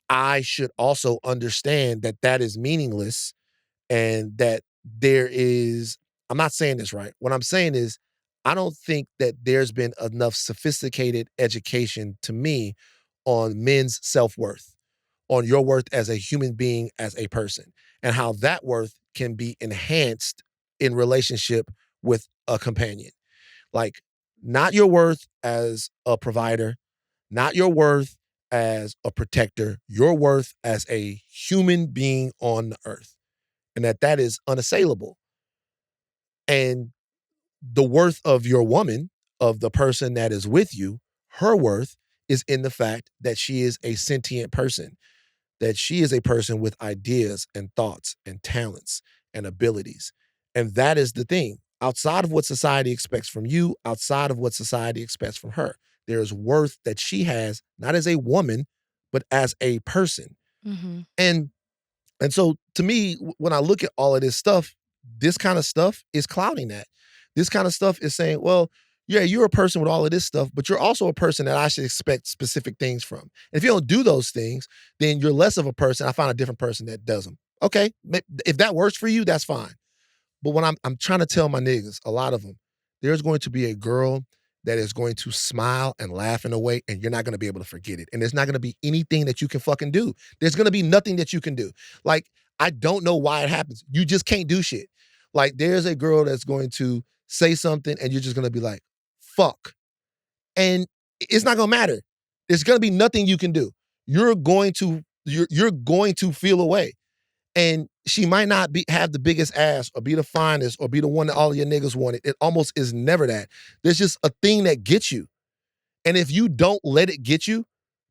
I should also understand that that is meaningless, and that I'm not saying this right. What I'm saying is, I don't think that there's been enough sophisticated education to me on men's self-worth, on your worth as a human being, as a person, and how that worth can be enhanced in relationship with a companion. Like, not your worth as a provider, not your worth as a protector, your worth as a human being on the earth, and that is unassailable. And the worth of your woman, of the person that is with you, her worth is in the fact that she is a sentient person, that she is a person with ideas and thoughts and talents and abilities. And that is the thing. Outside of what society expects from you, outside of what society expects from her, there is worth that she has, not as a woman, but as a person. Mm-hmm. And so to me, when I look at all of this stuff, this kind of stuff is clouding that. This kind of stuff is saying, well, yeah, you're a person with all of this stuff, but you're also a person that I should expect specific things from. And if you don't do those things, then you're less of a person. I find a different person that does them. Okay, if that works for you, that's fine. But when I'm trying to tell my niggas, a lot of them, there's going to be a girl that is going to smile and laugh in a way, and you're not going to be able to forget it. And there's not going to be anything that you can fucking do. There's going to be nothing that you can do. Like, I don't know why it happens. You just can't do shit. Like, there's a girl that's going to say something, and you're just going to be like, fuck. And it's not going to matter. There's going to be nothing you can do. You're going to feel away. And she might not have the biggest ass or be the finest or be the one that all of your niggas wanted. It almost is never that. There's just a thing that gets you. And if you don't let it get you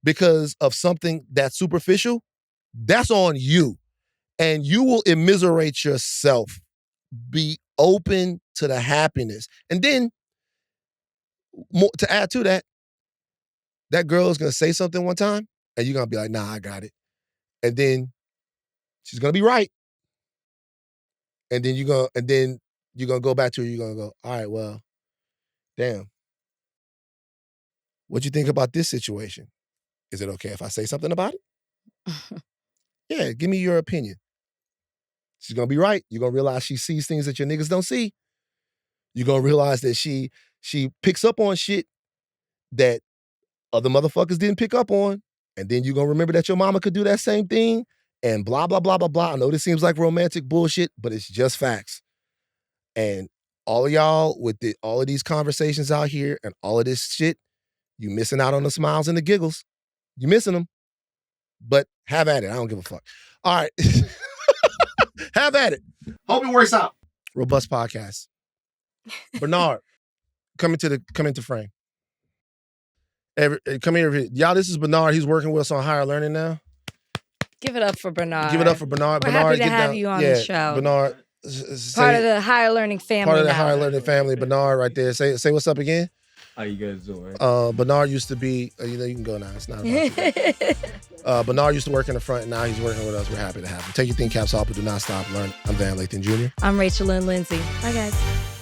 because of something that's superficial, that's on you. And you will immiserate yourself. Be open to the happiness. And then, to add to that, that girl is going to say something one time, and you're going to be like, nah, I got it. And then she's going to be right. And then you're going to go back to her, you're going to go, all right, well, damn. What you think about this situation? Is it okay if I say something about it? Yeah, give me your opinion. She's going to be right. You're going to realize she sees things that your niggas don't see. You're going to realize that she picks up on shit that other motherfuckers didn't pick up on. And then you're going to remember that your mama could do that same thing and blah, blah, blah, blah, blah. I know this seems like romantic bullshit, but it's just facts. And all of y'all with all of these conversations out here and all of this shit, you missing out on the smiles and the giggles. You missing them. But have at it. I don't give a fuck. All right. Have at it. Hope it works out. Robust podcast. Bernard, come into frame. Come here. Y'all, this is Bernard. He's working with us on higher learning now. Give it up for Bernard. Give it up for Bernard. We're Bernard, happy to have you on the show. Bernard. Part of the higher learning family. Part of the higher learning family. Bernard right there. Say what's up again. How you guys doing? Bernard used to be, you can go now. It's not about you. Bernard used to work in the front, and now he's working with us. We're happy to have him. Take your think caps off, but do not stop learning. I'm Van Lathan Jr. I'm Rachel and Lindsay. Bye, guys.